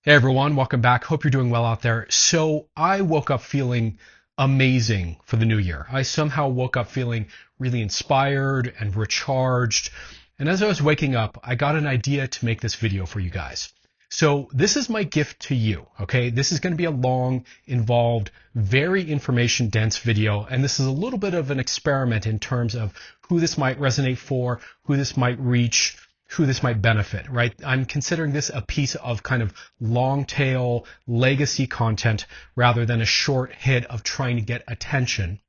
Hey everyone, welcome back. Hope you're doing well out there. So I woke up feeling amazing for the new year. I somehow woke up feeling really inspired and recharged. And as I was waking up, I got an idea to make this video for you guys. So this is my gift to you, okay? This is going to be a long, involved, very information dense video. And this is a little bit of an experiment in terms of who this might resonate for, who this might reach, who this might benefit, right? I'm considering this a piece of kind of long tail legacy content rather than a short hit of trying to get attention.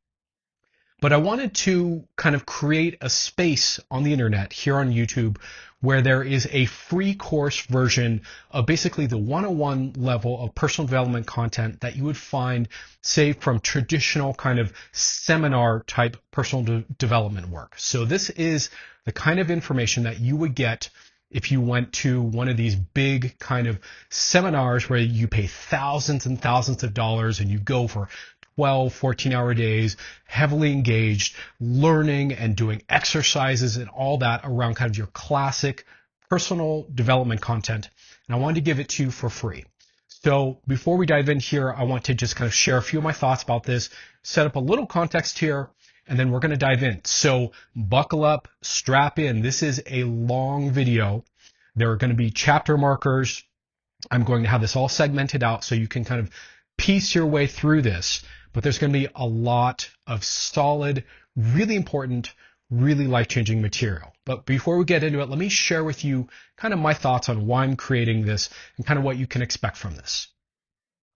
But I wanted to kind of create a space on the internet here on YouTube where there is a free course version of basically the 101 level of personal development content that you would find, say, from traditional kind of seminar type personal development work. So this is the kind of information that you would get if you went to one of these big kind of seminars where you pay thousands and thousands of dollars and you go for 12, 14-hour days, heavily engaged, learning and doing exercises and all that around kind of your classic personal development content. And I wanted to give it to you for free. So before we dive in here, I want to just kind of share a few of my thoughts about this, set up a little context here, and then we're going to dive in. So buckle up, strap in. This is a long video. There are going to be chapter markers. I'm going to have this all segmented out so you can kind of piece your way through this. But there's going to be a lot of solid, really important, really life-changing material. But before we get into it, let me share with you kind of my thoughts on why I'm creating this and kind of what you can expect from this.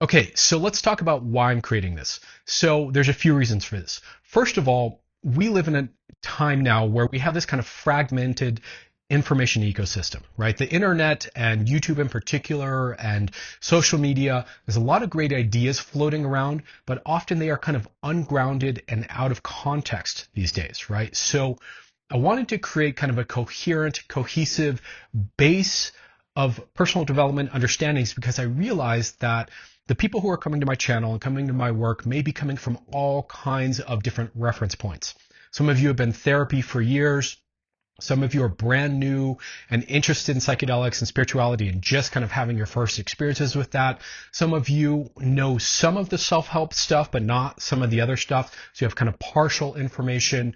Okay, so let's talk about why I'm creating this. So there's a few reasons for this. First of all, we live in a time now where we have this kind of fragmented information ecosystem, right? The internet and YouTube in particular and social media, there's a lot of great ideas floating around, but often they are kind of ungrounded and out of context these days, right? So I wanted to create kind of a coherent, cohesive base of personal development understandings because I realized that the people who are coming to my channel and coming to my work may be coming from all kinds of different reference points. Some of you have been in therapy for years. Some of you are brand new and interested in psychedelics and spirituality and just kind of having your first experiences with that. Some of you know some of the self-help stuff, but not some of the other stuff. So you have kind of partial information.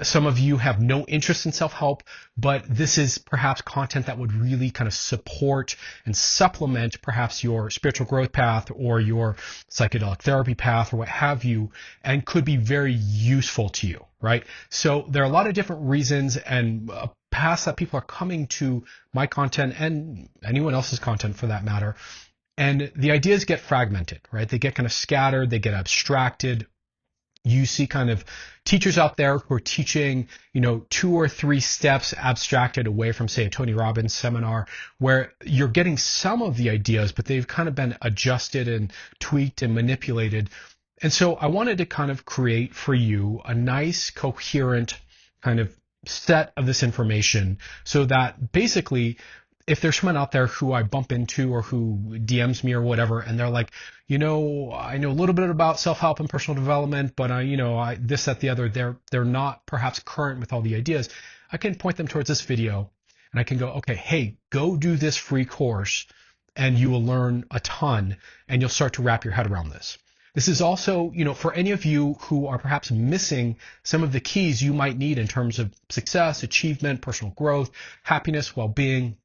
Some of you have no interest in self-help, but this is perhaps content that would really kind of support and supplement perhaps your spiritual growth path or your psychedelic therapy path or what have you, and could be very useful to you, right? So there are a lot of different reasons and paths that people are coming to my content and anyone else's content for that matter. And the ideas get fragmented, right? They get kind of scattered, they get abstracted. You see kind of teachers out there who are teaching, 2 or 3 steps abstracted away from, say, a Tony Robbins seminar, where you're getting some of the ideas, but they've kind of been adjusted and tweaked and manipulated. And so I wanted to kind of create for you a nice, coherent kind of set of this information so that basically if there's someone out there who I bump into or who DMs me or whatever, and they're like, I know a little bit about self-help and personal development, but I this, that, the other, they're not perhaps current with all the ideas. I can point them towards this video and I can go, okay, hey, go do this free course and you will learn a ton and you'll start to wrap your head around this. This is also, for any of you who are perhaps missing some of the keys you might need in terms of success, achievement, personal growth, happiness, well-being.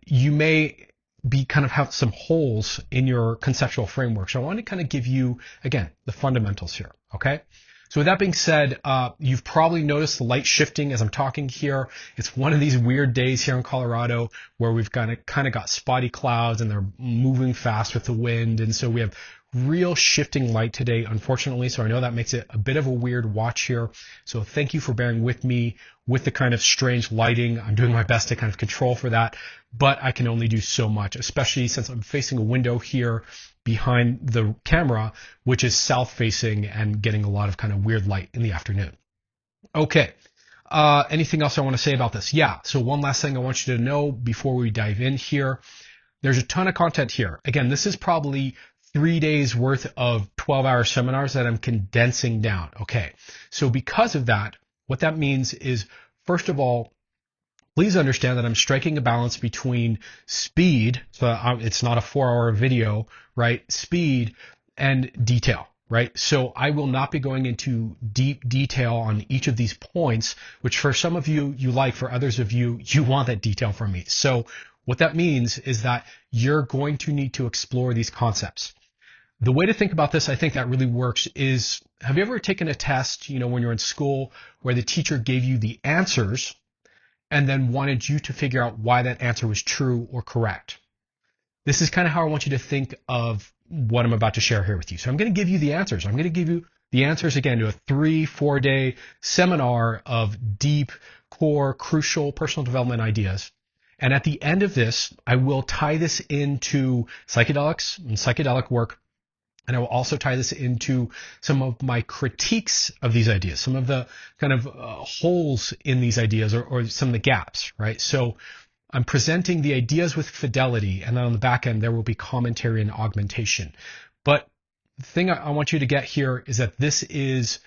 You may be kind of have some holes in your conceptual framework. So I want to kind of give you, again, the fundamentals here, okay? So with that being said, you've probably noticed the light shifting as I'm talking here. It's one of these weird days here in Colorado where we've kind of got spotty clouds and they're moving fast with the wind. And so we have real shifting light today, unfortunately. So I know that makes it a bit of a weird watch here. So thank you for bearing with me with the kind of strange lighting. I'm doing my best to kind of control for that, but I can only do so much, especially since I'm facing a window here behind the camera, which is south facing and getting a lot of kind of weird light in the afternoon. Okay. Anything else I want to say about this? Yeah. So one last thing I want you to know before we dive in here, there's a ton of content here. Again, this is probably 3 days worth of 12-hour seminars that I'm condensing down. Okay. So because of that, what that means is, first of all, please understand that I'm striking a balance between speed, so it's not a 4-hour video, right? Speed and detail, right? So I will not be going into deep detail on each of these points, which for some of you, you like, for others of you, you want that detail from me. So what that means is that you're going to need to explore these concepts. The way to think about this, I think that really works, is have you ever taken a test, when you're in school where the teacher gave you the answers and then wanted you to figure out why that answer was true or correct? This is kind of how I want you to think of what I'm about to share here with you. So I'm going to give you the answers. I'm going to give you the answers again to a 3-4 day seminar of deep, core, crucial personal development ideas. And at the end of this, I will tie this into psychedelics and psychedelic work. And I will also tie this into some of my critiques of these ideas, some of the kind of holes in these ideas, or some of the gaps, right? So I'm presenting the ideas with fidelity, and then on the back end, there will be commentary and augmentation. But the thing I want you to get here is that this is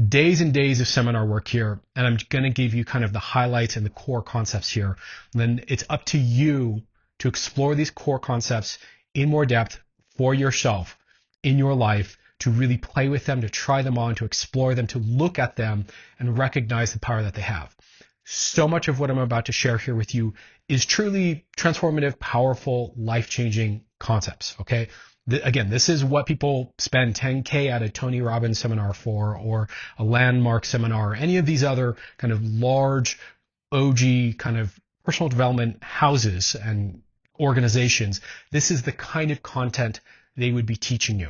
days and days of seminar work here, and I'm going to give you kind of the highlights and the core concepts here. And then it's up to you to explore these core concepts in more depth for yourself in your life, to really play with them, to try them on, to explore them, to look at them and recognize the power that they have. So much of what I'm about to share here with you is truly transformative, powerful, life-changing concepts, okay? Again, this is what people spend $10K at a Tony Robbins seminar for, or a Landmark seminar, or any of these other kind of large OG kind of personal development houses and organizations. This is the kind of content they would be teaching you.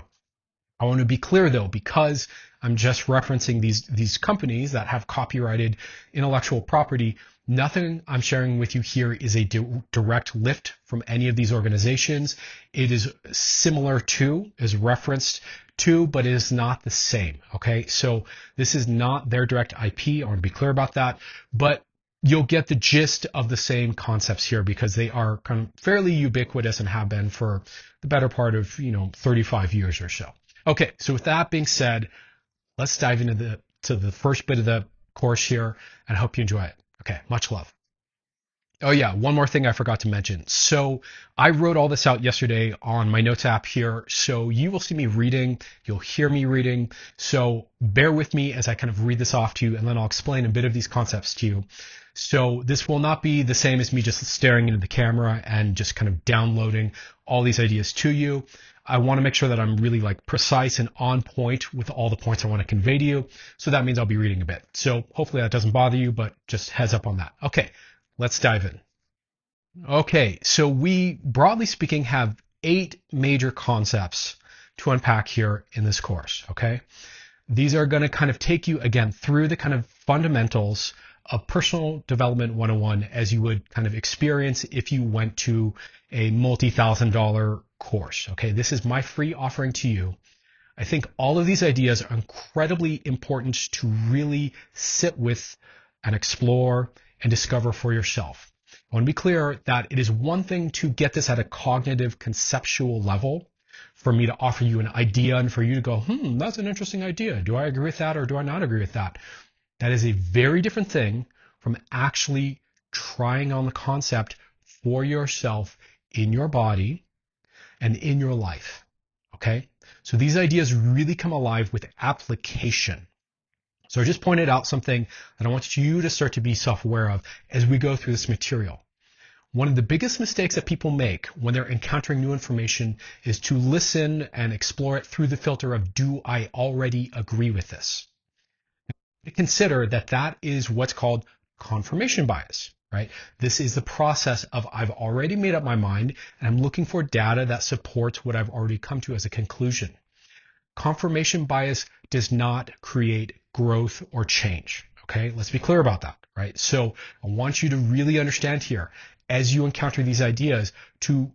I want to be clear though, because I'm just referencing these companies that have copyrighted intellectual property, nothing I'm sharing with you here is a direct lift from any of these organizations. It is similar to, is referenced to, but it is not the same, okay? So this is not their direct IP. I want to be clear about that, but you'll get the gist of the same concepts here because they are kind of fairly ubiquitous and have been for the better part of, 35 years or so. Okay, so with that being said, let's dive into the first bit of the course here, and I hope you enjoy it. Okay, much love. Oh yeah, one more thing I forgot to mention. So I wrote all this out yesterday on my notes app here. So you will see me reading, you'll hear me reading. So bear with me as I kind of read this off to you, and then I'll explain a bit of these concepts to you. So this will not be the same as me just staring into the camera and just kind of downloading all these ideas to you. I want to make sure that I'm really precise and on point with all the points I want to convey to you. So that means I'll be reading a bit. So hopefully that doesn't bother you, but just heads up on that. Okay, let's dive in. Okay, so we, broadly speaking, have 8 major concepts to unpack here in this course, okay? These are going to kind of take you, again, through the kind of fundamentals of personal development 101 as you would kind of experience if you went to a multi-$1,000 course, okay? This is my free offering to you. I think all of these ideas are incredibly important to really sit with and explore and discover for yourself. I want to be clear that it is one thing to get this at a cognitive, conceptual level, for me to offer you an idea and for you to go, that's an interesting idea. Do I agree with that or do I not agree with that? That is a very different thing from actually trying on the concept for yourself in your body and in your life, okay? So these ideas really come alive with application. So I just pointed out something that I want you to start to be self-aware of as we go through this material. One of the biggest mistakes that people make when they're encountering new information is to listen and explore it through the filter of, do I already agree with this? Consider that is what's called confirmation bias, right? This is the process of, I've already made up my mind and I'm looking for data that supports what I've already come to as a conclusion. Confirmation bias does not create growth or change, okay? Let's be clear about that, right? So I want you to really understand here, as you encounter these ideas, to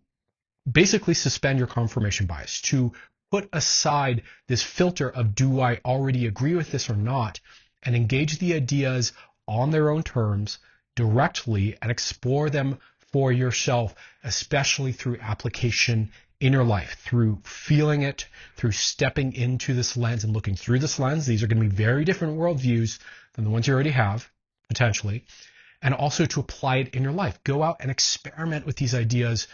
basically suspend your confirmation bias, to put aside this filter of, do I already agree with this or not, and engage the ideas on their own terms directly and explore them for yourself, especially through application in your life, through feeling it, through stepping into this lens and looking through this lens. These are going to be very different worldviews than the ones you already have, potentially. and also to apply it in your life. Go out and experiment with these ideas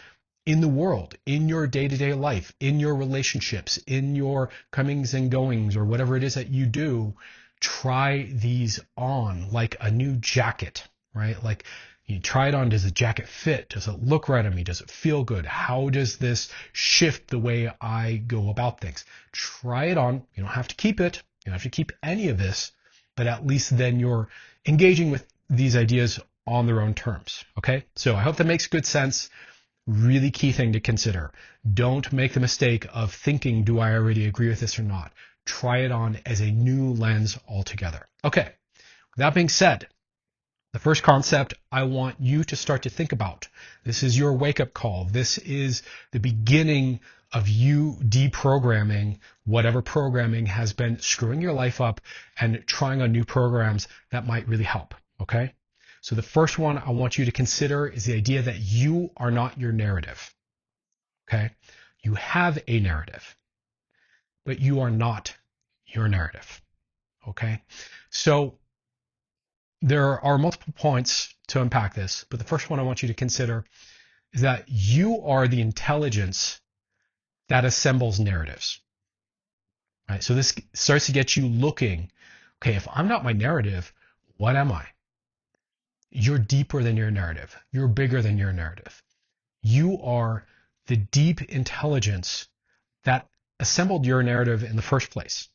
in the world, in your day-to-day life, in your relationships, in your comings and goings, or whatever it is that you do. Try these on like a new jacket, right? Like you try it on. Does the jacket fit? Does it look right on me? Does it feel good? How does this shift the way I go about things? Try it on. You don't have to keep it. You don't have to keep any of this, but at least then you're engaging with these ideas on their own terms. Okay. So I hope that makes good sense. Really key thing to consider. Don't make the mistake of thinking, do I already agree with this or not? Try it on as a new lens altogether. Okay. With that being said, the first concept I want you to start to think about. This is your wake-up call. This is the beginning of you deprogramming whatever programming has been screwing your life up and trying on new programs that might really help. Okay? So the first one I want you to consider is the idea that you are not your narrative. Okay? You have a narrative, but you are not your narrative. Okay? So there are multiple points to unpack this, but the first one I want you to consider is that you are the intelligence that assembles narratives. Right? So this starts to get you looking, okay, if I'm not my narrative, what am I? You're deeper than your narrative. You're bigger than your narrative. You are the deep intelligence that assembled your narrative in the first place.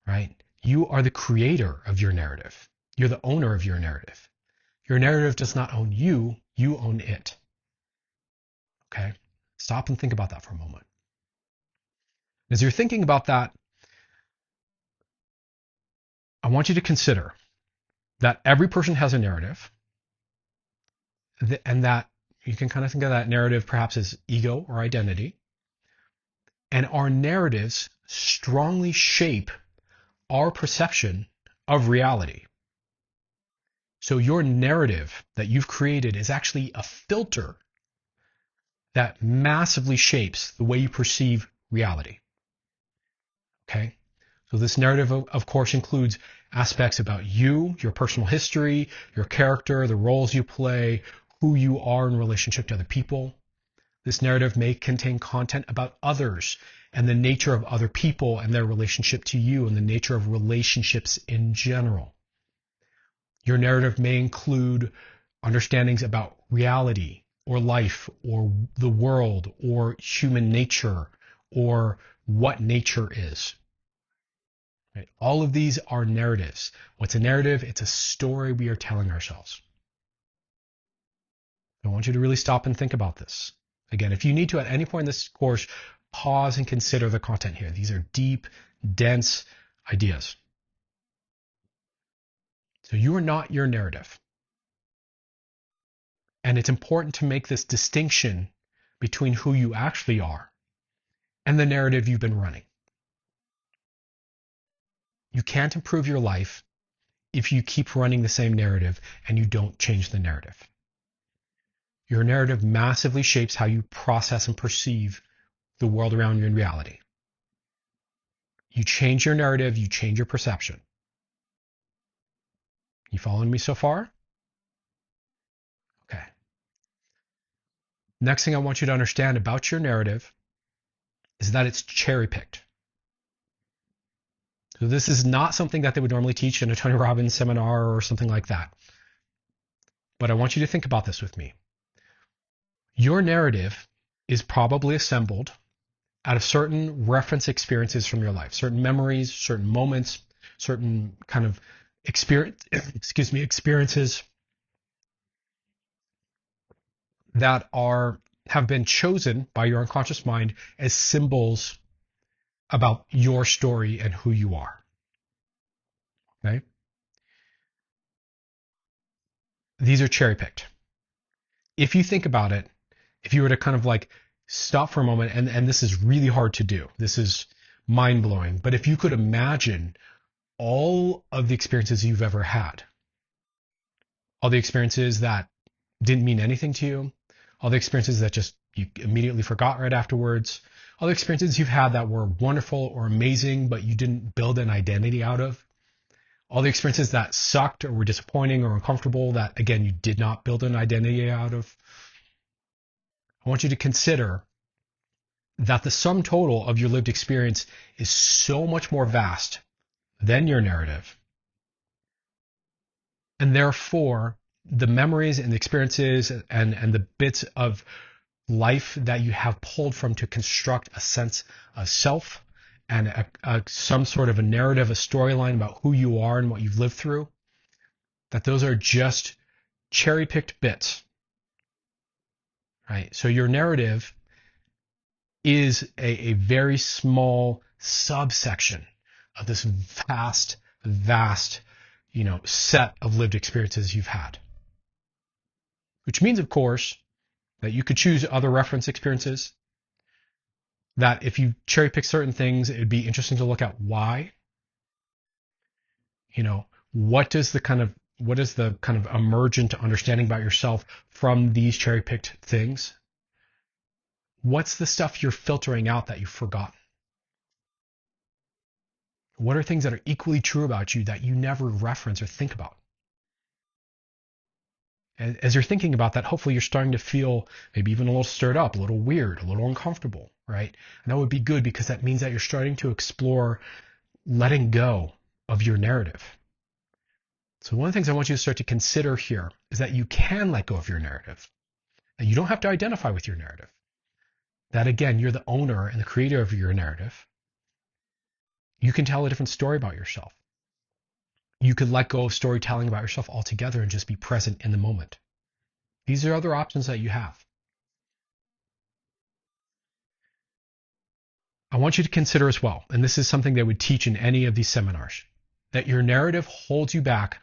Right? You are the creator of your narrative. You're the owner of your narrative. Your narrative does not own you, you own it. Okay? Stop and think about that for a moment. As you're thinking about that, I want you to consider that every person has a narrative, and that you can kind of think of that narrative perhaps as ego or identity. And our narratives strongly shape our perception of reality. So your narrative that you've created is actually a filter that massively shapes the way you perceive reality. Okay? So this narrative, of course, includes aspects about you, your personal history, your character, the roles you play, who you are in relationship to other people. This narrative may contain content about others and the nature of other people and their relationship to you and the nature of relationships in general. Your narrative may include understandings about reality or life or the world or human nature or what nature is. Right? All of these are narratives. What's a narrative? It's a story we are telling ourselves. I want you to really stop and think about this. Again, if you need to at any point in this course, pause and consider the content here. These are deep, dense ideas. So you are not your narrative. And it's important to make this distinction between who you actually are and the narrative you've been running. You can't improve your life if you keep running the same narrative and you don't change the narrative. Your narrative massively shapes how you process and perceive the world around you in reality. You change your narrative, you change your perception. You following me so far? Okay. Next thing I want you to understand about your narrative is that it's cherry-picked. So this is not something that they would normally teach in a Tony Robbins seminar or something like that. But I want you to think about this with me. Your narrative is probably assembled out of certain reference experiences from your life, certain memories, certain moments, certain kind of experiences that have been chosen by your unconscious mind as symbols about your story and who you are. Okay? These are cherry-picked. If you think about it, if you were to kind of like stop for a moment, and this is really hard to do, this is mind-blowing, but if you could imagine all of the experiences you've ever had, all the experiences that didn't mean anything to you, all the experiences that just you immediately forgot right afterwards, all the experiences you've had that were wonderful or amazing, but you didn't build an identity out of, all the experiences that sucked or were disappointing or uncomfortable that, again, you did not build an identity out of. I want you to consider that the sum total of your lived experience is so much more vast than your narrative. And therefore, the memories and the experiences and the bits of life that you have pulled from to construct a sense of self and some sort of a narrative, a storyline about who you are and what you've lived through, that those are just cherry-picked bits, right? So your narrative is a very small subsection of this vast, set of lived experiences you've had. Which means, of course, that you could choose other reference experiences, that if you cherry pick certain things, it'd be interesting to look at why. What is the kind of emergent understanding about yourself from these cherry picked things? What's the stuff you're filtering out that you've forgotten? What are things that are equally true about you that you never reference or think about? As you're thinking about that, hopefully you're starting to feel maybe even a little stirred up, a little weird, a little uncomfortable, right? And that would be good because that means that you're starting to explore letting go of your narrative. So one of the things I want you to start to consider here is that you can let go of your narrative. And you don't have to identify with your narrative. That again, you're the owner and the creator of your narrative. You can tell a different story about yourself. You could let go of storytelling about yourself altogether and just be present in the moment. These are other options that you have. I want you to consider as well, and this is something they would teach in any of these seminars, that your narrative holds you back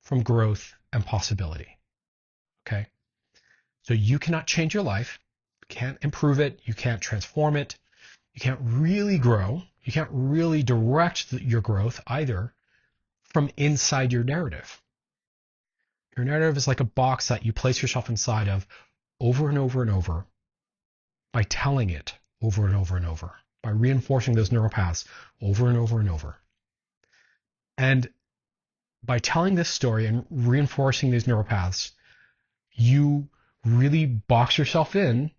from growth and possibility. Okay? So you cannot change your life. You can't improve it. You can't transform it. You can't really grow. You can't really direct your growth either from inside your narrative. Your narrative is like a box that you place yourself inside of over and over and over by telling it over and over and over, by reinforcing those neural paths over and over and over. And by telling this story and reinforcing these neural paths, you really box yourself in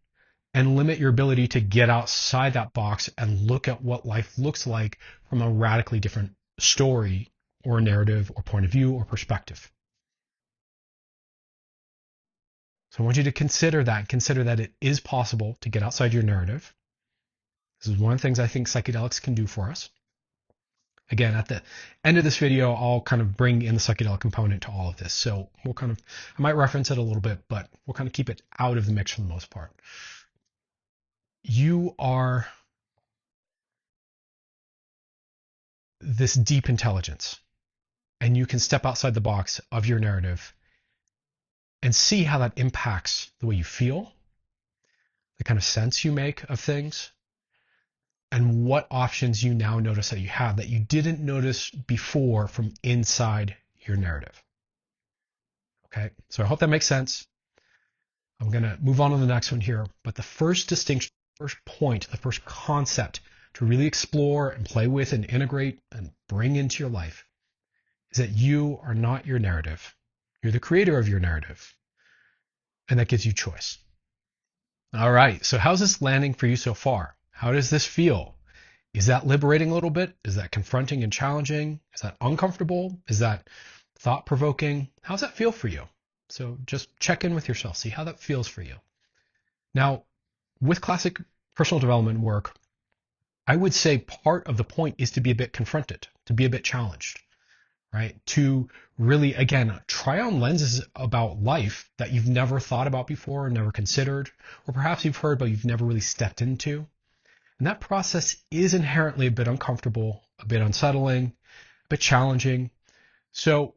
and limit your ability to get outside that box and look at what life looks like from a radically different story or narrative or point of view or perspective. So I want you to consider that it is possible to get outside your narrative. This is one of the things I think psychedelics can do for us. Again, at the end of this video, I'll kind of bring in the psychedelic component to all of this. So I might reference it a little bit, but we'll kind of keep it out of the mix for the most part. You are this deep intelligence, and you can step outside the box of your narrative and see how that impacts the way you feel, the kind of sense you make of things, and what options you now notice that you have that you didn't notice before from inside your narrative. Okay, so I hope that makes sense. I'm going to move on to the next one here, but the first distinction, first point, the first concept to really explore and play with and integrate and bring into your life is that you are not your narrative. You're the creator of your narrative, and that gives you choice. All right, so how's this landing for you so far? How does this feel? Is that liberating a little bit? Is that confronting and challenging? Is that uncomfortable? Is that thought-provoking? How's that feel for you? So just check in with yourself, see how that feels for you. Now, with classic personal development work, I would say part of the point is to be a bit confronted, to be a bit challenged, right? To really, again, try on lenses about life that you've never thought about before, never considered, or perhaps you've heard but you've never really stepped into. And that process is inherently a bit uncomfortable, a bit unsettling, a bit challenging. So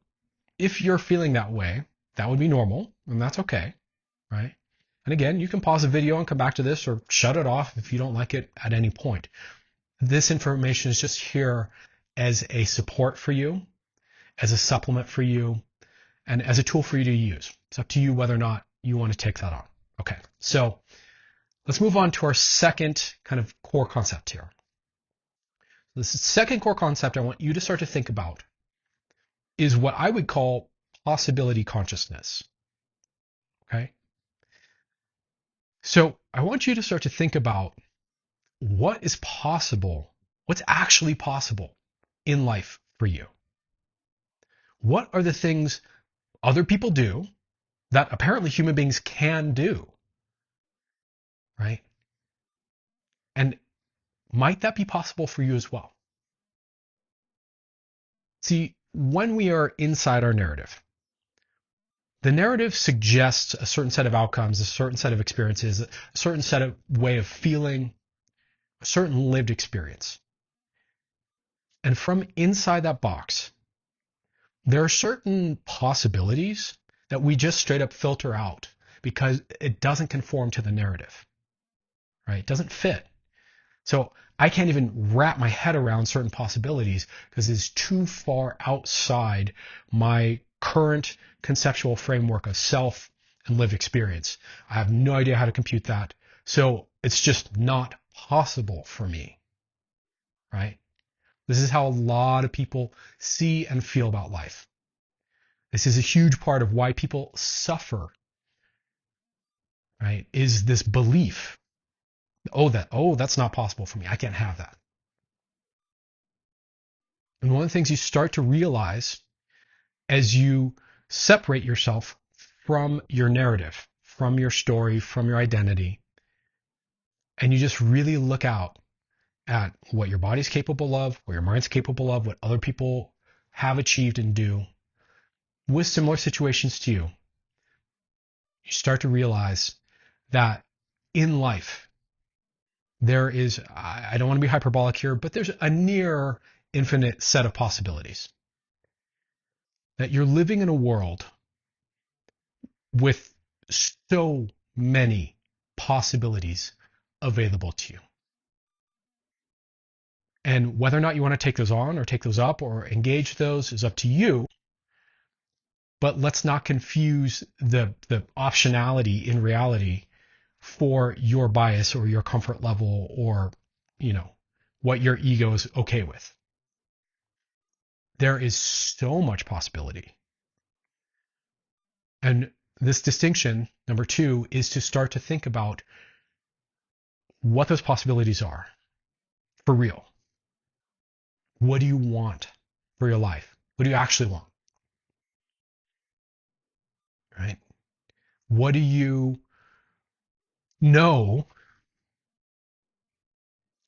if you're feeling that way, that would be normal, and that's okay, right? And again, you can pause the video and come back to this or shut it off if you don't like it at any point. This information is just here as a support for you, as a supplement for you, and as a tool for you to use. It's up to you whether or not you want to take that on. Okay, so let's move on to our second kind of core concept here. This second core concept I want you to start to think about is what I would call possibility consciousness. Okay. So I want you to start to think about what is possible, what's actually possible in life for you. What are the things other people do that apparently human beings can do, right? And might that be possible for you as well? See, when we are inside our narrative, the narrative suggests a certain set of outcomes, a certain set of experiences, a certain set of way of feeling, a certain lived experience. And from inside that box, there are certain possibilities that we just straight up filter out because it doesn't conform to the narrative, right? It doesn't fit. So I can't even wrap my head around certain possibilities because it's too far outside my current conceptual framework of self and lived experience. I have no idea how to compute that. So it's just not possible for me, right? This is how a lot of people see and feel about life. This is a huge part of why people suffer, right? Is this belief, that's not possible for me. I can't have that. And one of the things you start to realize as you separate yourself from your narrative, from your story, from your identity, and you just really look out at what your body's capable of, what your mind's capable of, what other people have achieved and do with similar situations to you, you start to realize that in life, there is, I don't want to be hyperbolic here, but there's a near infinite set of possibilities. That you're living in a world with so many possibilities available to you. And whether or not you want to take those on or take those up or engage those is up to you. But let's not confuse the optionality in reality for your bias or your comfort level or, what your ego is okay with. There is so much possibility. And this distinction, number 2, is to start to think about what those possibilities are for real. What do you want for your life? What do you actually want? Right? What do you know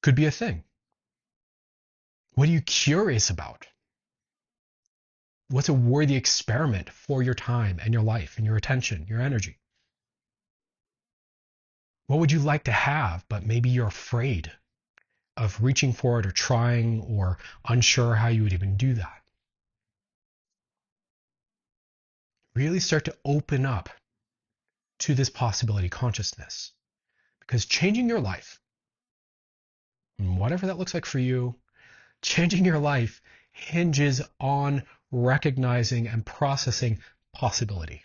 could be a thing? What are you curious about? What's a worthy experiment for your time and your life and your attention, your energy? What would you like to have, but maybe you're afraid of reaching for it or trying or unsure how you would even do that? Really start to open up to this possibility consciousness, because changing your life, whatever that looks like for you, changing your life hinges on recognizing and processing possibility.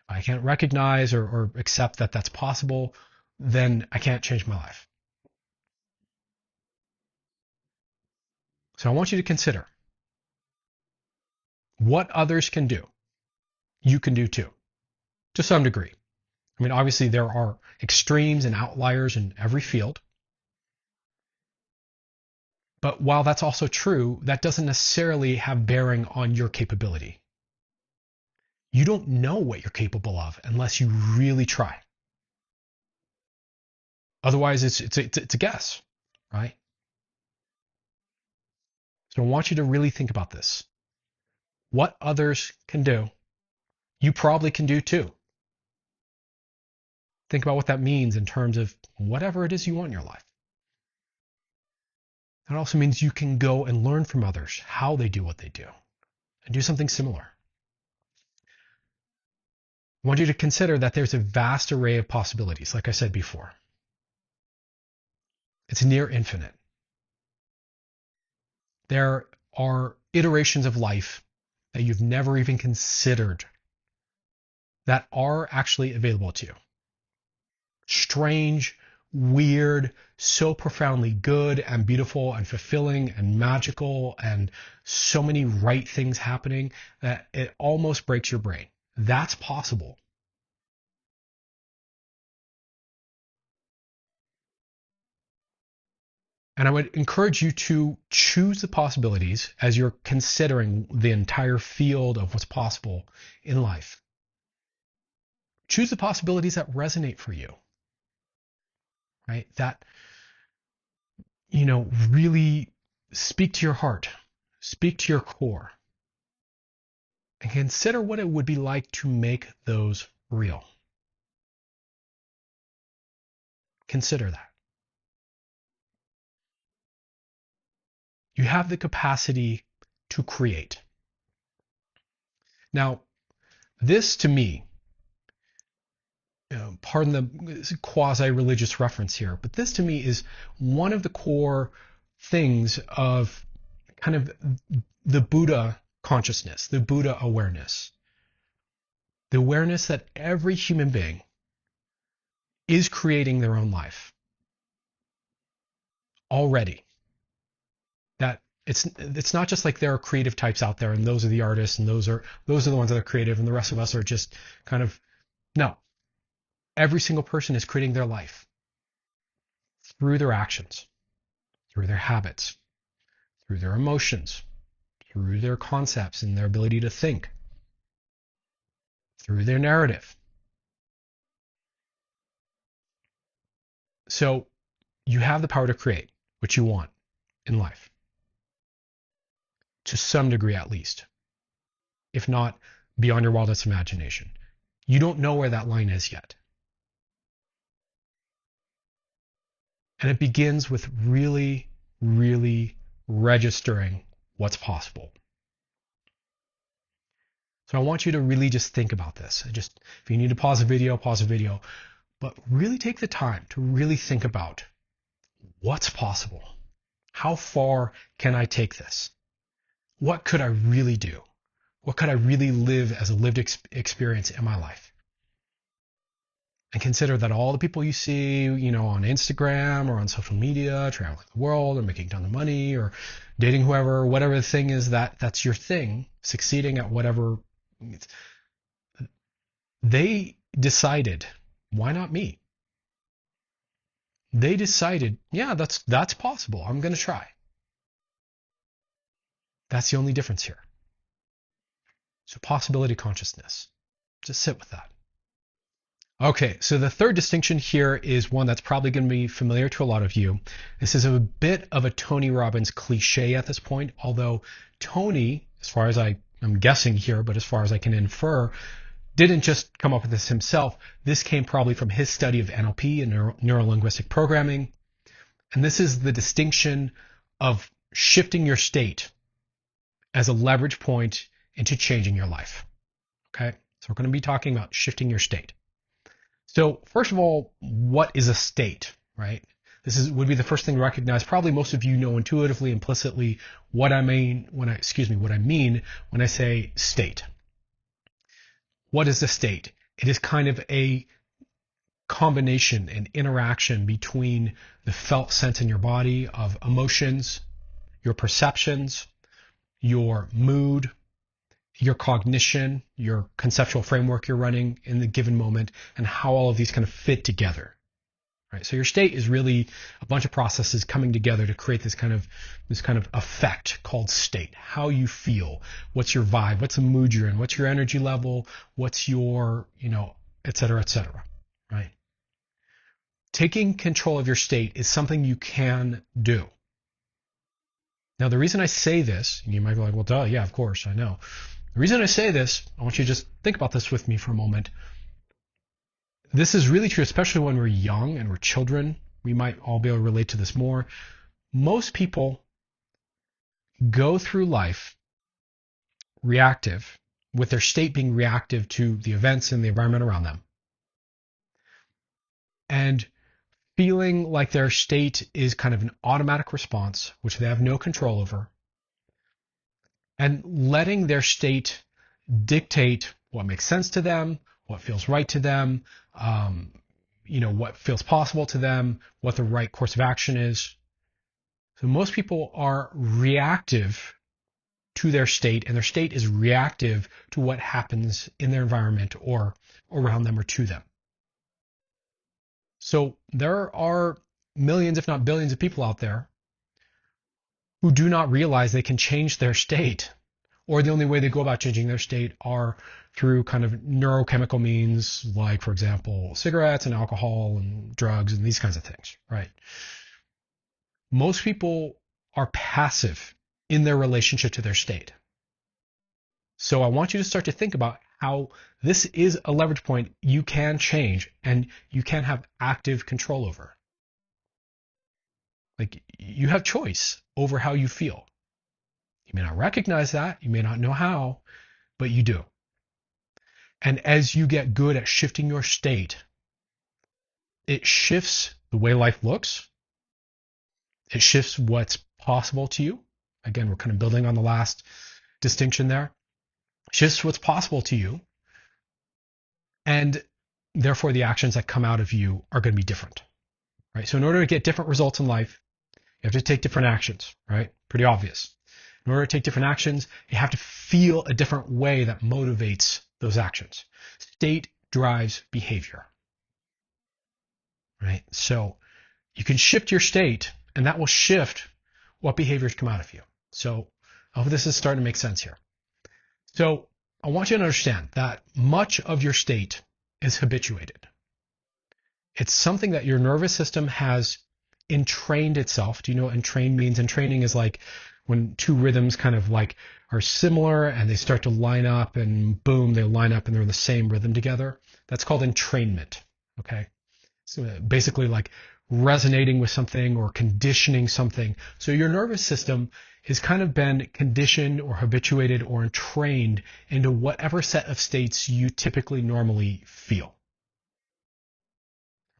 If I can't recognize or accept that that's possible, then I can't change my life. So I want you to consider what others can do. You can do too, to some degree. I mean, obviously there are extremes and outliers in every field. But while that's also true, that doesn't necessarily have bearing on your capability. You don't know what you're capable of unless you really try. Otherwise, it's a guess, right? So I want you to really think about this. What others can do, you probably can do too. Think about what that means in terms of whatever it is you want in your life. That also means you can go and learn from others how they do what they do and do something similar. I want you to consider that there's a vast array of possibilities, like I said before. It's near infinite. There are iterations of life that you've never even considered that are actually available to you. Strange, weird, so profoundly good and beautiful and fulfilling and magical and so many right things happening that it almost breaks your brain. That's possible. And I would encourage you to choose the possibilities as you're considering the entire field of what's possible in life. Choose the possibilities that resonate for you, right? That, really speak to your heart, speak to your core, and consider what it would be like to make those real. Consider that. You have the capacity to create. Now, this to me, pardon the quasi-religious reference here, but this to me is one of the core things of kind of the Buddha consciousness, the Buddha awareness. The awareness that every human being is creating their own life already. That it's not just like there are creative types out there and those are the artists and those are the ones that are creative and the rest of us are just kind of, no. Every single person is creating their life through their actions, through their habits, through their emotions, through their concepts and their ability to think, through their narrative. So you have the power to create what you want in life, to some degree at least, if not beyond your wildest imagination. You don't know where that line is yet. And it begins with really, really registering what's possible. So I want you to really just think about this. If you need to pause the video, but really take the time to really think about what's possible. How far can I take this? What could I really do? What could I really live as a lived experience in my life? And consider that all the people you see, on Instagram or on social media, traveling the world or making a ton of money or dating whoever, whatever the thing is that's your thing, succeeding at whatever, they decided, why not me? They decided, yeah, that's possible. I'm going to try. That's the only difference here. So possibility consciousness. Just sit with that. Okay, so the third distinction here is one that's probably going to be familiar to a lot of you. This is a bit of a Tony Robbins cliche at this point, although Tony, as far as I'm guessing here, but as far as I can infer, didn't just come up with this himself. This came probably from his study of NLP and neuro-linguistic programming. And this is the distinction of shifting your state as a leverage point into changing your life. Okay, so we're going to be talking about shifting your state. So first of all, what is a state, right? This would be the first thing to recognize. Probably most of you know intuitively, implicitly what I mean when I say state. What is a state? It is kind of a combination and interaction between the felt sense in your body of emotions, your perceptions, your mood, your cognition, your conceptual framework you're running in the given moment, and how all of these kind of fit together. Right? So your state is really a bunch of processes coming together to create this kind of effect called state. How you feel, what's your vibe, what's the mood you're in, what's your energy level, what's your, et cetera, right? Taking control of your state is something you can do. Now, the reason I say this, and you might be like, well, duh, yeah, of course, I know. The reason I say this, I want you to just think about this with me for a moment. This is really true, especially when we're young and we're children. We might all be able to relate to this more. Most people go through life reactive, with their state being reactive to the events and the environment around them, and feeling like their state is kind of an automatic response, which they have no control over, and letting their state dictate what makes sense to them, what feels right to them, what feels possible to them, what the right course of action is. So most people are reactive to their state, and their state is reactive to what happens in their environment or around them or to them. So there are millions, if not billions, of people out there who do not realize they can change their state, or the only way they go about changing their state are through kind of neurochemical means, like, for example, cigarettes and alcohol and drugs and these kinds of things, right? Most people are passive in their relationship to their state. So I want you to start to think about how this is a leverage point you can change and you can have active control over. Like, you have choice over how you feel. You may not recognize that, you may not know how, but you do. And as you get good at shifting your state, it shifts the way life looks. It shifts what's possible to you. Again, we're kind of building on the last distinction there. It shifts what's possible to you. And therefore, the actions that come out of you are going to be different, right? So in order to get different results in life, you have to take different actions, right? Pretty obvious. In order to take different actions, you have to feel a different way that motivates those actions. State drives behavior, right? So you can shift your state, and that will shift what behaviors come out of you. So I hope this is starting to make sense here. So I want you to understand that much of your state is habituated. It's something that your nervous system has entrained itself. Do you know what entrained means? Entraining is like when two rhythms kind of like are similar and they start to line up and boom, they line up and they're in the same rhythm together. That's called entrainment. Okay. So basically like resonating with something or conditioning something. So your nervous system has kind of been conditioned or habituated or entrained into whatever set of states you typically normally feel.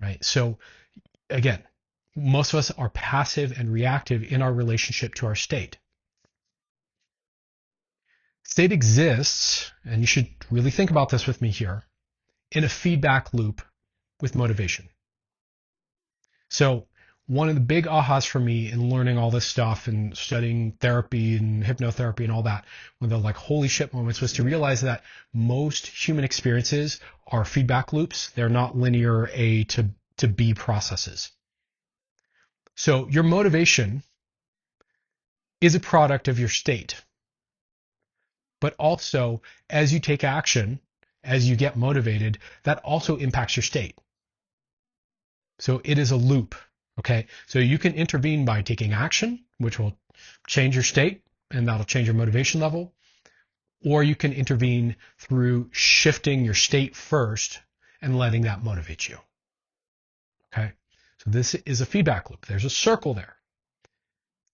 Right? So again, most of us are passive and reactive in our relationship to our state. State exists, and you should really think about this with me here, in a feedback loop with motivation. So one of the big ahas for me in learning all this stuff and studying therapy and hypnotherapy and all that, one of the like holy shit moments was to realize that most human experiences are feedback loops. They're not linear A to B processes. So your motivation is a product of your state. But also, as you take action, as you get motivated, that also impacts your state. So it is a loop. Okay. So you can intervene by taking action, which will change your state and that'll change your motivation level. Or you can intervene through shifting your state first and letting that motivate you. Okay. So this is a feedback loop. There's a circle there.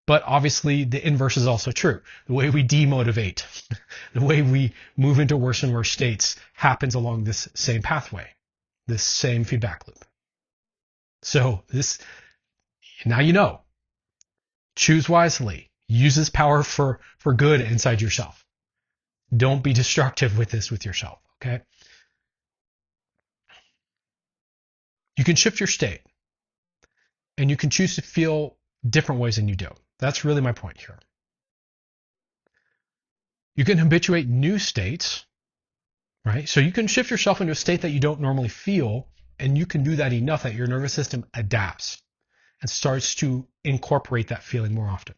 But obviously the inverse is also true. The way we demotivate, the way we move into worse and worse states happens along this same pathway, this same feedback loop. So now you know. Choose wisely. Use this power for good inside yourself. Don't be destructive with this with yourself, okay? You can shift your state, and you can choose to feel different ways than you do. That's really my point here. You can habituate new states, right? So you can shift yourself into a state that you don't normally feel, and you can do that enough that your nervous system adapts and starts to incorporate that feeling more often.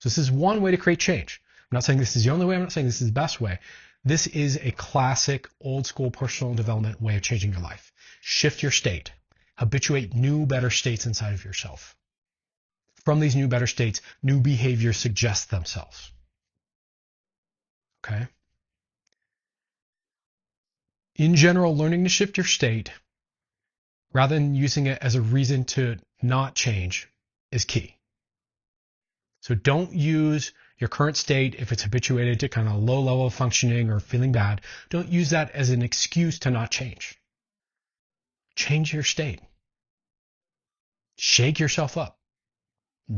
So this is one way to create change. I'm not saying this is the only way. I'm not saying this is the best way. This is a classic old school personal development way of changing your life. Shift your state. Habituate new, better states inside of yourself. From these new, better states, new behaviors suggest themselves. Okay? In general, learning to shift your state rather than using it as a reason to not change is key. So don't use your current state, if it's habituated to kind of low level of functioning or feeling bad, don't use that as an excuse to not change. Change your state. Shake yourself up.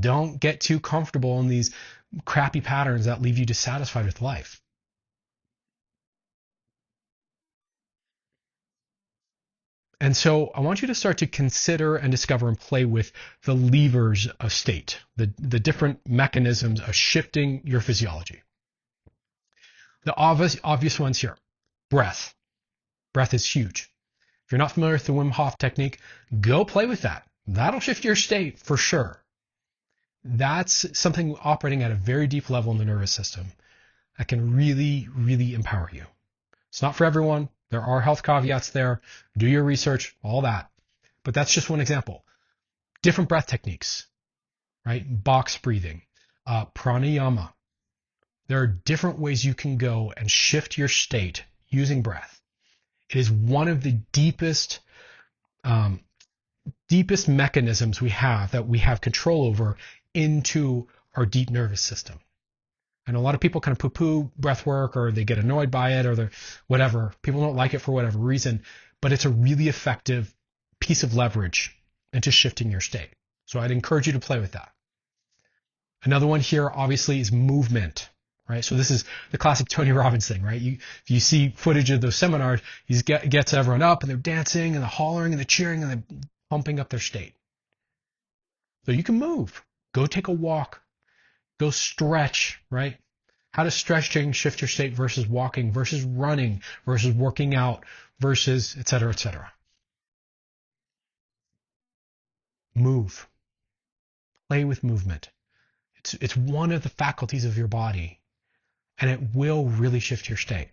Don't get too comfortable in these crappy patterns that leave you dissatisfied with life. And so I want you to start to consider and discover and play with the levers of state, the different mechanisms of shifting your physiology. The obvious ones here. Breath. Breath is huge. If you're not familiar with the Wim Hof technique, go play with that. That'll shift your state for sure. That's something operating at a very deep level in the nervous system that can really, really empower you. It's not for everyone. There are health caveats there. Do your research, all that. But that's just one example. Different breath techniques, right? Box breathing, pranayama. There are different ways you can go and shift your state using breath. It is one of the deepest mechanisms we have that we have control over into our deep nervous system. And a lot of people kind of poo-poo breath work, or they get annoyed by it, or whatever. People don't like it for whatever reason, but it's a really effective piece of leverage into shifting your state. So I'd encourage you to play with that. Another one here, obviously, is movement, right? So this is the classic Tony Robbins thing, right? If you see footage of those seminars, he gets everyone up and they're dancing and they're hollering and they're cheering and they're pumping up their state. So you can move. Go take a walk. Go stretch, right? How does stretching shift your state versus walking, versus running, versus working out, versus et cetera, et cetera. Move. Play with movement. It's one of the faculties of your body, and it will really shift your state.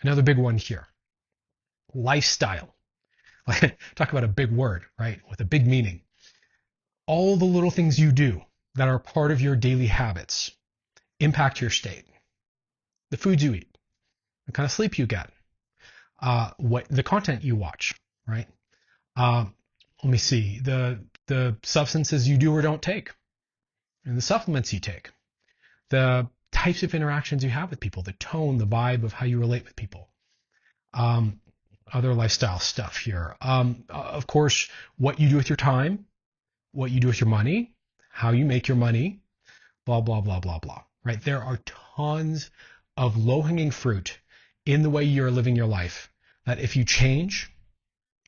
Another big one here. Lifestyle. Talk about a big word, right? With a big meaning. All the little things you do that are part of your daily habits impact your state. The foods you eat, the kind of sleep you get, the content you watch, right? Let me see, the substances you do or don't take, and the supplements you take, the types of interactions you have with people, the tone, the vibe of how you relate with people. Other lifestyle stuff here. Of course, what you do with your time, what you do with your money, how you make your money, blah, blah, blah, blah, blah, right? There are tons of low-hanging fruit in the way you're living your life that if you change,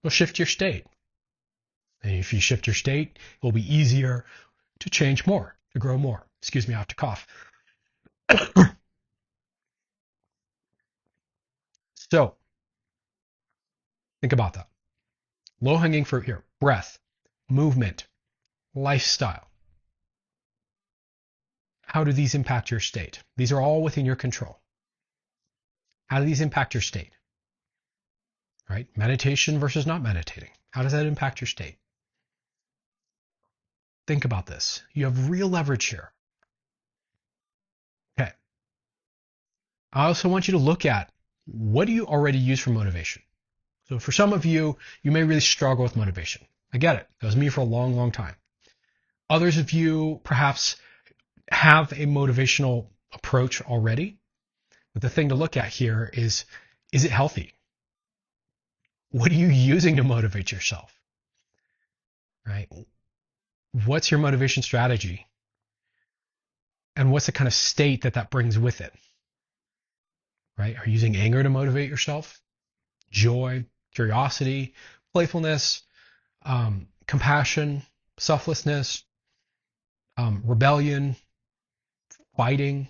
will shift your state. And if you shift your state, it will be easier to change more, to grow more. Excuse me, I have to cough. So, think about that. Low-hanging fruit here. Breath, movement, lifestyle. How do these impact your state? These are all within your control. How do these impact your state? Right? Meditation versus not meditating. How does that impact your state? Think about this. You have real leverage here. Okay. I also want you to look at, what do you already use for motivation? So for some of you, you may really struggle with motivation. I get it. That was me for a long, long time. Others of you perhaps have a motivational approach already. But the thing to look at here is it healthy? What are you using to motivate yourself? Right? What's your motivation strategy? And what's the kind of state that brings with it? Right? Are you using anger to motivate yourself? Joy, curiosity, playfulness, compassion, selflessness, rebellion, fighting?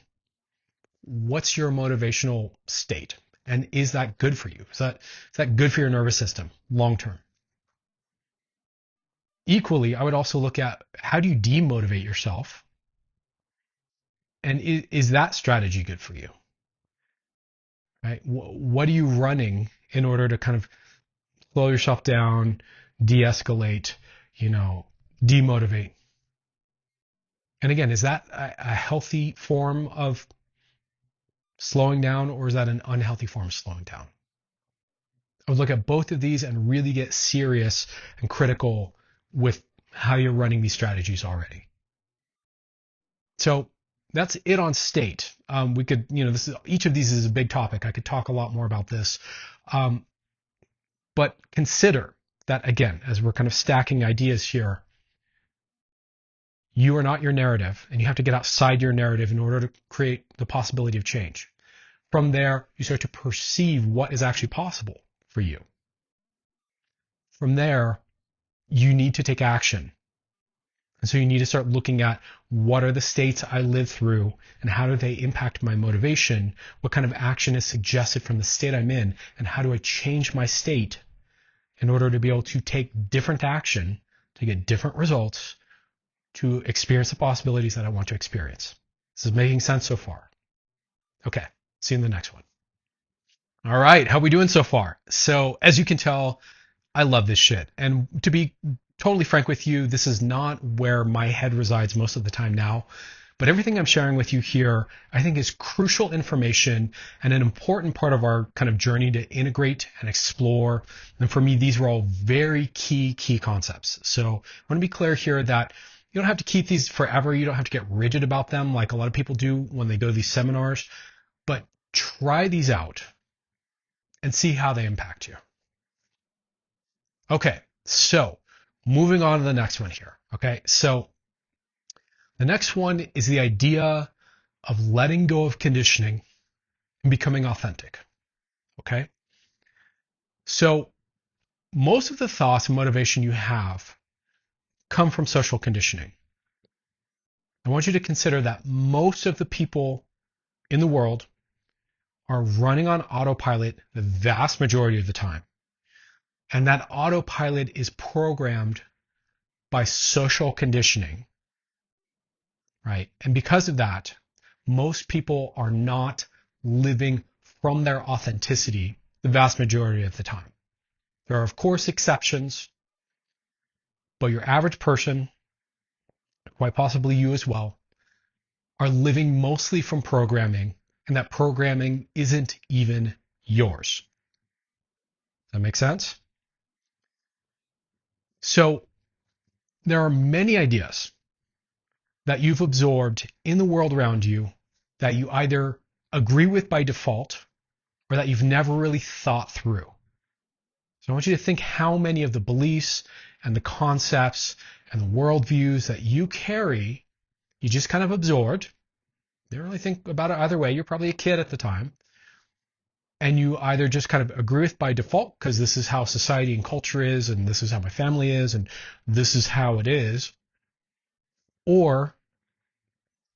What's your motivational state? And is that good for you? Is that good for your nervous system long term? Equally, I would also look at, how do you demotivate yourself? And is that strategy good for you? Right? What are you running in order to kind of slow yourself down, de-escalate, demotivate? And again, is that a healthy form of slowing down, or is that an unhealthy form of slowing down? I would look at both of these and really get serious and critical with how you're running these strategies already. So that's it on state. We could, each of these is a big topic. I could talk a lot more about this. But consider that, again, as we're kind of stacking ideas here, you are not your narrative, and you have to get outside your narrative in order to create the possibility of change. From there, you start to perceive what is actually possible for you. From there, you need to take action. And so you need to start looking at what are the states I live through and how do they impact my motivation? What kind of action is suggested from the state I'm in? And how do I change my state in order to be able to take different action to get different results to experience the possibilities that I want to experience? This is making sense so far. Okay, see you in the next one. All right, how are we doing so far? So as you can tell, I love this shit. And to be totally frank with you, this is not where my head resides most of the time now. But everything I'm sharing with you here, I think is crucial information and an important part of our kind of journey to integrate and explore. And for me, these were all very key concepts. So I want to be clear here that you don't have to keep these forever. You don't have to get rigid about them like a lot of people do when they go to these seminars. But try these out and see how they impact you. Okay, so moving on to the next one here. Okay, so the next one is the idea of letting go of conditioning and becoming authentic. Okay, so most of the thoughts and motivation you have come from social conditioning. I want you to consider that most of the people in the world are running on autopilot the vast majority of the time. And that autopilot is programmed by social conditioning, right? And because of that, most people are not living from their authenticity the vast majority of the time. There are, of course, exceptions, but your average person, quite possibly you as well, are living mostly from programming, and that programming isn't even yours. Does that make sense? So there are many ideas that you've absorbed in the world around you that you either agree with by default or that you've never really thought through. So I want you to think how many of the beliefs and the concepts and the worldviews that you carry, you just kind of absorbed. You didn't really think about it either way. You're probably a kid at the time. And you either just kind of agree with by default because this is how society and culture is, and this is how my family is, and this is how it is. Or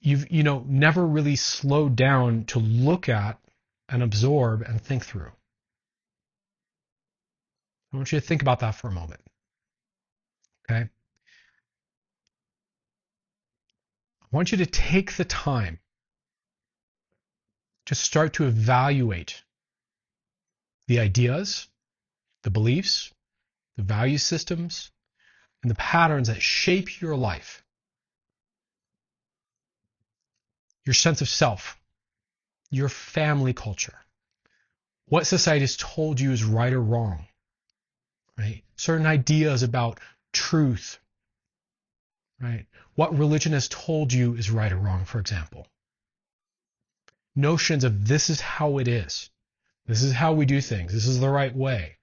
you've never really slowed down to look at and absorb and think through. I want you to think about that for a moment. Okay? I want you to take the time to start to evaluate the ideas, the beliefs, the value systems, and the patterns that shape your life, your sense of self, your family culture, what society has told you is right or wrong, right? Certain ideas about truth, right? What religion has told you is right or wrong, for example. Notions of this is how it is. This is how we do things. This is the right way.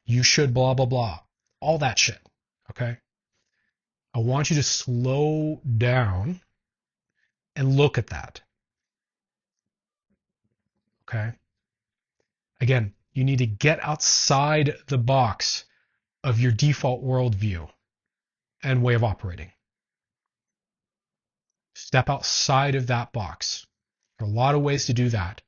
You should blah, blah, blah. All that shit, okay? I want you to slow down and look at that, okay? Again, you need to get outside the box of your default worldview and way of operating. Step outside of that box. There are a lot of ways to do that.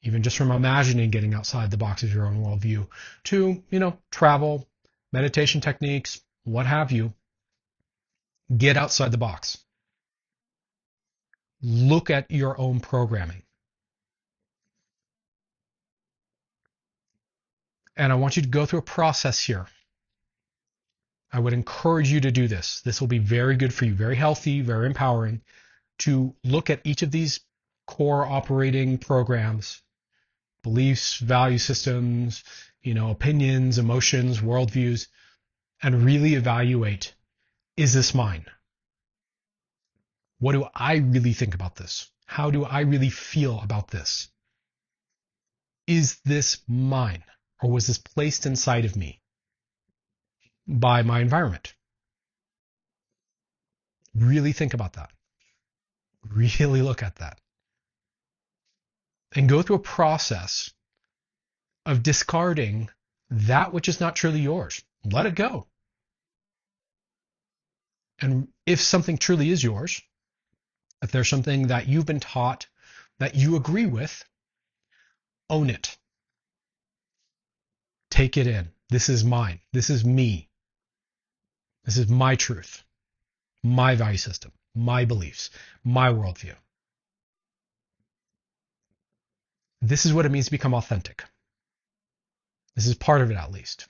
Even just from imagining getting outside the box of your own worldview to, travel, meditation techniques, what have you. Get outside the box. Look at your own programming. And I want you to go through a process here. I would encourage you to do this. This will be very good for you, very healthy, very empowering, to look at each of these core operating programs, beliefs, value systems, opinions, emotions, worldviews, and really evaluate, is this mine? What do I really think about this? How do I really feel about this? Is this mine? Or was this placed inside of me by my environment? Really think about that. Really look at that. And go through a process of discarding that which is not truly yours. let it go. And if something truly is yours, if there's something that you've been taught that you agree with, own it. Take it in. This is mine. This is me. This is my truth, my value system, my beliefs, my worldview. This is what it means to become authentic. This is part of it, at least.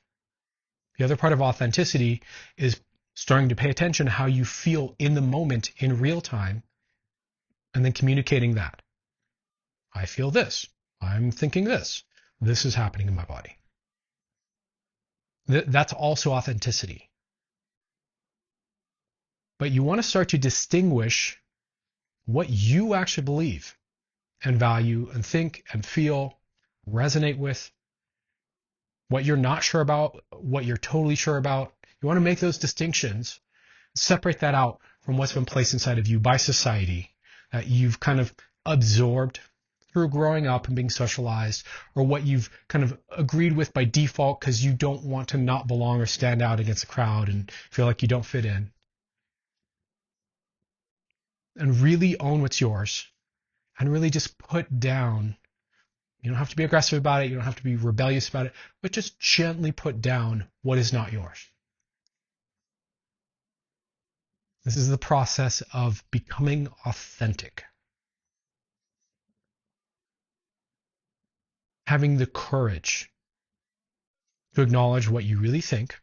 The other part of authenticity is starting to pay attention to how you feel in the moment in real time and then communicating that. I feel this. I'm thinking this. This is happening in my body. That's also authenticity. But you want to start to distinguish what you actually believe and value and think and feel, resonate with, what you're not sure about, what you're totally sure about. You want to make those distinctions, separate that out from what's been placed inside of you by society that you've kind of absorbed through growing up and being socialized, or what you've kind of agreed with by default because you don't want to not belong or stand out against the crowd and feel like you don't fit in. And really own what's yours and really just put down. You don't have to be aggressive about it. You don't have to be rebellious about it, but just gently put down what is not yours. This is the process of becoming authentic. Having the courage to acknowledge what you really think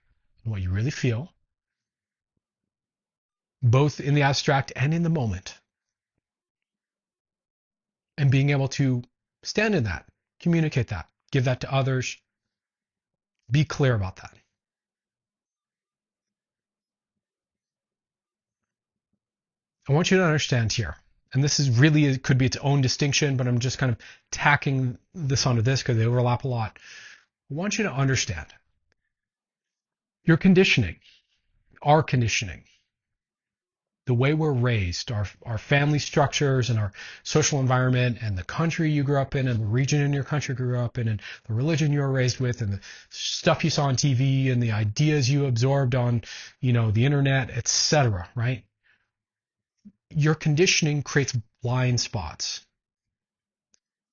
and what you really feel, both in the abstract and in the moment. And being able to stand in that, communicate that, give that to others, be clear about that. I want you to understand here, and this is really, it could be its own distinction, but I'm just kind of tacking this onto this because they overlap a lot. I want you to understand your conditioning, our conditioning, the way we're raised, our family structures and our social environment and the country you grew up in and the region in your country grew up in and the religion you were raised with and the stuff you saw on TV and the ideas you absorbed on, the internet, etc., right? Your conditioning creates blind spots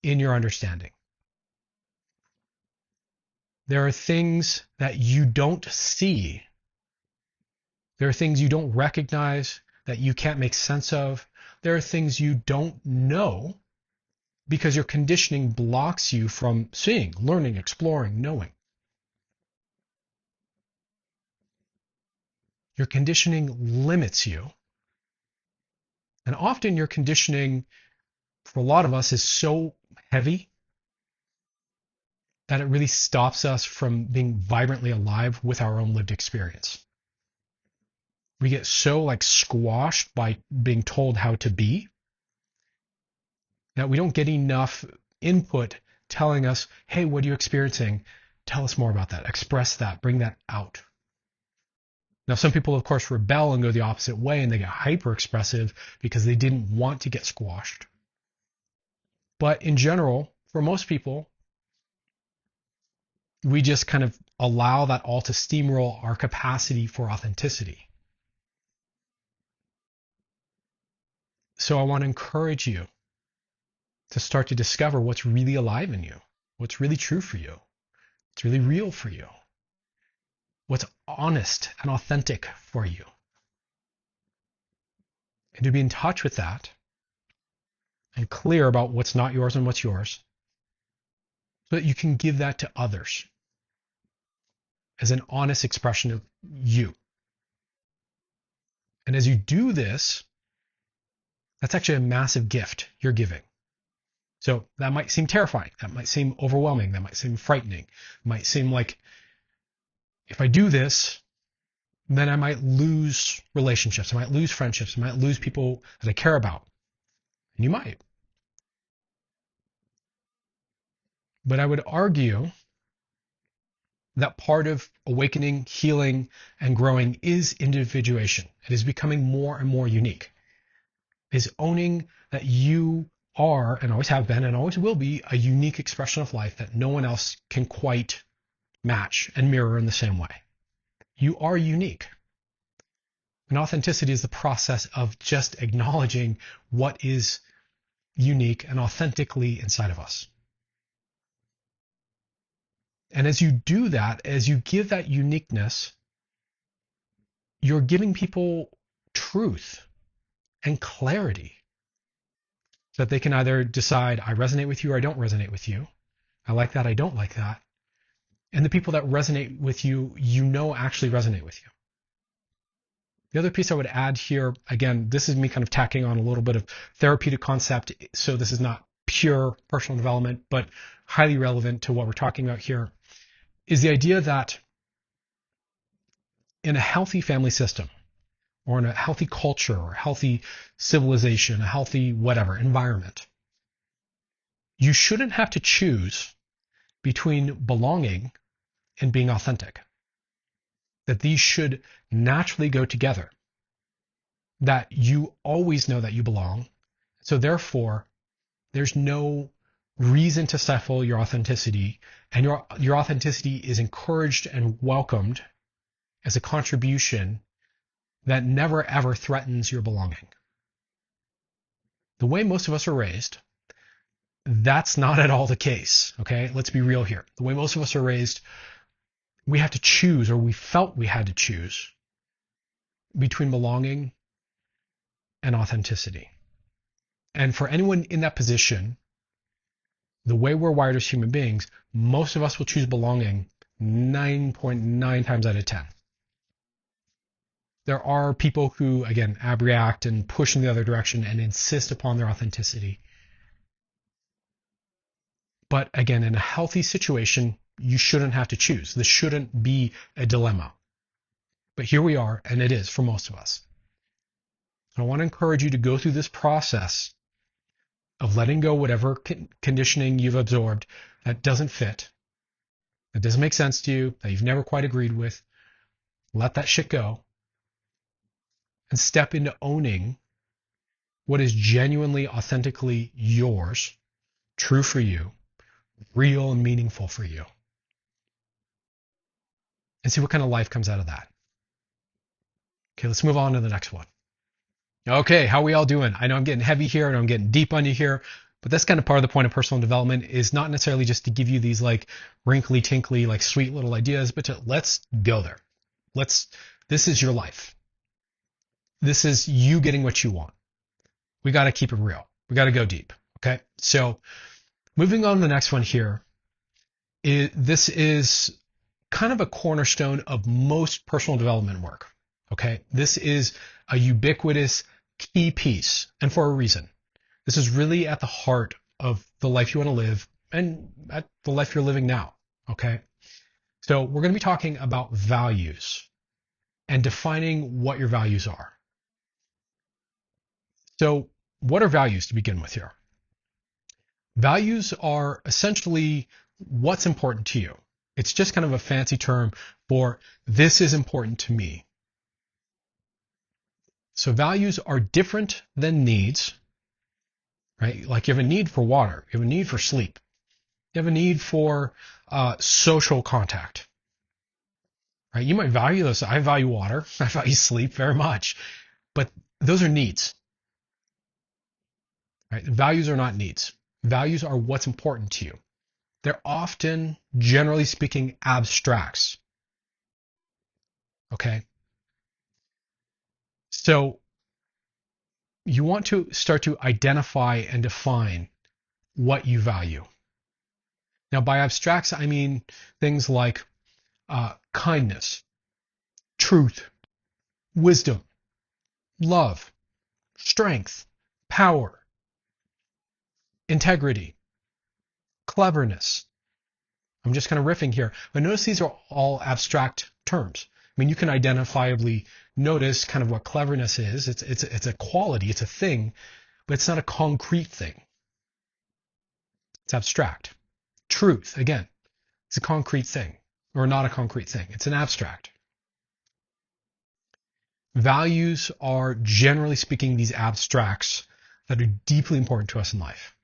in your understanding. There are things that you don't see. There are things you don't recognize, that you can't make sense of. There are things you don't know because your conditioning blocks you from seeing, learning, exploring, knowing. Your conditioning limits you. And often your conditioning, for a lot of us, is so heavy that it really stops us from being vibrantly alive with our own lived experience. We get so squashed by being told how to be that we don't get enough input telling us, hey, what are you experiencing? Tell us more about that. Express that. Bring that out. Now, some people, of course, rebel and go the opposite way, and they get hyper expressive because they didn't want to get squashed. But in general, for most people, we just kind of allow that all to steamroll our capacity for authenticity. So I want to encourage you to start to discover what's really alive in you, what's really true for you, what's really real for you, what's honest and authentic for you. And to be in touch with that and clear about what's not yours and what's yours so that you can give that to others as an honest expression of you. And as you do this, that's actually a massive gift you're giving. So that might seem terrifying. That might seem overwhelming. That might seem frightening. It might seem like if I do this, then I might lose relationships. I might lose friendships. I might lose people that I care about. And you might. But I would argue that part of awakening, healing, and growing is individuation. It is becoming more and more unique. It is owning that you are, and always have been, and always will be, a unique expression of life that no one else can quite match and mirror in the same way. you are unique. And authenticity is the process of just acknowledging what is unique and authentically inside of us. And as you do that, as you give that uniqueness, you're giving people truth and clarity so that they can either decide, I resonate with you or I don't resonate with you. I like that, I don't like that. And the people that resonate with you, you know actually resonate with you. The other piece I would add here, again, this is me kind of tacking on a little bit of therapeutic concept, so this is not pure personal development, but highly relevant to what we're talking about here, is the idea that in a healthy family system, or in a healthy culture, or healthy civilization, a healthy whatever environment, you shouldn't have to choose between belonging and being authentic. That these should naturally go together. That you always know that you belong. So therefore, there's no reason to stifle your authenticity, and your authenticity is encouraged and welcomed as a contribution that never ever threatens your belonging. The way most of us are raised, that's not at all the case. Okay, let's be real here. The way most of us are raised, we have to choose, or we felt we had to choose between belonging and authenticity. And for anyone in that position, the way we're wired as human beings, most of us will choose belonging 9.9 times out of 10. There are people who, again, abreact and push in the other direction and insist upon their authenticity. But again, in a healthy situation, you shouldn't have to choose. This shouldn't be a dilemma. But here we are, and it is for most of us. I want to encourage you to go through this process of letting go whatever conditioning you've absorbed that doesn't fit, that doesn't make sense to you, that you've never quite agreed with. Let that shit go and step into owning what is genuinely, authentically yours, true for you, real and meaningful for you. And see what kind of life comes out of that. Okay, let's move on to the next one. Okay, how are we all doing? I know I'm getting heavy here and I'm getting deep on you here, but that's kind of part of the point of personal development, is not necessarily just to give you these like wrinkly tinkly, like sweet little ideas, but to let's go there. This is your life. This is you getting what you want. We got to keep it real. We got to go deep. Okay. So moving on to the next one here, this is kind of a cornerstone of most personal development work. Okay. This is a ubiquitous key piece, and for a reason. This is really at the heart of the life you want to live and at the life you're living now. Okay. So we're going to be talking about values and defining what your values are. So what are values to begin with here? Values are essentially what's important to you. It's just kind of a fancy term for this is important to me. So values are different than needs, right? Like you have a need for water, you have a need for sleep, you have a need for social contact, right? You might value those. I value water, I value sleep very much, but those are needs, right? Values are not needs. Values are what's important to you. They're often, generally speaking, abstracts. Okay. So you want to start to identify and define what you value. Now, by abstracts, I mean things like kindness, truth, wisdom, love, strength, power, integrity, cleverness. I'm just kind of riffing here, but notice these are all abstract terms. I mean, you can identifiably notice kind of what cleverness is. It's a quality, it's a thing, but it's not a concrete thing. It's abstract. Truth, again, it's a concrete thing, or not a concrete thing. It's an abstract. Values are, generally speaking, these abstracts that are deeply important to us in life.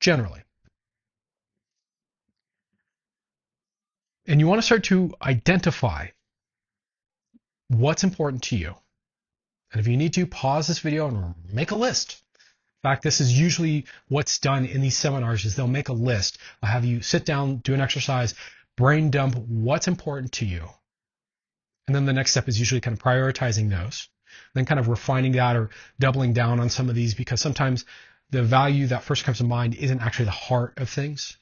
Generally. And you want to start to identify what's important to you. And if you need to, pause this video and make a list. In fact, this is usually what's done in these seminars is they'll make a list. I'll have you sit down, do an exercise, brain dump what's important to you. And then the next step is usually kind of prioritizing those, then kind of refining that or doubling down on some of these, because sometimes the value that first comes to mind isn't actually the heart of things.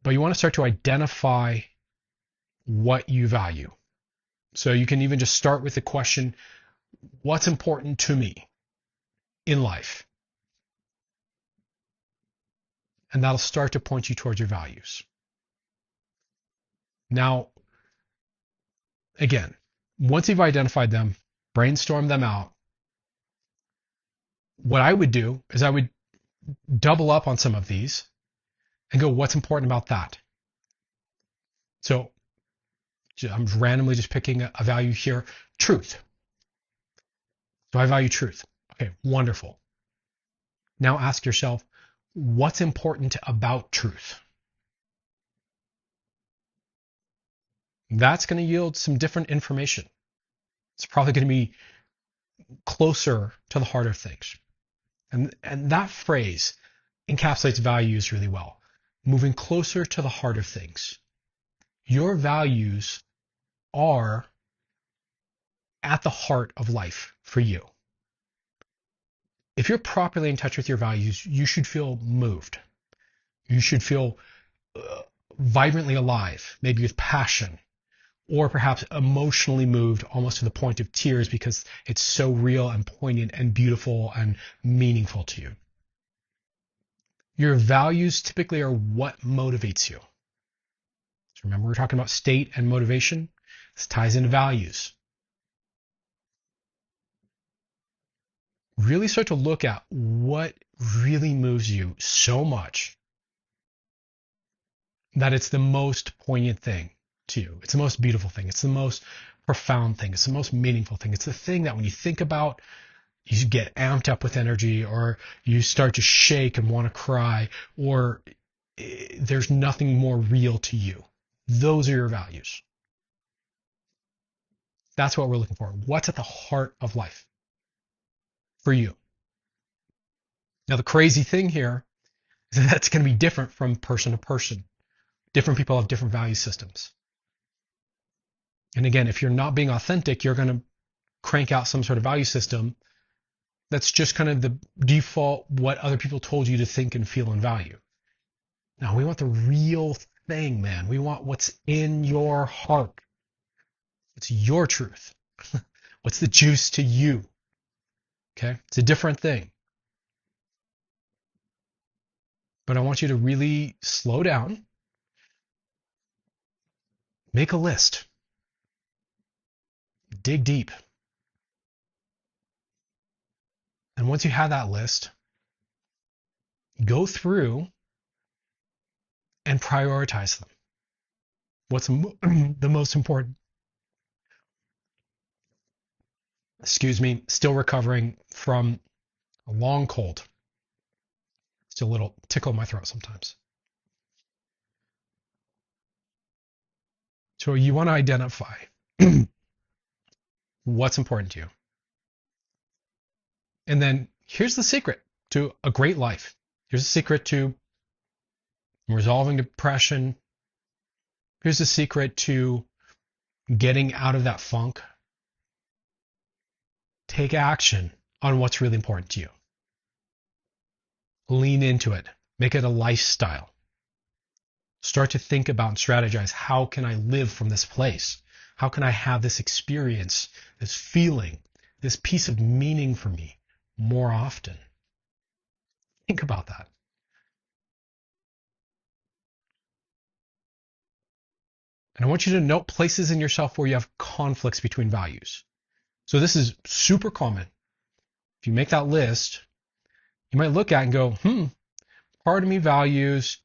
But you want to start to identify what you value. So you can even just start with the question, what's important to me in life? And that'll start to point you towards your values. Now, again, once you've identified them, brainstorm them out. What I would do is I would double up on some of these and go, what's important about that? So I'm randomly just picking a value here. Truth. Do I value truth? Okay, wonderful. Now ask yourself, what's important about truth? That's going to yield some different information. It's probably going to be closer to the heart of things. And that phrase encapsulates values really well. Moving closer to the heart of things. Your values are at the heart of life for you. If you're properly in touch with your values, you should feel moved. You should feel vibrantly alive, maybe with passion, or perhaps emotionally moved almost to the point of tears because it's so real and poignant and beautiful and meaningful to you. Your values typically are what motivates you. So remember, we're talking about state and motivation. This ties into values. Really start to look at what really moves you so much that it's the most poignant thing to you. It's the most beautiful thing. It's the most profound thing. It's the most meaningful thing. It's the thing that when you think about, you get amped up with energy, or you start to shake and want to cry, or there's nothing more real to you. Those are your values. That's what we're looking for. What's at the heart of life for you? Now, the crazy thing here is that that's going to be different from person to person. Different people have different value systems. And again, if you're not being authentic, you're going to crank out some sort of value system that's just kind of the default, what other people told you to think and feel and value. Now, we want the real thing, man. We want what's in your heart. It's your truth. What's the juice to you? Okay? It's a different thing. But I want you to really slow down. Make a list. Dig deep. And once you have that list, go through and prioritize them. What's the most important? Excuse me, still recovering from a long cold. Still a little tickle in my throat sometimes. So you want to identify what's important to you. And then here's the secret to a great life. Here's the secret to resolving depression. Here's the secret to getting out of that funk. Take action on what's really important to you. Lean into it. Make it a lifestyle. Start to think about and strategize, how can I live from this place? How can I have this experience, this feeling, this piece of meaning for me more often? Think about that. And I want you to note places in yourself where you have conflicts between values. So this is super common. If you make that list, you might look at it and go, part of me values,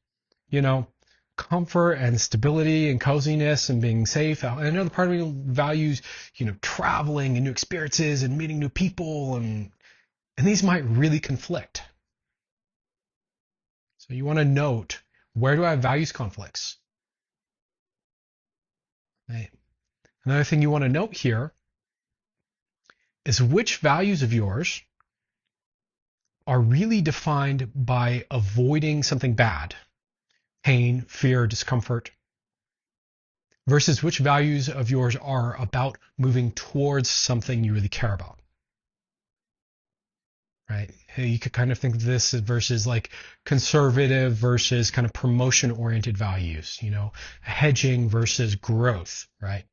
comfort and stability and coziness and being safe. And another part of me values, traveling and new experiences and meeting new people. And these might really conflict. So you want to note Where do I have values conflicts? Right. Another thing you want to note here is which values of yours are really defined by avoiding something bad, pain, fear, discomfort, versus which values of yours are about moving towards something you really care about. Right? You could kind of think of this versus like conservative versus kind of promotion oriented values, hedging versus growth, right?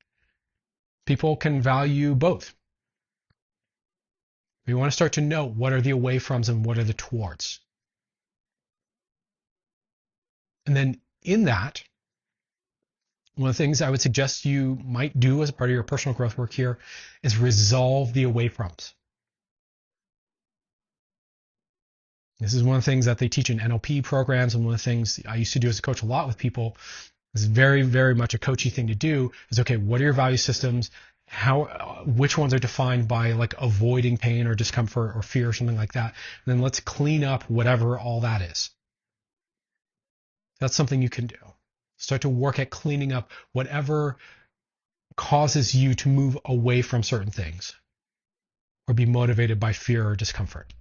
People can value both. We want to start to know what are the away froms and what are the towards. And then in that, one of the things I would suggest you might do as part of your personal growth work here is resolve the away froms. This is one of the things that they teach in NLP programs, and one of the things I used to do as a coach a lot with people. Is very, very much a coachy thing to do. Is okay. What are your value systems? Which ones are defined by like avoiding pain or discomfort or fear or something like that? And then let's clean up whatever all that is. That's something you can do. Start to work at cleaning up whatever causes you to move away from certain things or be motivated by fear or discomfort.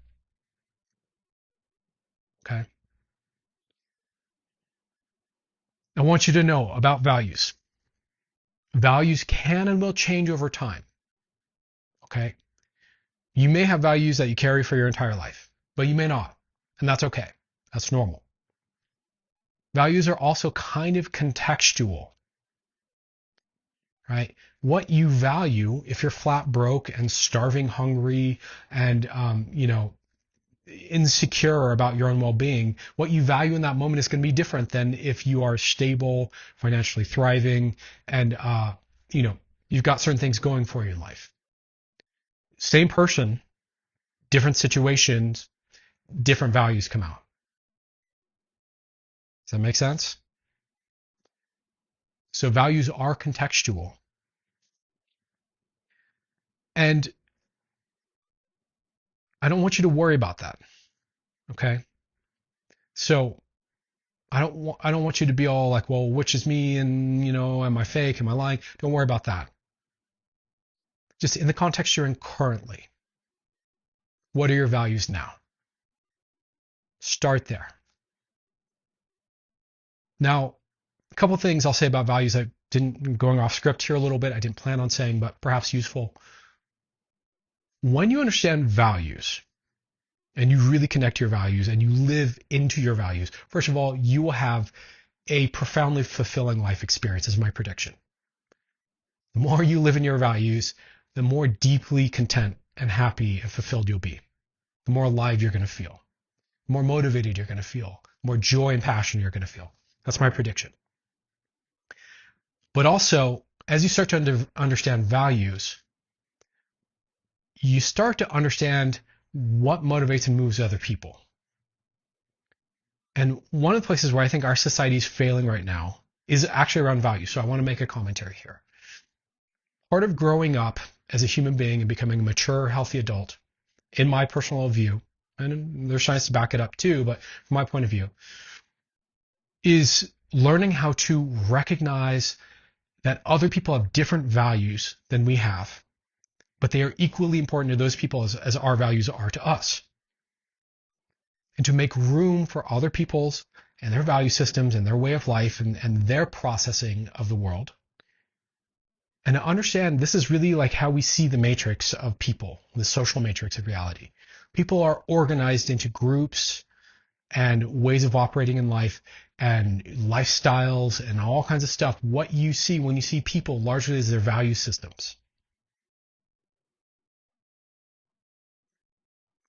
Okay. I want you to know about values. Values can and will change over time. Okay. You may have values that you carry for your entire life, but you may not. And that's okay. That's normal. Values are also kind of contextual, right? What you value, if you're flat broke and starving hungry and, insecure about your own well-being, what you value in that moment is going to be different than if you are stable, financially thriving, and, you've got certain things going for you in life. Same person, different situations, different values come out. Does that make sense? So values are contextual. And I don't want you to worry about that. Okay? So I don't want you to be all like, well, which is me and, am I fake? Am I lying? Don't worry about that. Just in the context you're in currently. What are your values now? Start there. Now, a couple of things I'll say about values. Going off script here a little bit, I didn't plan on saying, but perhaps useful. When you understand values and you really connect to your values and you live into your values, first of all, you will have a profoundly fulfilling life experience, is my prediction. The more you live in your values, the more deeply content and happy and fulfilled you'll be. The more alive you're going to feel. The more motivated you're going to feel. The more joy and passion you're going to feel. That's my prediction. But also, as you start to understand values, you start to understand what motivates and moves other people. And one of the places where I think our society is failing right now is actually around values. So I want to make a commentary here. Part of growing up as a human being and becoming a mature, healthy adult, in my personal view, and there's science to back it up too, but from my point of view, is learning how to recognize that other people have different values than we have, but they are equally important to those people as our values are to us. And to make room for other people's and their value systems and their way of life and their processing of the world. And to understand this is really like how we see the matrix of people, the social matrix of reality. People are organized into groups and ways of operating in life and lifestyles and all kinds of stuff. What you see when you see people largely is their value systems.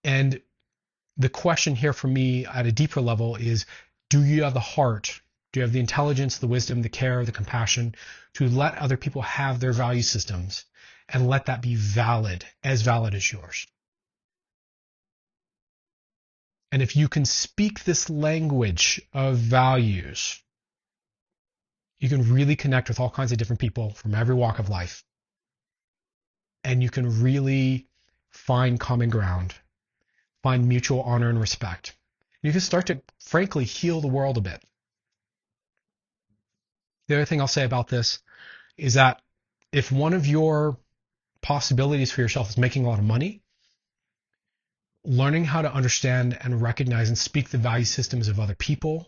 And the question here for me at a deeper level is, do you have the heart? Do you have the intelligence, the wisdom, the care, the compassion to let other people have their value systems and let that be valid as yours? And if you can speak this language of values, you can really connect with all kinds of different people from every walk of life. And you can really find common ground, find mutual honor and respect. You can start to, frankly, heal the world a bit. The other thing I'll say about this is that if one of your possibilities for yourself is making a lot of money, learning how to understand and recognize and speak the value systems of other people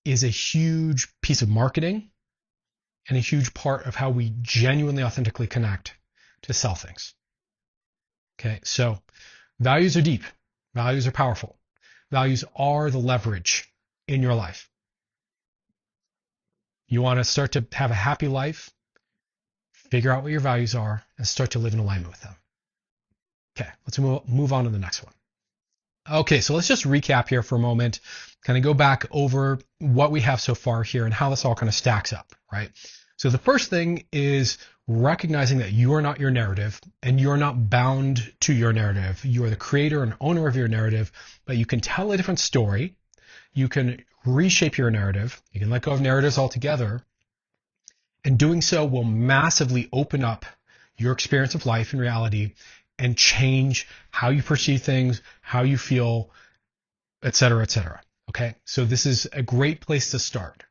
is a huge piece of marketing and a huge part of how we genuinely, authentically connect to sell things. Okay, so values are deep. Values are powerful. Values are the leverage in your life. You want to start to have a happy life, figure out what your values are, and start to live in alignment with them. Okay, let's move on to the next one. Okay, so let's just recap here for a moment, kind of go back over what we have so far here and how this all kind of stacks up, right? So the first thing is recognizing that you are not your narrative and you're not bound to your narrative. You are the creator and owner of your narrative, but you can tell a different story. You can reshape your narrative. You can let go of narratives altogether. And doing so will massively open up your experience of life and reality and change how you perceive things, how you feel, et cetera, et cetera. Okay, so this is a great place to start.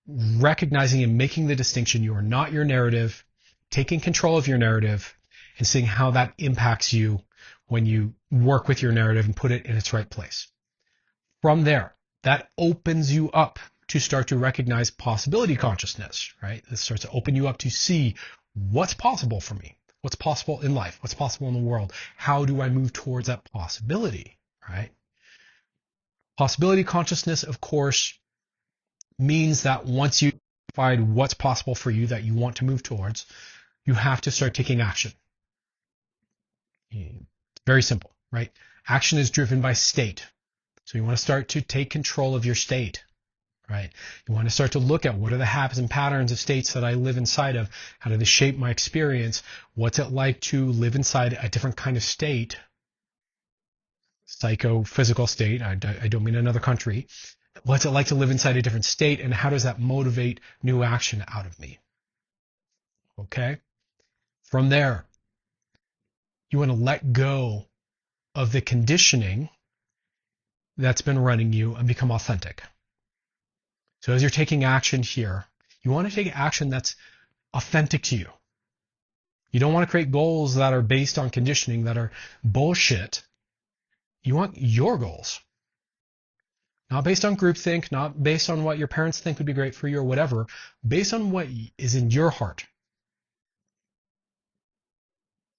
Recognizing and making the distinction, you are not your narrative, taking control of your narrative, and seeing how that impacts you when you work with your narrative and put it in its right place. From there, that opens you up to start to recognize possibility consciousness, right? This starts to open you up to see what's possible for me, what's possible in life, what's possible in the world. How do I move towards that possibility, right? Possibility consciousness, of course, means that once you find what's possible for you that you want to move towards, you have to start taking action. Very simple, right? Action is driven by state. So you want to start to take control of your state, right? You want to start to look at what are the habits and patterns of states that I live inside of? How do they shape my experience? What's it like to live inside a different kind of state? Psychophysical state. I don't mean another country. What's it like to live inside a different state, and how does that motivate new action out of me? Okay? From there, you want to let go of the conditioning that's been running you and become authentic. So as you're taking action here, you want to take action that's authentic to you. You don't want to create goals that are based on conditioning that are bullshit. You want your goals. Not based on groupthink, not based on what your parents think would be great for you or whatever, based on what is in your heart.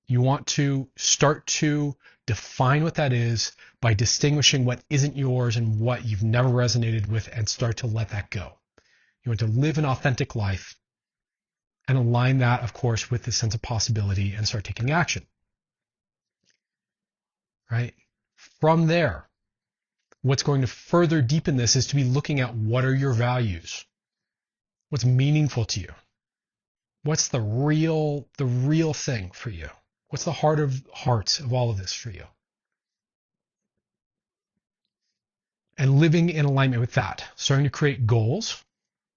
You want to start to define what that is by distinguishing what isn't yours and what you've never resonated with, and start to let that go. You want to live an authentic life and align that, of course, with the sense of possibility and start taking action. Right? From there, what's going to further deepen this is to be looking at what are your values? What's meaningful to you? What's the real thing for you? What's the heart of hearts of all of this for you? And living in alignment with that, starting to create goals,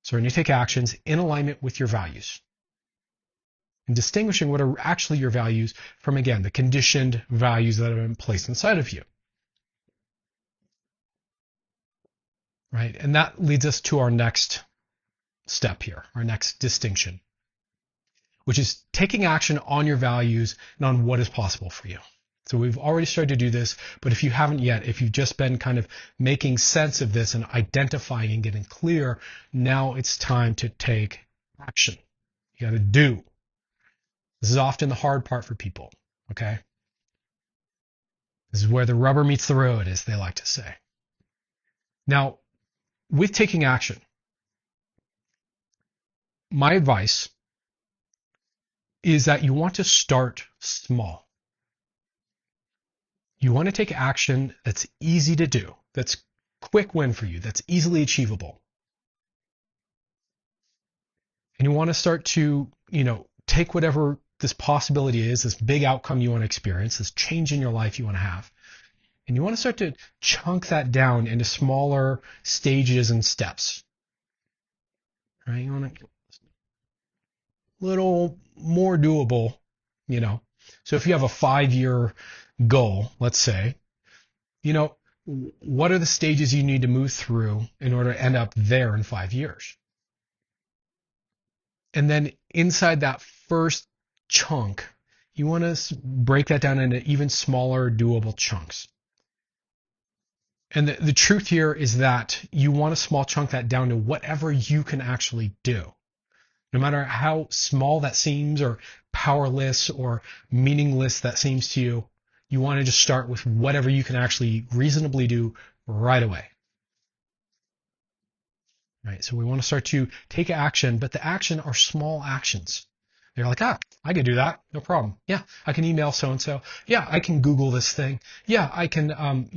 starting to take actions in alignment with your values. And distinguishing what are actually your values from, again, the conditioned values that have been placed inside of you. Right? And that leads us to our next step here, our next distinction, which is taking action on your values and on what is possible for you. So we've already started to do this, but if you haven't yet, if you've just been kind of making sense of this and identifying and getting clear, now it's time to take action. You got to do. This is often the hard part for people, okay? This is where the rubber meets the road, as they like to say. Now, with taking action, my advice is that you want to start small. You want to take action that's easy to do, that's quick win for you, that's easily achievable. And you want to start to, take whatever this possibility is, this big outcome you want to experience, this change in your life you want to have, and you want to start to chunk that down into smaller stages and steps. Right? You want to a little more doable, So if you have a 5-year goal, let's say, what are the stages you need to move through in order to end up there in 5 years? And then inside that first chunk, you want to break that down into even smaller, doable chunks. And the truth here is that you want to small chunk that down to whatever you can actually do. No matter how small that seems or powerless or meaningless that seems to you, you want to just start with whatever you can actually reasonably do right away. Right? So we want to start to take action, but the action are small actions. They're like, I can do that. No problem. Yeah, I can email so-and-so. Yeah, I can Google this thing. Yeah, I can,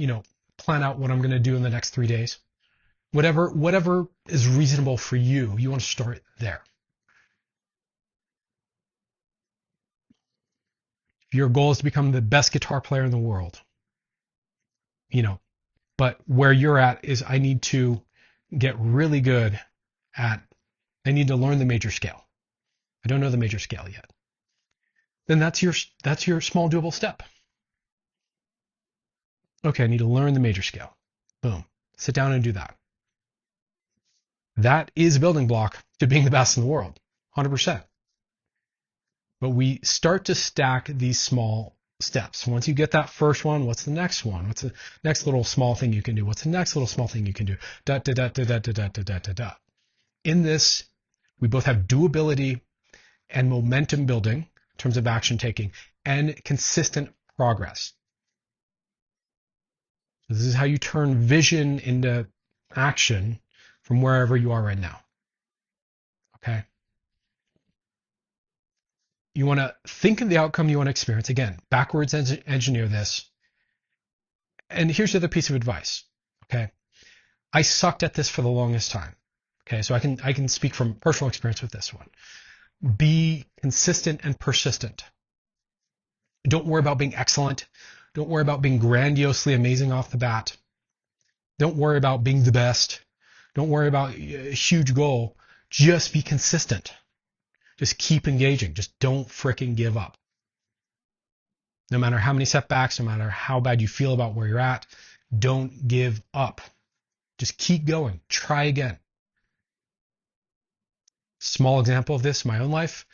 plan out what I'm going to do in the next 3 days. Whatever is reasonable for you, you want to start there. If your goal is to become the best guitar player in the world, but where you're at is I need to get really good at, I need to learn the major scale. I don't know the major scale yet. Then that's your small doable step. Okay, I need to learn the major scale. Boom. Sit down and do that. That is a building block to being the best in the world, 100%. But we start to stack these small steps. Once you get that first one, what's the next one? What's the next little small thing you can do? What's the next little small thing you can do? Da, da, da, da, da, da, da, da, da, da. In this, we both have doability and momentum building in terms of action taking and consistent progress. This is how you turn vision into action from wherever you are right now. Okay? You want to think of the outcome you want to experience. Again, backwards engineer this. And here's the other piece of advice. Okay? I sucked at this for the longest time. Okay? So I can speak from personal experience with this one. Be consistent and persistent. Don't worry about being excellent. Don't worry about being grandiosely amazing off the bat. Don't worry about being the best. Don't worry about a huge goal. Just be consistent. Just keep engaging. Just don't fricking give up. No matter how many setbacks, no matter how bad you feel about where you're at, don't give up. Just keep going. Try again. Small example of this in my own life,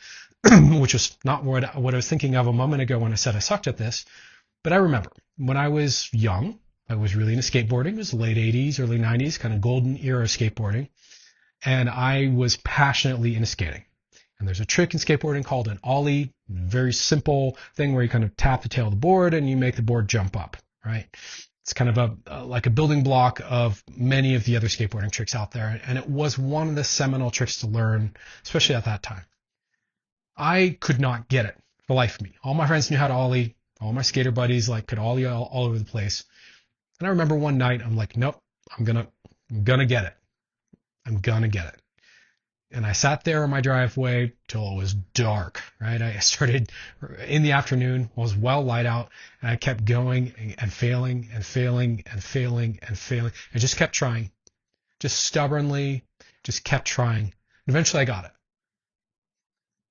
which was not what I was thinking of a moment ago when I said I sucked at this. But I remember when I was young, I was really into skateboarding. It was the late 80s, early 90s, kind of golden era of skateboarding. And I was passionately into skating. And there's a trick in skateboarding called an ollie, very simple thing where you kind of tap the tail of the board and you make the board jump up, right? It's kind of like a building block of many of the other skateboarding tricks out there. And it was one of the seminal tricks to learn, especially at that time. I could not get it for the life of me. All my friends knew how to ollie. All my skater buddies could ollie all over the place. And I remember one night I'm like, nope, I'm gonna get it. I'm gonna get it. And I sat there in my driveway till it was dark, right? I started in the afternoon, it was well light out, and I kept going and failing and failing and failing and failing. I just kept trying, just stubbornly, just kept trying. And eventually I got it.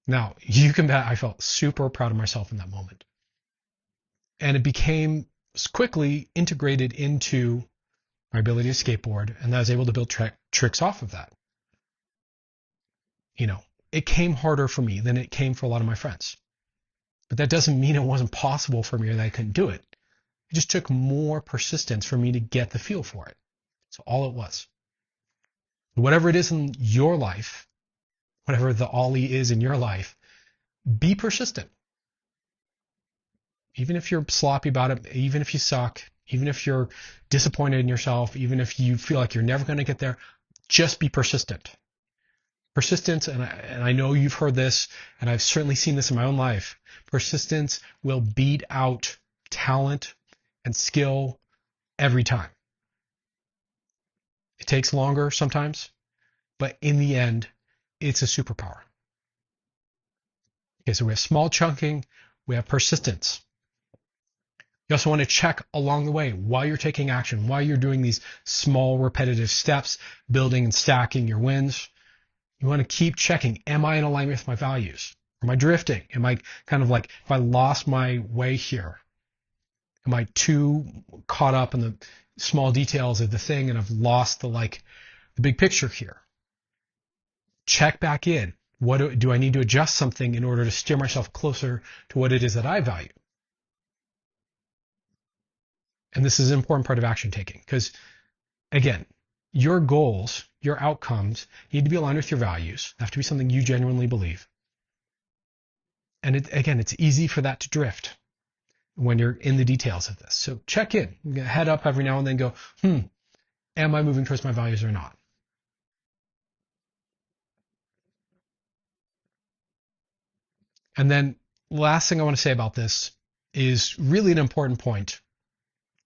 Now, you can bet I felt super proud of myself in that moment. And it became quickly integrated into my ability to skateboard, and I was able to build tricks off of that. It came harder for me than it came for a lot of my friends. But that doesn't mean it wasn't possible for me or that I couldn't do it. It just took more persistence for me to get the feel for it. That's all it was. Whatever it is in your life, whatever the ollie is in your life, be persistent. Even if you're sloppy about it, even if you suck, even if you're disappointed in yourself, even if you feel like you're never going to get there, just be persistent. Persistence, and I know you've heard this, and I've certainly seen this in my own life, persistence will beat out talent and skill every time. It takes longer sometimes, but in the end, it's a superpower. Okay, so we have small chunking, we have persistence. You also want to check along the way while you're taking action, while you're doing these small repetitive steps, building and stacking your wins. You want to keep checking, am I in alignment with my values? Am I drifting? Am I kind of like, if I lost my way here, am I too caught up in the small details of the thing and I've lost the big picture here? Check back in. Do I need to adjust something in order to steer myself closer to what it is that I value? And this is an important part of action taking because, again, your goals, your outcomes need to be aligned with your values. They have to be something you genuinely believe. And again, it's easy for that to drift when you're in the details of this. So check in, head up every now and then, go, am I moving towards my values or not? And then last thing I want to say about this is really an important point.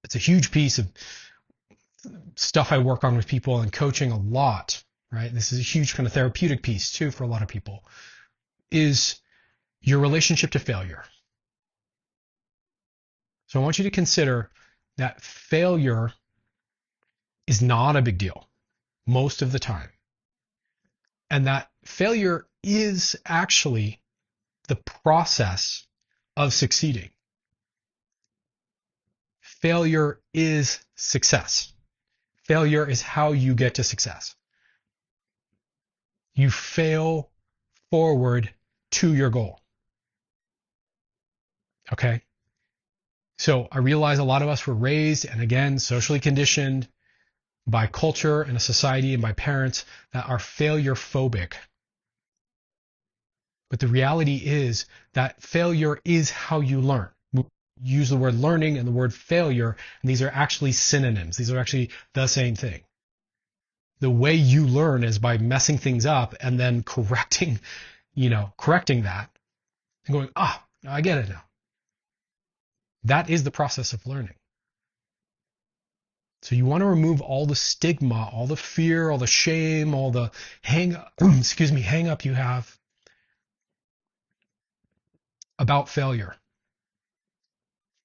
It's a huge piece of stuff I work on with people and coaching a lot, right? This is a huge kind of therapeutic piece too for a lot of people, is your relationship to failure. So I want you to consider that failure is not a big deal most of the time. And that failure is actually the process of succeeding. Failure is success. Failure is how you get to success. You fail forward to your goal. Okay? So I realize a lot of us were raised and again, socially conditioned by culture and a society and by parents that are failure phobic. But the reality is that failure is how you learn. We use the word learning and the word failure, and these are actually synonyms. These are actually the same thing. The way you learn is by messing things up and then correcting that and going, I get it now. That is the process of learning. So you want to remove all the stigma, all the fear, all the shame, all the hang up you have about failure.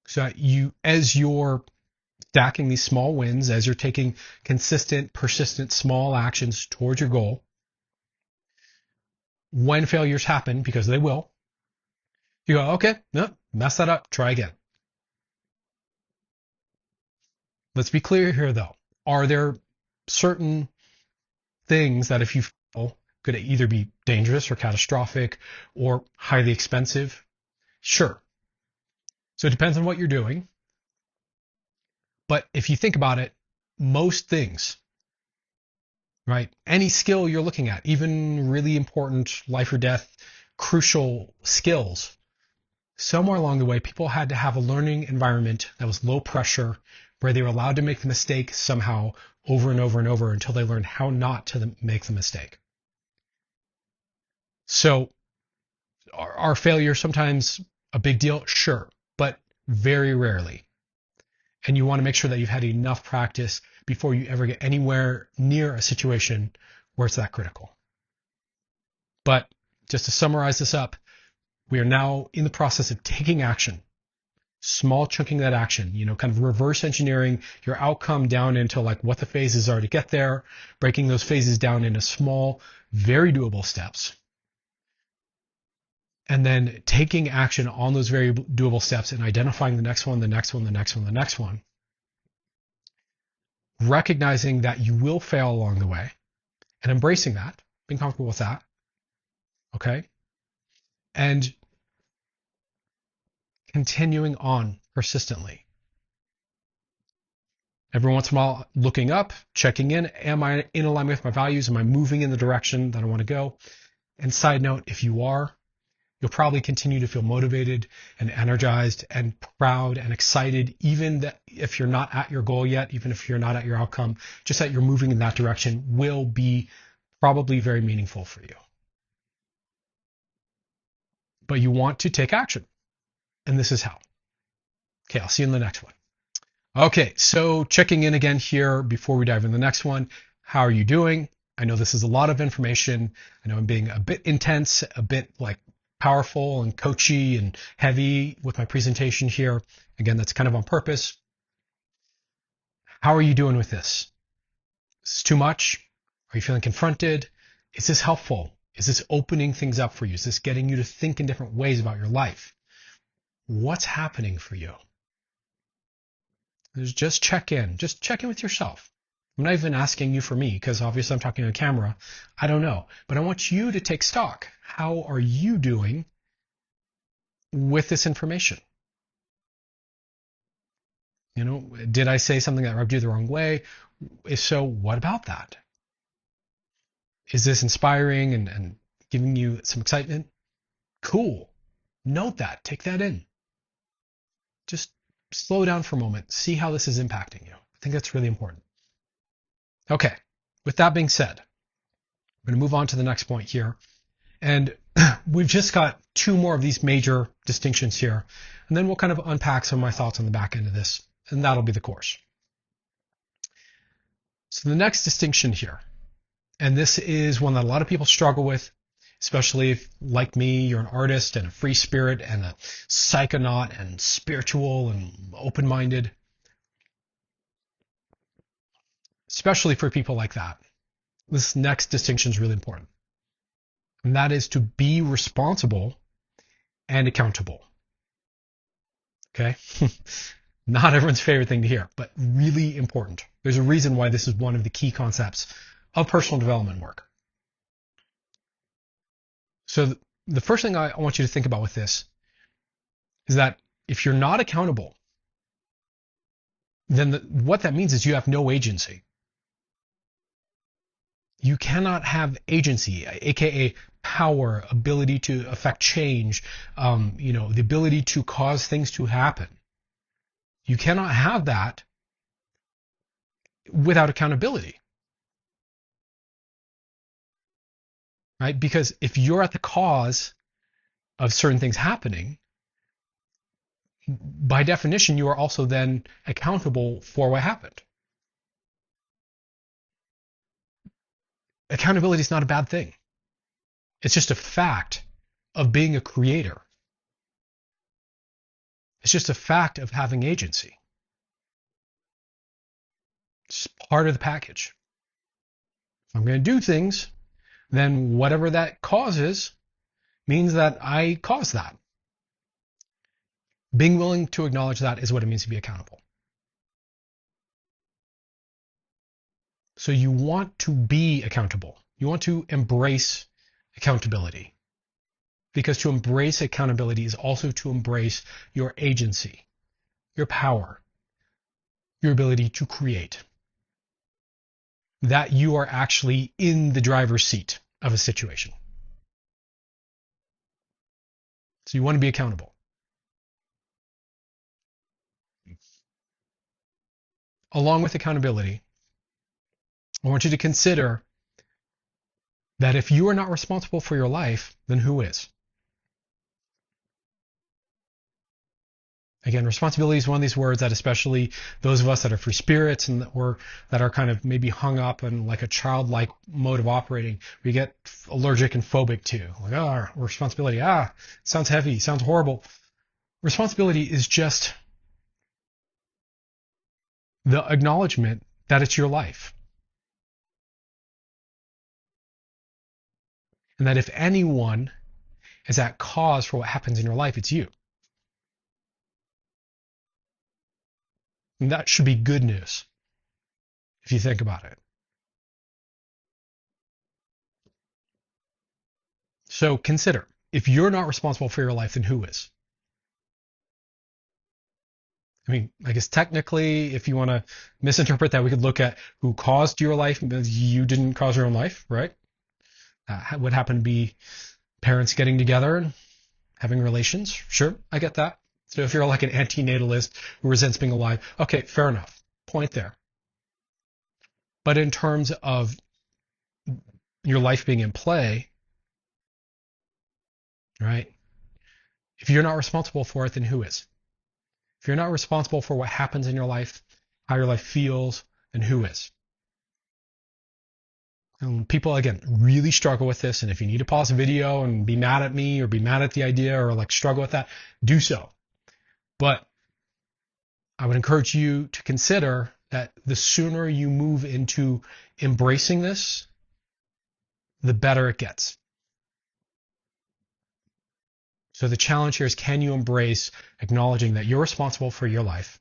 So as you're stacking these small wins, as you're taking consistent, persistent, small actions towards your goal, when failures happen, because they will, you go, okay, no, mess that up, try again. Let's be clear here, though. Are there certain things that if you fail could either be dangerous or catastrophic or highly expensive? Sure. So it depends on what you're doing. But if you think about it, most things, right? Any skill you're looking at, even really important life or death, crucial skills, somewhere along the way, people had to have a learning environment that was low pressure, where they were allowed to make the mistake somehow over and over and over until they learned how not to make the mistake. So are failures sometimes a big deal? Sure, but very rarely. And you want to make sure that you've had enough practice before you ever get anywhere near a situation where it's that critical. But just to summarize this up, we are now in the process of taking action, small chunking that action, kind of reverse engineering your outcome down into like what the phases are to get there, breaking those phases down into small, very doable steps, and then taking action on those very doable steps and identifying the next one, the next one, the next one, the next one. Recognizing that you will fail along the way and embracing that, being comfortable with that. Okay. And continuing on persistently. Every once in a while, looking up, checking in. Am I in alignment with my values? Am I moving in the direction that I want to go? And side note, if you are, you'll probably continue to feel motivated and energized and proud and excited, even that if you're not at your goal yet, even if you're not at your outcome, just that you're moving in that direction will be probably very meaningful for you. But you want to take action. And this is how. Okay, I'll see you in the next one. Okay, so checking in again here before we dive into the next one. How are you doing? I know this is a lot of information. I know I'm being a bit intense, a bit like powerful and coachy and heavy with my presentation here. Again, that's kind of on purpose. How are you doing with this? Is this too much? Are you feeling confronted? Is this helpful? Is this opening things up for you? Is this getting you to think in different ways about your life? What's happening for you? Just check in. Just check in with yourself. I'm not even asking you for me because obviously I'm talking to a camera. I don't know. But I want you to take stock. How are you doing with this information? You know, did I say something that rubbed you the wrong way? If so, what about that? Is this inspiring and giving you some excitement? Cool. Note that. Take that in. Just slow down for a moment. See how this is impacting you. I think that's really important. Okay. With that being said, I'm going to move on to the next point here. And we've just got two more of these major distinctions here. And then we'll kind of unpack some of my thoughts on the back end of this. And that'll be the course. So the next distinction here, and this is one that a lot of people struggle with, especially if, like me, you're an artist and a free spirit and a psychonaut and spiritual and open-minded. Especially for people like that. This next distinction is really important. And that is to be responsible and accountable. Okay? Not everyone's favorite thing to hear, but really important. There's a reason why this is one of the key concepts of personal development work. So the first thing I want you to think about with this is that if you're not accountable, then what that means is you have no agency. You cannot have agency, aka power, ability to affect change, the ability to cause things to happen. You cannot have that without accountability. Right? Because if you're at the cause of certain things happening, by definition, you are also then accountable for what happened. Accountability is not a bad thing. It's just a fact of being a creator. It's just a fact of having agency. It's part of the package. If I'm going to do things, then whatever that causes means that I caused that. Being willing to acknowledge that is what it means to be accountable. So you want to be accountable. You want to embrace accountability. Because to embrace accountability is also to embrace your agency, your power, your ability to create. That you are actually in the driver's seat of a situation. So you want to be accountable. Along with accountability, I want you to consider that if you are not responsible for your life, then who is? Again, responsibility is one of these words that especially those of us that are free spirits and that are kind of maybe hung up in like a childlike mode of operating, we get allergic and phobic to. Like, responsibility, sounds heavy, sounds horrible. Responsibility is just the acknowledgement that it's your life. And that if anyone is at cause for what happens in your life, it's you. And that should be good news, if you think about it. So consider, if you're not responsible for your life, then who is? I mean, I guess technically, if you want to misinterpret that, we could look at who caused your life. You didn't cause your own life, right? Would happen to be parents getting together and having relations. Sure, I get that. So if you're like an antinatalist who resents being alive, okay, fair enough. Point there. But in terms of your life being in play, right? If you're not responsible for it, then who is? If you're not responsible for what happens in your life, how your life feels, then who is? And people, again, really struggle with this. And if you need to pause the video and be mad at me or be mad at the idea or like struggle with that, do so. But I would encourage you to consider that the sooner you move into embracing this, the better it gets. So the challenge here is, can you embrace acknowledging that you're responsible for your life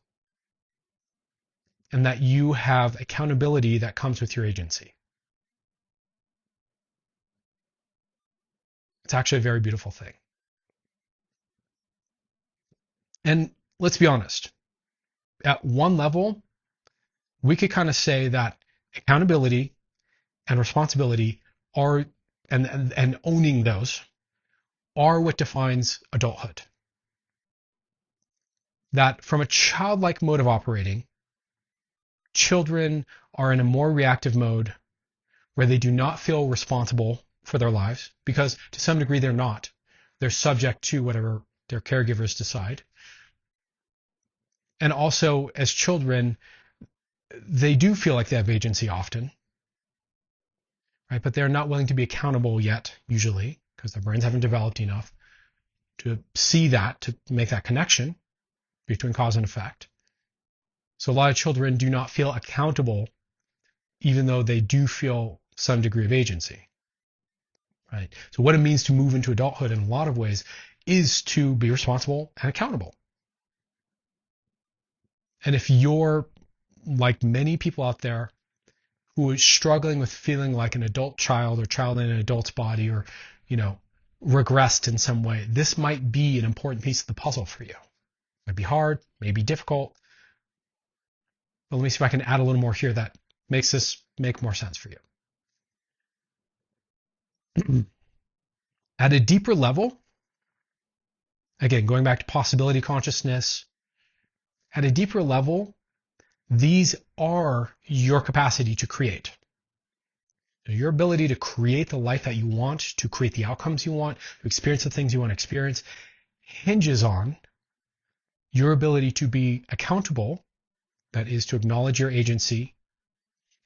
and that you have accountability that comes with your agency. It's actually a very beautiful thing. And let's be honest, at one level, we could kind of say that accountability and responsibility are, and owning those are what defines adulthood. That from a childlike mode of operating, children are in a more reactive mode where they do not feel responsible for their lives because to some degree they're not. They're subject to whatever their caregivers decide. And also as children, they do feel like they have agency often, right? But they're not willing to be accountable yet, usually, because their brains haven't developed enough to see that, to make that connection between cause and effect. So a lot of children do not feel accountable, even though they do feel some degree of agency, right? So what it means to move into adulthood in a lot of ways is to be responsible and accountable. And if you're like many people out there who is struggling with feeling like an adult child or child in an adult's body or, regressed in some way, this might be an important piece of the puzzle for you. It might be hard, maybe difficult, but let me see if I can add a little more here that makes this make more sense for you. At a deeper level, again, going back to possibility consciousness, at a deeper level, these are your capacity to create. Your ability to create the life that you want, to create the outcomes you want, to experience the things you want to experience, hinges on your ability to be accountable, that is, to acknowledge your agency,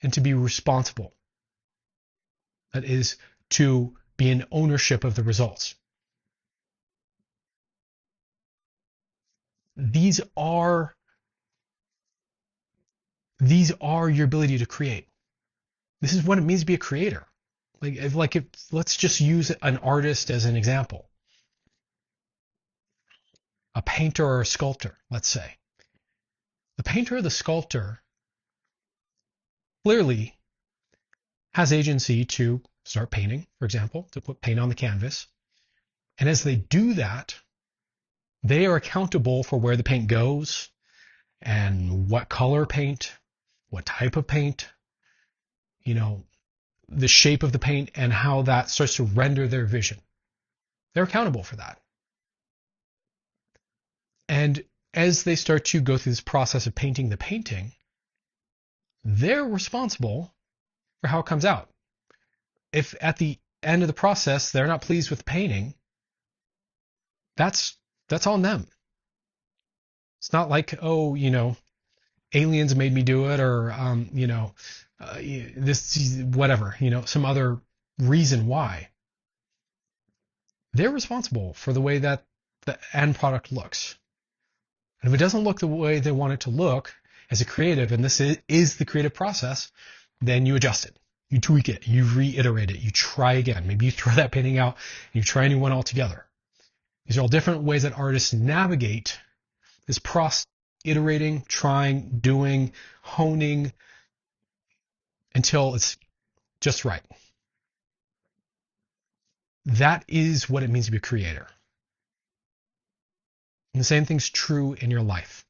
and to be responsible, that is, to be in ownership of the results. These are your ability to create. This is what it means to be a creator. Let's just use an artist as an example. A painter or a sculptor, let's say. The painter or the sculptor clearly has agency to start painting, for example, to put paint on the canvas. And as they do that, they are accountable for where the paint goes and what color paint, what type of paint, the shape of the paint and how that starts to render their vision. They're accountable for that. And as they start to go through this process of painting the painting, they're responsible for how it comes out. If at the end of the process they're not pleased with the painting, that's on them. It's not like, aliens made me do it, or this whatever, some other reason why. They're responsible for the way that the end product looks. And if it doesn't look the way they want it to look as a creative, and this is the creative process, then you adjust it, you tweak it, you reiterate it, you try again. Maybe you throw that painting out and you try a new one altogether. These are all different ways that artists navigate this process, iterating, trying, doing, honing until it's just right. That is what it means to be a creator. And the same thing's true in your life.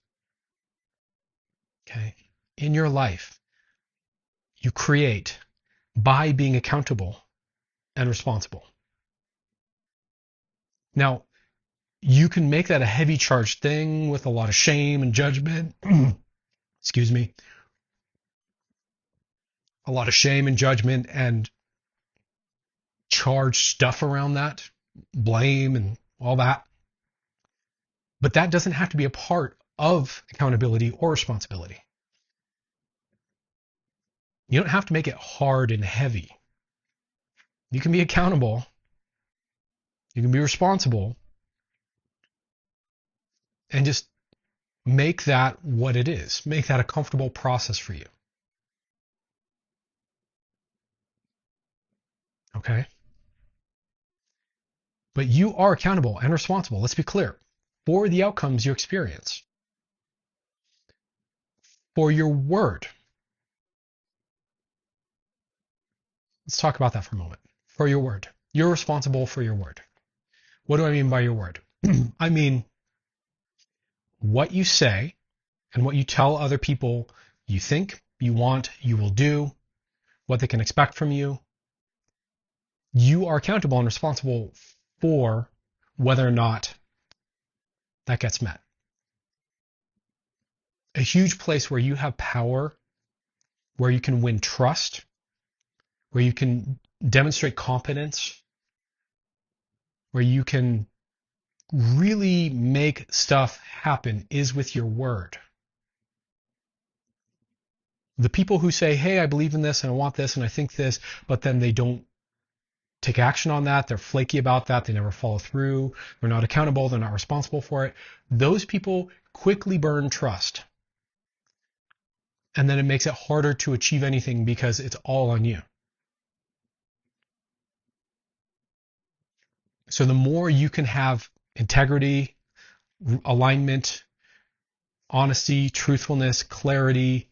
Okay? In your life, you create by being accountable and responsible. Now, you can make that a heavy charged thing with a lot of shame and judgment. Excuse me. A lot of shame and judgment and charged stuff around that, blame and all that. But that doesn't have to be a part of accountability or responsibility. You don't have to make it hard and heavy. You can be accountable. You can be responsible. And just make that what it is. Make that a comfortable process for you. Okay? But you are accountable and responsible, let's be clear, for the outcomes you experience. for your word. Let's talk about that for a moment. For your word. You're responsible for your word. What do I mean by your word? I mean what you say and what you tell other people you think, you want, you will do, what they can expect from you. You are accountable and responsible for whether or not that gets met. A huge place where you have power, where you can win trust, where you can demonstrate competence, where you can really make stuff happen is with your word. The people who say, hey, I believe in this and I want this and I think this, but then they don't take action on that, they're flaky about that, they never follow through, they're not accountable, they're not responsible for it, those people quickly burn trust. And then it makes it harder to achieve anything because it's all on you. So the more you can have integrity, alignment, honesty, truthfulness, clarity,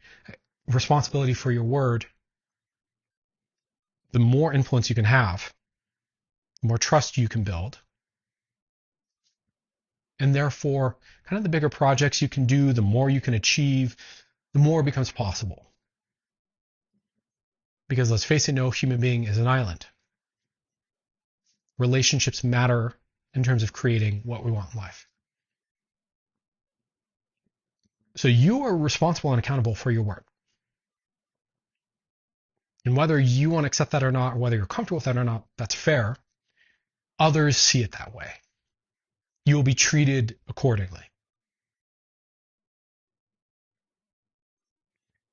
responsibility for your word, the more influence you can have, the more trust you can build. And therefore, kind of the bigger projects you can do, the more you can achieve, the more it becomes possible. Because let's face it, no human being is an island. Relationships matter in terms of creating what we want in life. So you are responsible and accountable for your work. And whether you want to accept that or not, or whether you're comfortable with that or not, that's fair. Others see it that way. You will be treated accordingly.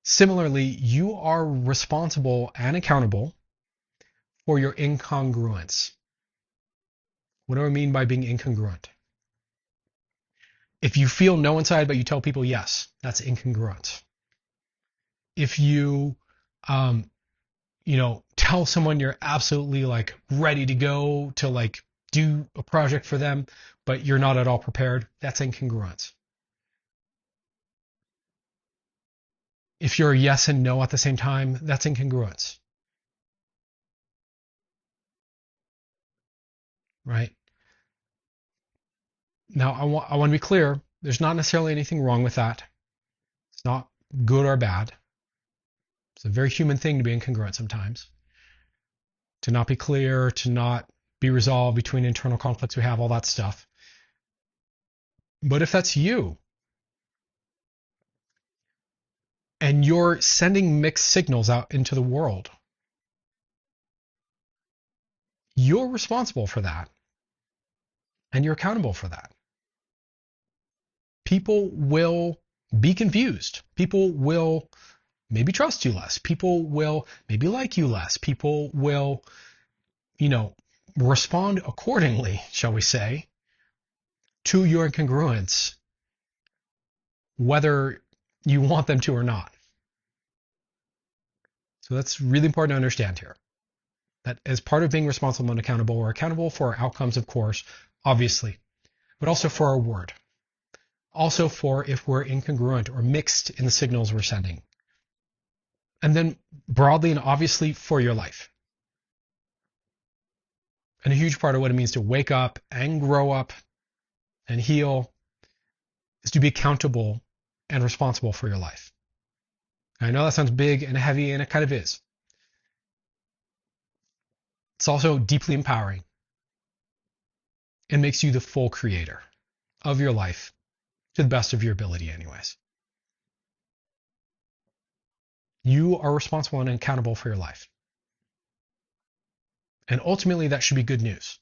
Similarly, you are responsible and accountable for your incongruence. What do I mean by being incongruent? If you feel no inside, but you tell people yes, that's incongruent. If you, tell someone you're absolutely like ready to go to like do a project for them, but you're not at all prepared, that's incongruence. If you're a yes and no at the same time, that's incongruence. Right? Now, I want to be clear. There's not necessarily anything wrong with that. It's not good or bad. It's a very human thing to be incongruent sometimes. To not be clear, to not be resolved between internal conflicts we have, all that stuff. But if that's you, and you're sending mixed signals out into the world, you're responsible for that. And you're accountable for that. People will be confused. People will maybe trust you less. People will maybe like you less. People will, respond accordingly, shall we say, to your incongruence, whether you want them to or not. So that's really important to understand here. That as part of being responsible and accountable, we're accountable for our outcomes, of course, obviously, but also for our word. Also for if we're incongruent or mixed in the signals we're sending. And then broadly and obviously for your life. And a huge part of what it means to wake up and grow up and heal is to be accountable and responsible for your life. And I know that sounds big and heavy, and it kind of is. It's also deeply empowering. It makes you the full creator of your life to the best of your ability anyways. You are responsible and accountable for your life. And ultimately, that should be good news.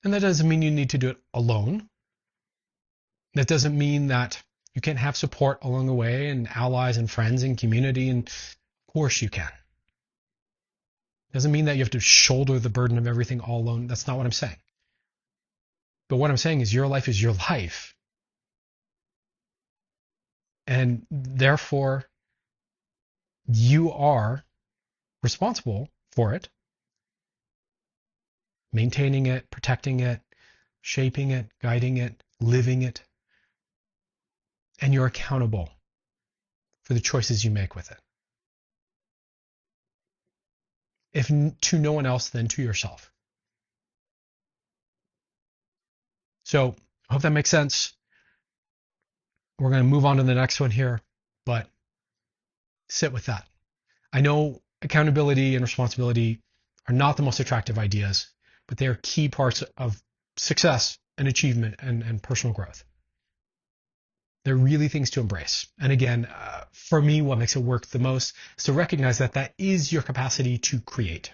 And that doesn't mean you need to do it alone. That doesn't mean that you can't have support along the way and allies and friends and community, and of course you can. Doesn't mean that you have to shoulder the burden of everything all alone. That's not what I'm saying. But what I'm saying is your life is your life. And therefore, you are responsible for it, maintaining it, protecting it, shaping it, guiding it, living it. and you're accountable for the choices you make with it. If to no one else, then to yourself. So I hope that makes sense. We're going to move on to the next one here, but sit with that. I know accountability and responsibility are not the most attractive ideas, but they are key parts of success and achievement and personal growth. They're really things to embrace. And again, for me, what makes it work the most is to recognize that that is your capacity to create.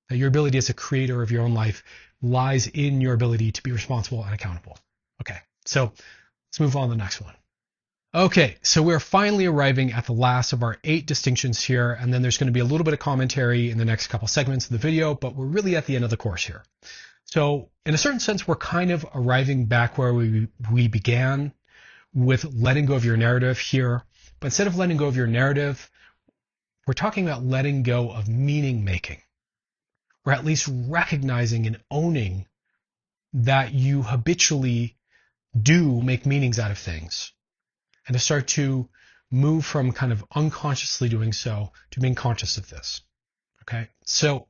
That your ability as a creator of your own life lies in your ability to be responsible and accountable. Okay, so let's move on to the next one. Okay, so we're finally arriving at the last of our 8 distinctions here, and then there's going to be a little bit of commentary in the next couple segments of the video, but we're really at the end of the course here. So in a certain sense, we're kind of arriving back where we began with letting go of your narrative here. But instead of letting go of your narrative, we're talking about letting go of meaning making, or at least recognizing and owning that you habitually do make meanings out of things, and to start to move from kind of unconsciously doing so to being conscious of this. Okay, so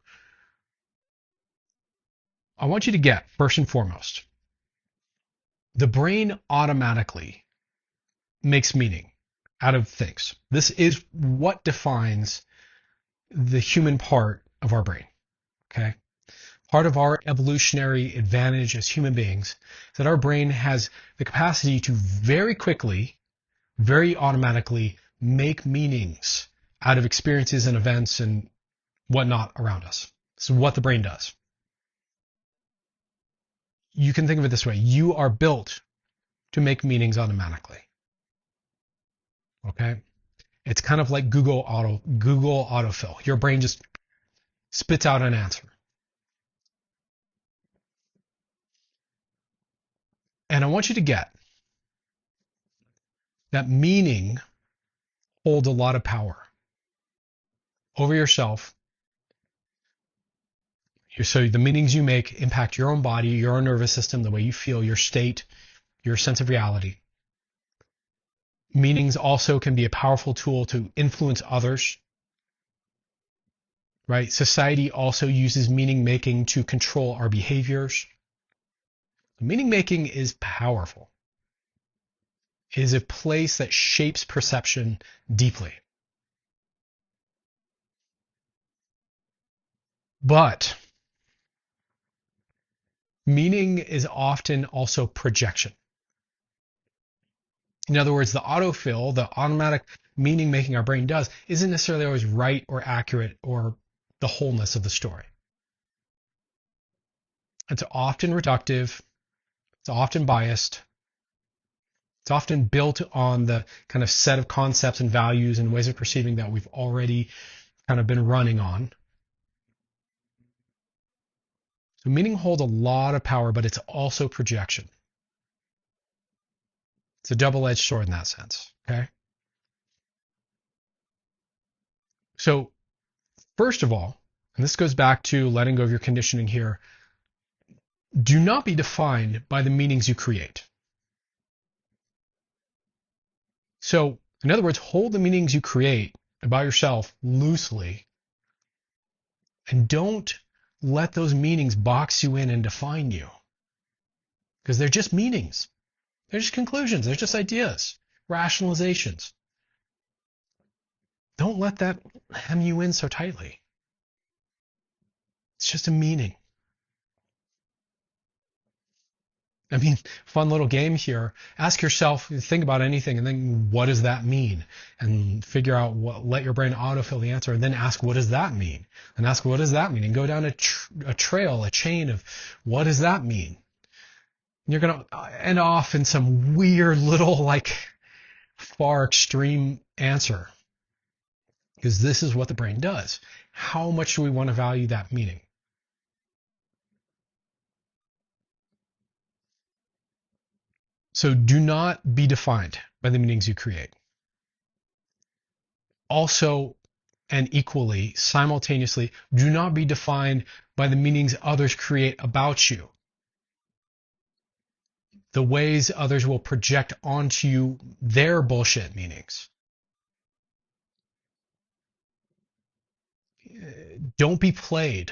I want you to get, first and foremost, the brain automatically makes meaning out of things. This is what defines the human part of our brain. Okay, part of our evolutionary advantage as human beings is that our brain has the capacity to very quickly, very automatically make meanings out of experiences and events and whatnot around us. This is what the brain does. You can think of it this way. You are built to make meanings automatically. Okay? It's kind of like Google autofill. Your brain just spits out an answer. And I want you to get that meaning holds a lot of power over yourself. So the meanings you make impact your own body, your own nervous system, the way you feel, your state, your sense of reality. Meanings also can be a powerful tool to influence others, right? Society also uses meaning making to control our behaviors. Meaning making is powerful. It is a place that shapes perception deeply. But meaning is often also projection. In other words, the autofill, the automatic meaning making our brain does, isn't necessarily always right or accurate or the wholeness of the story. It's often reductive. It's often biased. It's often built on the kind of set of concepts and values and ways of perceiving that we've already kind of been running on. So meaning holds a lot of power, but it's also projection. It's a double-edged sword in that sense, okay? So first of all, and this goes back to letting go of your conditioning here, do not be defined by the meanings you create. So in other words, hold the meanings you create about yourself loosely, and don't let those meanings box you in and define you, because they're just meanings. They're just conclusions. They're just ideas, rationalizations. Don't let that hem you in so tightly. It's just a meaning. I mean, fun little game here. Ask yourself, think about anything, and then what does that mean? And figure out let your brain autofill the answer, and then ask, what does that mean? And ask, what does that mean? And go down a trail, a chain of, what does that mean? And you're going to end off in some weird little, like, far extreme answer. Because this is what the brain does. How much do we want to value that meaning? So do not be defined by the meanings you create. Also, and equally, simultaneously, do not be defined by the meanings others create about you. the ways others will project onto you their bullshit meanings. Don't be played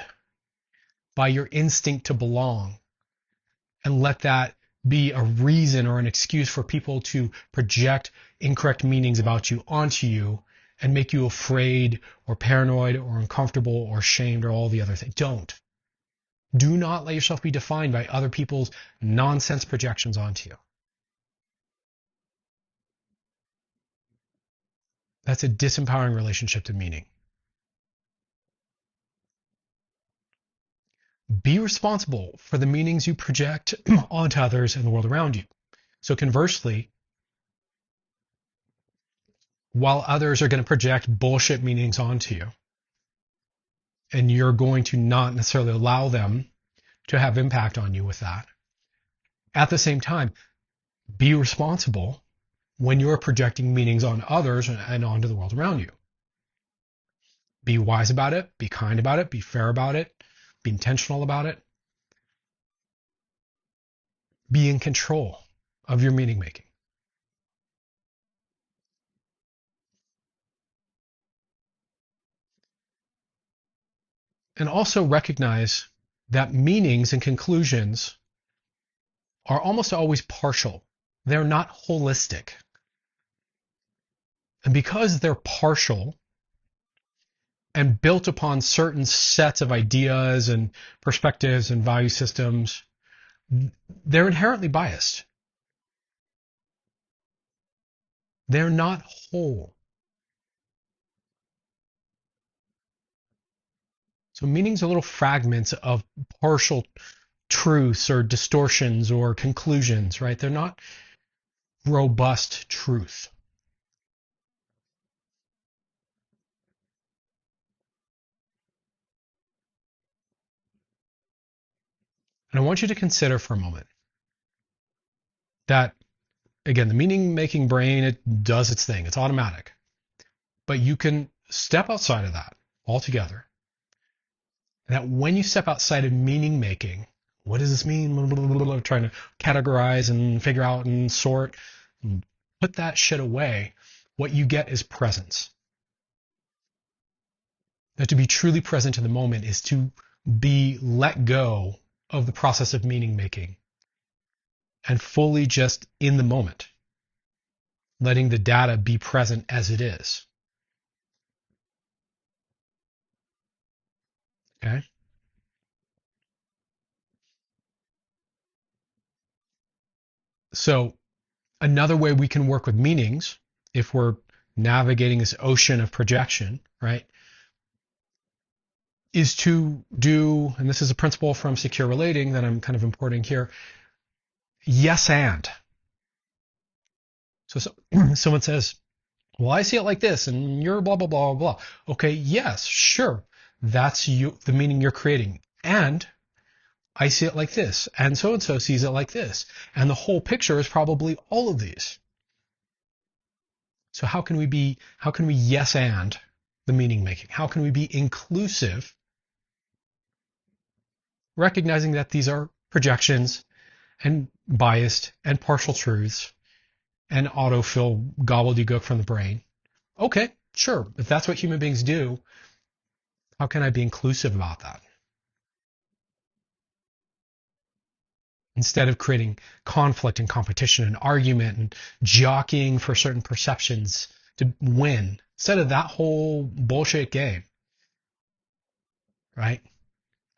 by your instinct to belong and let that be a reason or an excuse for people to project incorrect meanings about you onto you and make you afraid or paranoid or uncomfortable or ashamed or all the other things. Don't. Do not let yourself be defined by other people's nonsense projections onto you. That's a disempowering relationship to meaning. Be responsible for the meanings you project onto others and the world around you. So conversely, while others are going to project bullshit meanings onto you, and you're going to not necessarily allow them to have impact on you with that, at the same time, be responsible when you're projecting meanings on others and onto the world around you. Be wise about it, be kind about it, be fair about it, be intentional about it. Be in control of your meaning making. And also recognize that meanings and conclusions are almost always partial. They're not holistic. And because they're partial and built upon certain sets of ideas and perspectives and value systems, they're inherently biased. They're not whole. So meanings are little fragments of partial truths or distortions or conclusions, right? They're not robust truth. And I want you to consider for a moment that, again, the meaning making brain, it does its thing. It's automatic. But you can step outside of that altogether. And that when you step outside of meaning making, what does this mean? Trying to categorize and figure out and sort, and put that shit away. What you get is presence. That to be truly present in the moment is to be let go of the process of meaning making and fully just in the moment, letting the data be present as it is. Okay? So another way we can work with meanings, if we're navigating this ocean of projection, right, is to do, and this is a principle from Secure Relating that I'm kind of importing here, yes and. So someone says, well, I see it like this, and you're blah, blah, blah, blah. Okay, yes, sure. That's you, the meaning you're creating. And I see it like this, and so sees it like this. And the whole picture is probably all of these. So how can we yes and the meaning making? How can we be inclusive, recognizing that these are projections and biased and partial truths and autofill gobbledygook from the brain? Okay, sure. If that's what human beings do, how can I be inclusive about that? Instead of creating conflict and competition and argument and jockeying for certain perceptions to win, instead of that whole bullshit game, right?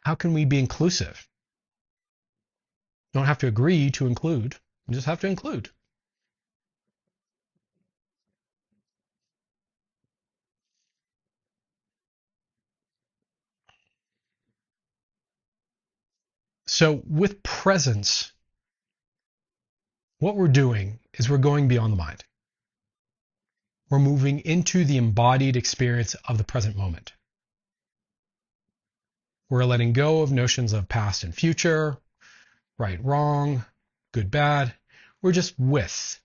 How can we be inclusive? You don't have to agree to include. You just have to include. So with presence, what we're doing is we're going beyond the mind. We're moving into the embodied experience of the present moment. We're letting go of notions of past and future, right, wrong, good, bad. We're just with.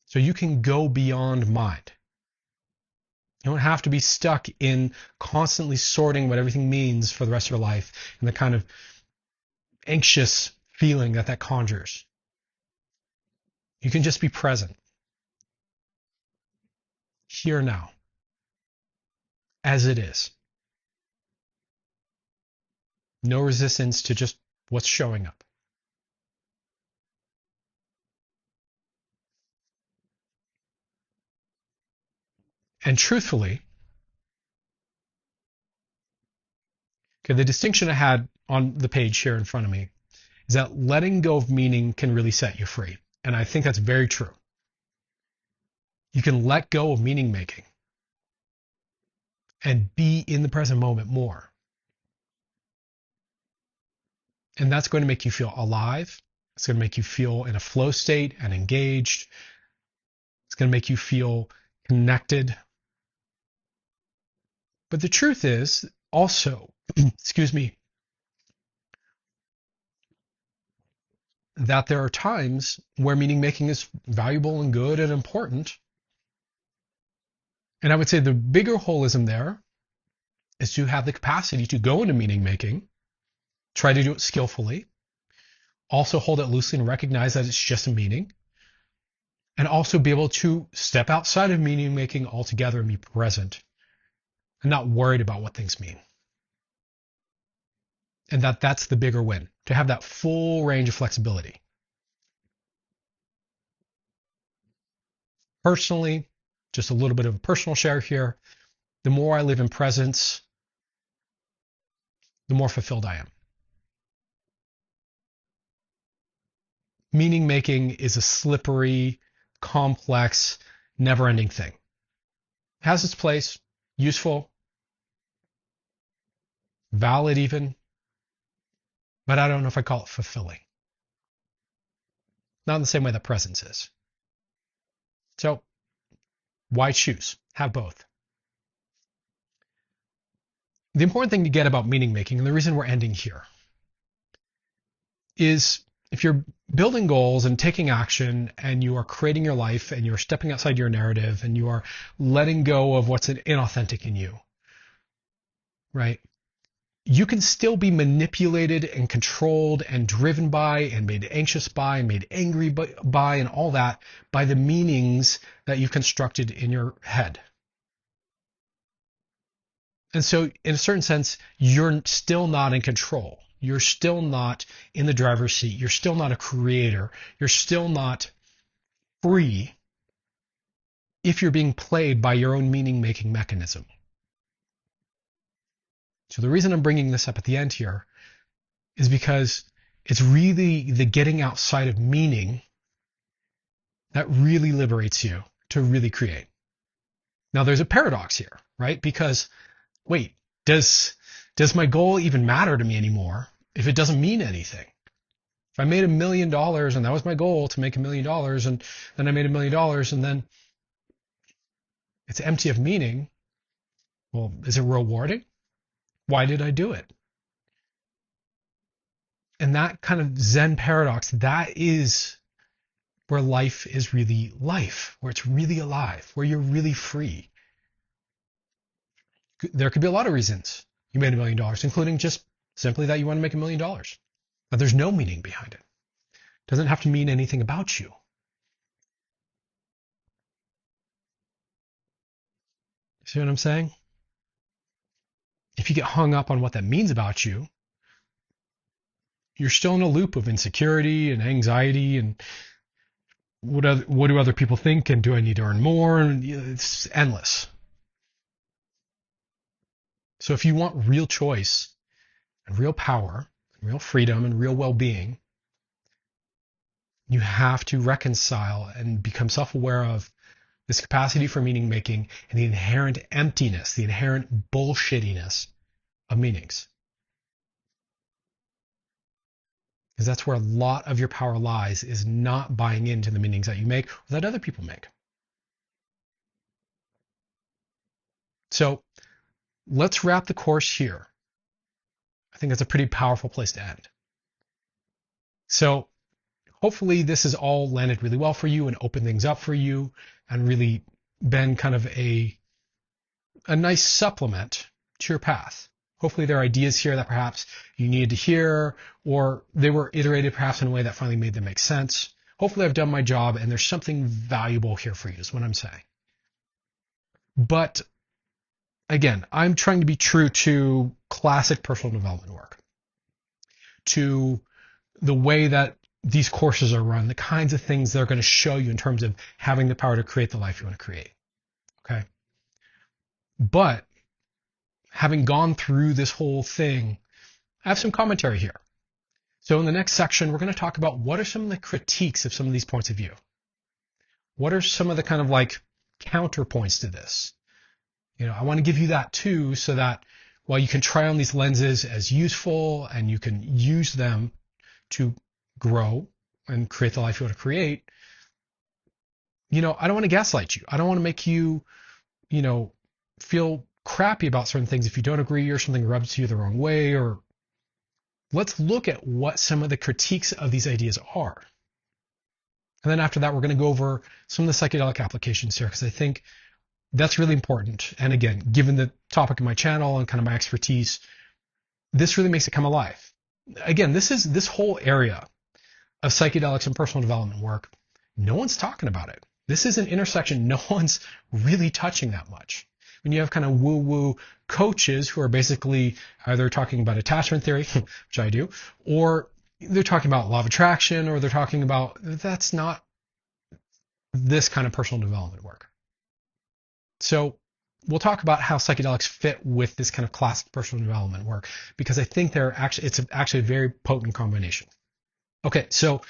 So you can go beyond mind. You don't have to be stuck in constantly sorting what everything means for the rest of your life and the kind of anxious feeling that conjures. You can just be present, here now, as it is. No resistance to just what's showing up. And truthfully, okay, the distinction I had on the page here in front of me is that letting go of meaning can really set you free. And I think that's very true. You can let go of meaning making and be in the present moment more. And that's going to make you feel alive. It's going to make you feel in a flow state and engaged. It's going to make you feel connected. But the truth is also, excuse me, that there are times where meaning making is valuable and good and important. And I would say the bigger holism there is to have the capacity to go into meaning making, try to do it skillfully, also hold it loosely and recognize that it's just a meaning, and also be able to step outside of meaning making altogether and be present and not worried about what things mean. And that's the bigger win, to have that full range of flexibility. Personally, just a little bit of a personal share here, the more I live in presence, the more fulfilled I am. Meaning making is a slippery, complex, never-ending thing. It has its place, useful, valid even, but I don't know if I call it fulfilling. Not in the same way that presence is. So why choose? Have both. The important thing to get about meaning making, and the reason we're ending here, is if you're building goals and taking action and you are creating your life and you're stepping outside your narrative and you are letting go of what's inauthentic in you, right? You can still be manipulated and controlled and driven by and made anxious by and made angry by and all that by the meanings that you've constructed in your head. And so in a certain sense, you're still not in control. You're still not in the driver's seat. You're still not a creator. You're still not free if you're being played by your own meaning-making mechanism. So the reason I'm bringing this up at the end here is because it's really the getting outside of meaning that really liberates you to really create. Now there's a paradox here, right? Because, wait, does my goal even matter to me anymore if it doesn't mean anything? If I made $1 million and that was my goal, to make $1 million, and then I made $1 million and then it's empty of meaning, well, is it rewarding? Why did I do it? And that kind of Zen paradox, that is where life is really life, where it's really alive, where you're really free. There could be a lot of reasons you made $1 million, including just simply that you want to make $1 million. But there's no meaning behind it. It doesn't have to mean anything about you. See what I'm saying? If you get hung up on what that means about you, you're still in a loop of insecurity and anxiety and what do other people think, and do I need to earn more? And it's endless. So if you want real choice and real power, and real freedom and real well-being, you have to reconcile and become self-aware of this capacity for meaning making and the inherent emptiness, the inherent bullshittiness of meanings. Because that's where a lot of your power lies, is not buying into the meanings that you make or that other people make. So let's wrap the course here. I think that's a pretty powerful place to end. So hopefully this has all landed really well for you and opened things up for you and really been kind of a nice supplement to your path. Hopefully there are ideas here that perhaps you needed to hear, or they were iterated perhaps in a way that finally made them make sense. Hopefully I've done my job and there's something valuable here for you is what I'm saying. But again, I'm trying to be true to classic personal development work, to the way that these courses are run, the kinds of things they're going to show you in terms of having the power to create the life you want to create. Okay. But having gone through this whole thing, I have some commentary here. So in the next section, we're going to talk about what are some of the critiques of some of these points of view. What are some of the kind of like counterpoints to this? I want to give you that too, so that while you can try on these lenses as useful and you can use them to grow and create the life you want to create, I don't want to gaslight you. I don't want to make you, feel crappy about certain things if you don't agree or something rubs you the wrong way. Or let's look at what some of the critiques of these ideas are. And then after that, we're going to go over some of the psychedelic applications here, because I think that's really important. And again, given the topic of my channel and kind of my expertise, this really makes it come alive. Again, this whole area of psychedelics and personal development work, no one's talking about it. This is an intersection no one's really touching that much. When you have kind of woo-woo coaches who are basically either talking about attachment theory, which I do, or they're talking about law of attraction, or they're talking about, that's not this kind of personal development work. So we'll talk about how psychedelics fit with this kind of classic personal development work, because I think it's actually a very potent combination. Okay, so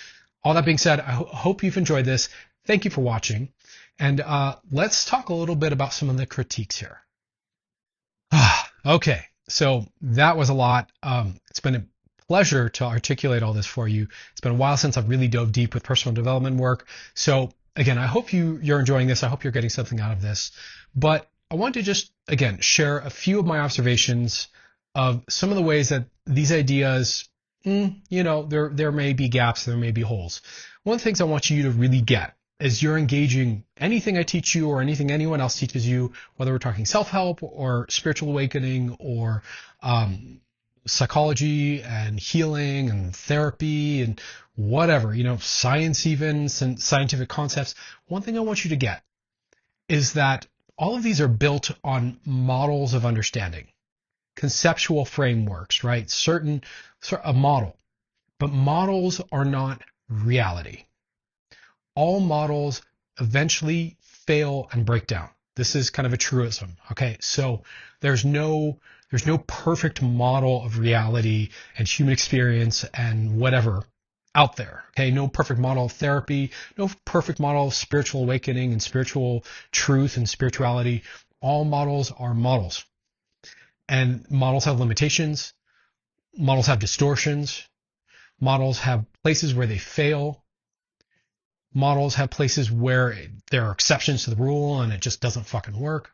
all that being said, I hope you've enjoyed this. Thank you for watching. And let's talk a little bit about some of the critiques here. Okay, so that was a lot. It's been a pleasure to articulate all this for you. It's been a while since I've really dove deep with personal development work. So again, I hope you're enjoying this. I hope you're getting something out of this. But I want to just, again, share a few of my observations of some of the ways that these ideas, there may be gaps, there may be holes. One of the things I want you to really get as you're engaging anything I teach you or anything anyone else teaches you, whether we're talking self-help or spiritual awakening or psychology and healing and therapy and whatever, science, even scientific concepts. One thing I want you to get is that all of these are built on models of understanding, conceptual frameworks, right? A model, but models are not reality. All models eventually fail and break down. This is kind of a truism. Okay. So there's no perfect model of reality and human experience and whatever out there. Okay. No perfect model of therapy, no perfect model of spiritual awakening and spiritual truth and spirituality. All models are models, and models have limitations. Models have distortions. Models have places where they fail. Models have places where there are exceptions to the rule and it just doesn't fucking work.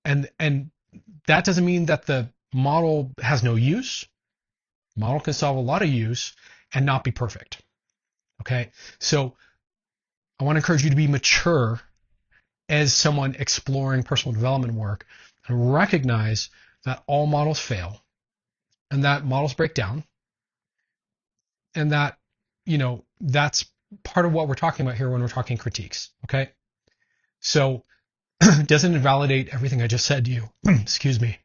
And that doesn't mean that the model has no use. Model can solve a lot of use and not be perfect. Okay. So I want to encourage you to be mature as someone exploring personal development work and recognize that all models fail and that models break down, and that, that's part of what we're talking about here when we're talking critiques. Okay. So it doesn't invalidate everything I just said to you. Excuse me.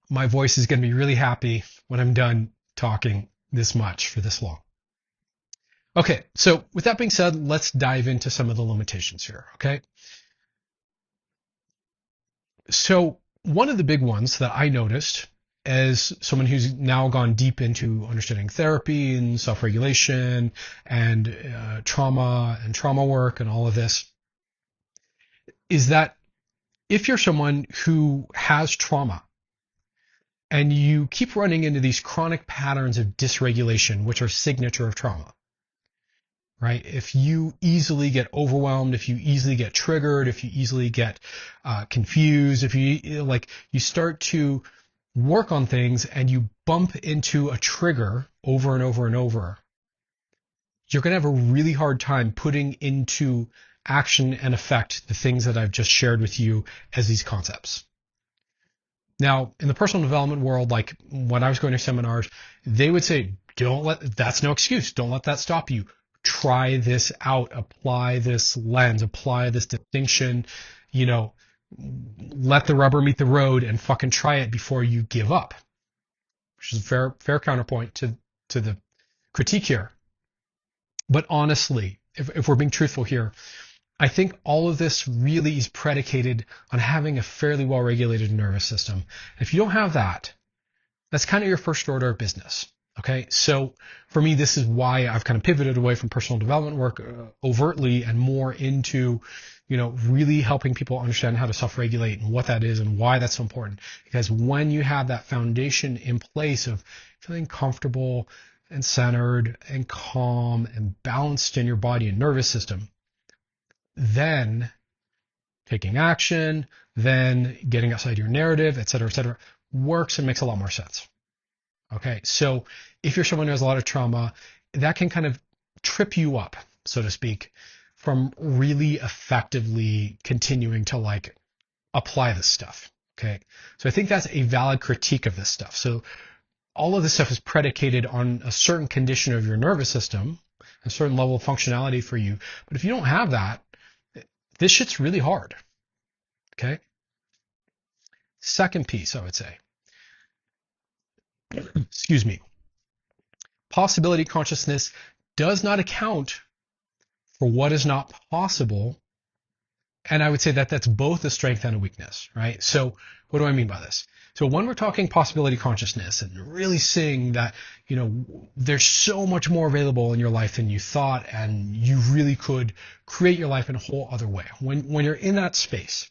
My voice is going to be really happy when I'm done talking this much for this long. Okay, so with that being said, let's dive into some of the limitations here, okay? So one of the big ones that I noticed as someone who's now gone deep into understanding therapy and self-regulation and trauma work and all of this is that if you're someone who has trauma and you keep running into these chronic patterns of dysregulation, which are signature of trauma, right? If you easily get overwhelmed, if you easily get triggered, if you easily get confused, if you start to work on things and you bump into a trigger over and over and over, you're going to have a really hard time putting into action and effect the things that I've just shared with you as these concepts. Now, in the personal development world, like when I was going to seminars, they would say, that's no excuse. Don't let that stop you. Try this out. Apply this lens. Apply this distinction. Let the rubber meet the road and fucking try it before you give up. Which is a fair counterpoint to the critique here. But honestly, if we're being truthful here, I think all of this really is predicated on having a fairly well-regulated nervous system. If you don't have that, that's kind of your first order of business. Okay, so for me, this is why I've kind of pivoted away from personal development work overtly and more into, really helping people understand how to self-regulate and what that is and why that's so important. Because when you have that foundation in place of feeling comfortable and centered and calm and balanced in your body and nervous system, then taking action, then getting outside your narrative, et cetera, works and makes a lot more sense. Okay, so if you're someone who has a lot of trauma, that can kind of trip you up, so to speak, from really effectively continuing to apply this stuff. Okay, so I think that's a valid critique of this stuff. So all of this stuff is predicated on a certain condition of your nervous system, a certain level of functionality for you. But if you don't have that, this shit's really hard. Okay. Second piece, I would say. Excuse me. Possibility consciousness does not account for what is not possible. And I would say that that's both a strength and a weakness, right? So what do I mean by this? So when we're talking possibility consciousness and really seeing that, there's so much more available in your life than you thought, and you really could create your life in a whole other way. When you're in that space,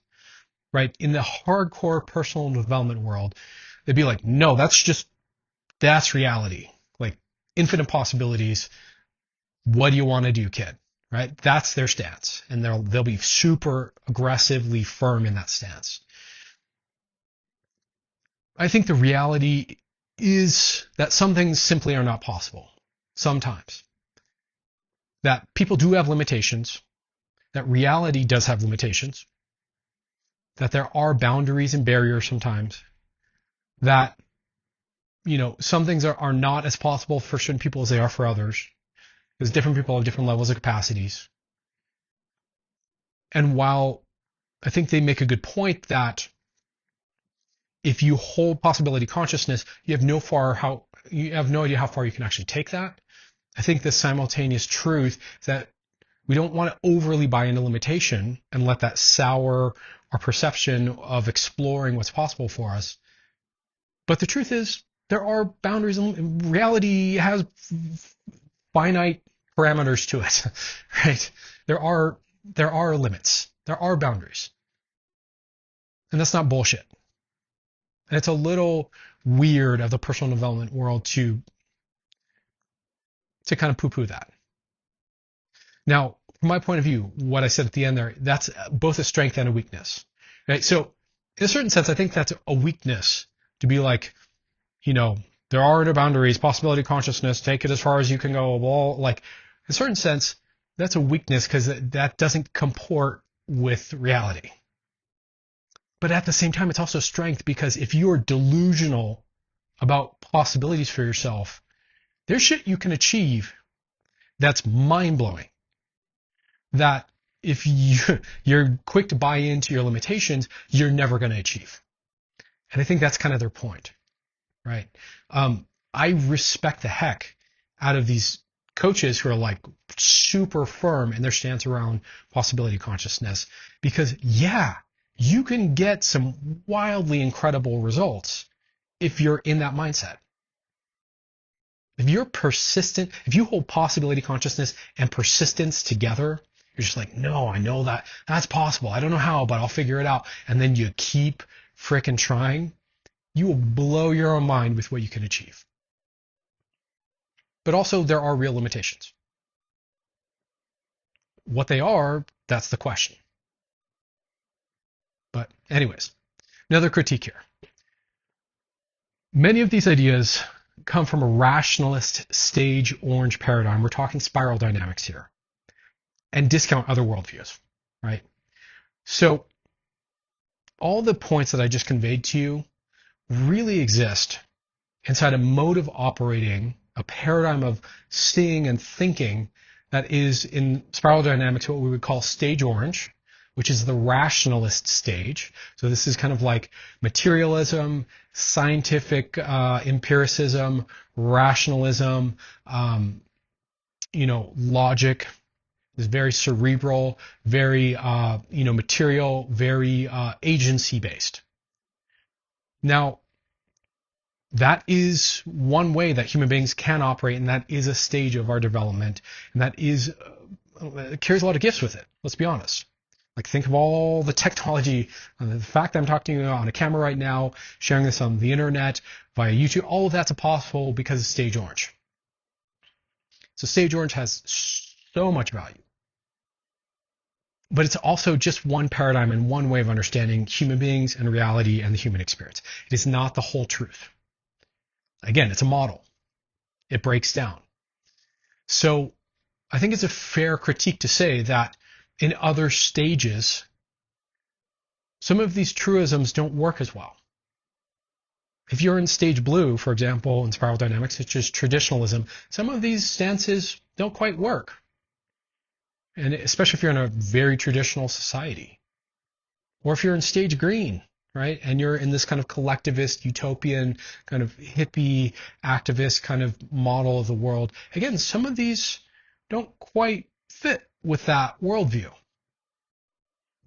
right, in the hardcore personal development world, they'd be like, no, that's reality. Like infinite possibilities. What do you want to do, kid? Right? That's their stance. And they'll be super aggressively firm in that stance. I think the reality is that some things simply are not possible. Sometimes. That people do have limitations. That reality does have limitations. That there are boundaries and barriers sometimes. That, some things are not as possible for certain people as they are for others. Because different people have different levels of capacities. And while I think they make a good point that if you hold possibility consciousness, you have no idea how far you can actually take that. I think the simultaneous truth that we don't want to overly buy into limitation and let that sour our perception of exploring what's possible for us. But the truth is, there are boundaries, and reality has finite parameters to it, right? There are limits. There are boundaries. And that's not bullshit. And it's a little weird of the personal development world to kind of poo-poo that. Now, from my point of view, what I said at the end there, that's both a strength and a weakness. Right? So in a certain sense, I think that's a weakness to be like, there are no boundaries, possibility consciousness, take it as far as you can go. Well, in a certain sense, that's a weakness because that doesn't comport with reality. But at the same time, it's also strength because if you're delusional about possibilities for yourself, there's shit you can achieve that's mind-blowing. That if you're quick to buy into your limitations, you're never going to achieve. And I think that's kind of their point, right? I respect the heck out of these coaches who are super firm in their stance around possibility consciousness because, you can get some wildly incredible results if you're in that mindset. If you're persistent, if you hold possibility consciousness and persistence together, you're just like, no, I know that's possible. I don't know how, but I'll figure it out. And then you keep frickin' trying, you will blow your own mind with what you can achieve. But also there are real limitations. What they are, that's the question. But anyways, another critique here. Many of these ideas come from a rationalist stage orange paradigm. We're talking spiral dynamics here. And discount other worldviews. right? So all the points that I just conveyed to you really exist inside a mode of operating, a paradigm of seeing and thinking that is in spiral dynamics what we would call stage orange, which is the rationalist stage. So this is kind of like materialism, scientific empiricism, rationalism, logic. Is very cerebral, very material, very agency based. Now, that is one way that human beings can operate, and that is a stage of our development, and that is it carries a lot of gifts with it. Let's be honest. Like, think of all the technology, the fact that I'm talking to you on a camera right now, sharing this on the internet, via YouTube, all of that's possible because of stage orange. So stage orange has so much value. But it's also just one paradigm and one way of understanding human beings and reality and the human experience. It is not the whole truth. Again, it's a model. It breaks down. So I think it's a fair critique to say that in other stages, some of these truisms don't work as well. If you're in stage blue, for example, in spiral dynamics, which is traditionalism, some of these stances don't quite work. And especially if you're in a very traditional society. Or if you're in stage green, right? And you're in this kind of collectivist, utopian, kind of hippie, activist kind of model of the world. Again, some of these don't quite fit with that worldview.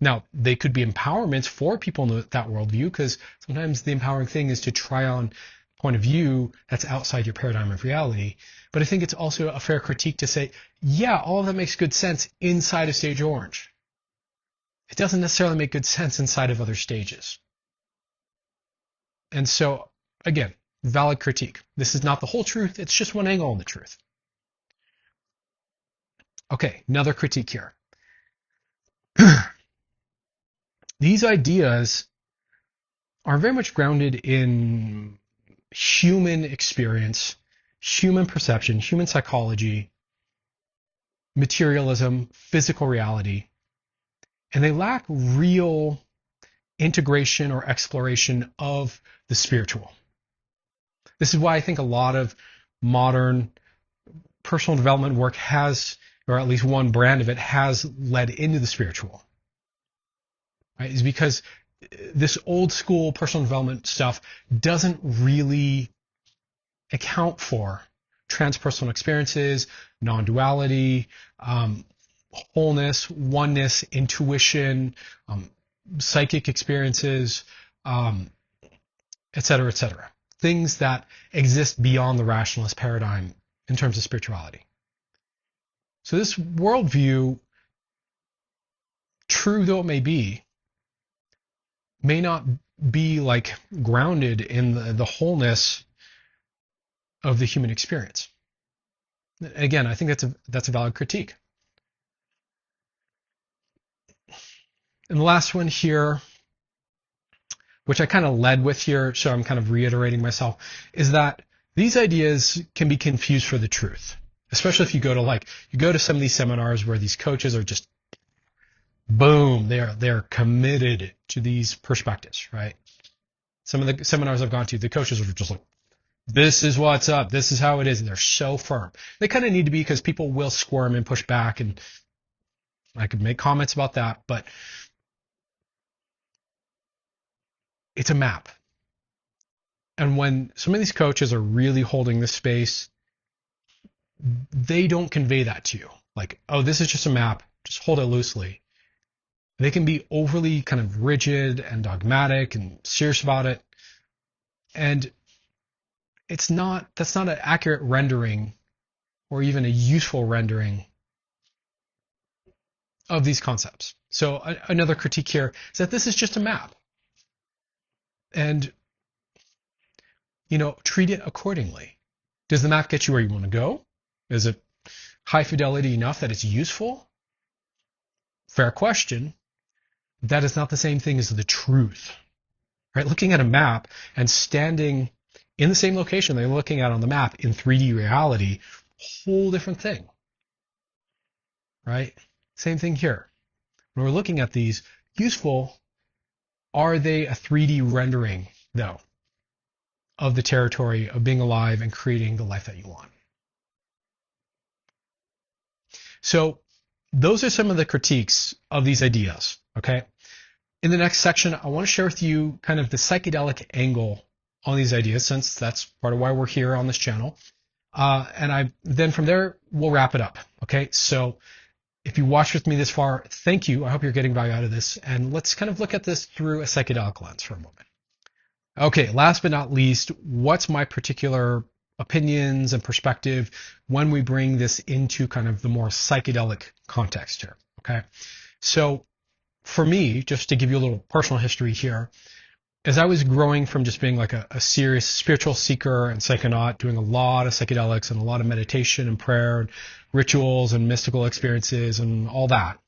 Now, they could be empowerments for people in that worldview, because sometimes the empowering thing is to try on a point of view that's outside your paradigm of reality. But I think it's also a fair critique to say, yeah, all of that makes good sense inside of stage orange. It doesn't necessarily make good sense inside of other stages. And so, again, valid critique. This is not the whole truth. It's just one angle on the truth. Okay, another critique here. These ideas are very much grounded in human experience, human perception, human psychology, materialism, physical reality, and they lack real integration or exploration of the spiritual. This is why I think a lot of modern personal development work has, or at least one brand of it, has led into the spiritual. Right? Is because this old school personal development stuff doesn't really account for transpersonal experiences, non-duality, wholeness, oneness, intuition, psychic experiences, et cetera, et cetera. Things that exist beyond the rationalist paradigm in terms of spirituality. So this worldview, true though it may not be like grounded in the wholeness of the human experience. Again, I think that's a valid critique. And the last one here, which I kind of led with here, so I'm kind of reiterating myself, is that these ideas can be confused for the truth, especially if you go to some of these seminars where these coaches are just boom, they're committed to these perspectives, right? Some of the seminars I've gone to, the coaches are just like, this is what's up, this is how it is, and they're so firm. They kind of need to be, because people will squirm and push back, and I could make comments about that, but it's a map. And when some of these coaches are really holding this space, they don't convey that to you. Like, oh, this is just a map, just hold it loosely. They can be overly kind of rigid and dogmatic and serious about it. And that's not an accurate rendering or even a useful rendering of these concepts. So another critique here is that this is just a map. And, treat it accordingly. Does the map get you where you want to go? Is it high fidelity enough that it's useful? Fair question. That is not the same thing as the truth. Right? Looking at a map and standing in the same location they're looking at on the map in 3D reality, whole different thing. Right? Same thing here. when we're looking at these, useful. Are they a 3D rendering, though, of the territory of being alive and creating the life that you want? So those are some of the critiques of these ideas, okay? In the next section, I want to share with you kind of the psychedelic angle on these ideas, since that's part of why we're here on this channel. Then from there, we'll wrap it up, okay? So if you watched with me this far, thank you. I hope you're getting value out of this. And let's kind of look at this through a psychedelic lens for a moment. Okay, last but not least, what's my particular opinions and perspective when we bring this into kind of the more psychedelic context here, okay? So for me, just to give you a little personal history here, as I was growing from just being like a serious spiritual seeker and psychonaut, doing a lot of psychedelics and a lot of meditation and prayer and rituals and mystical experiences and all that.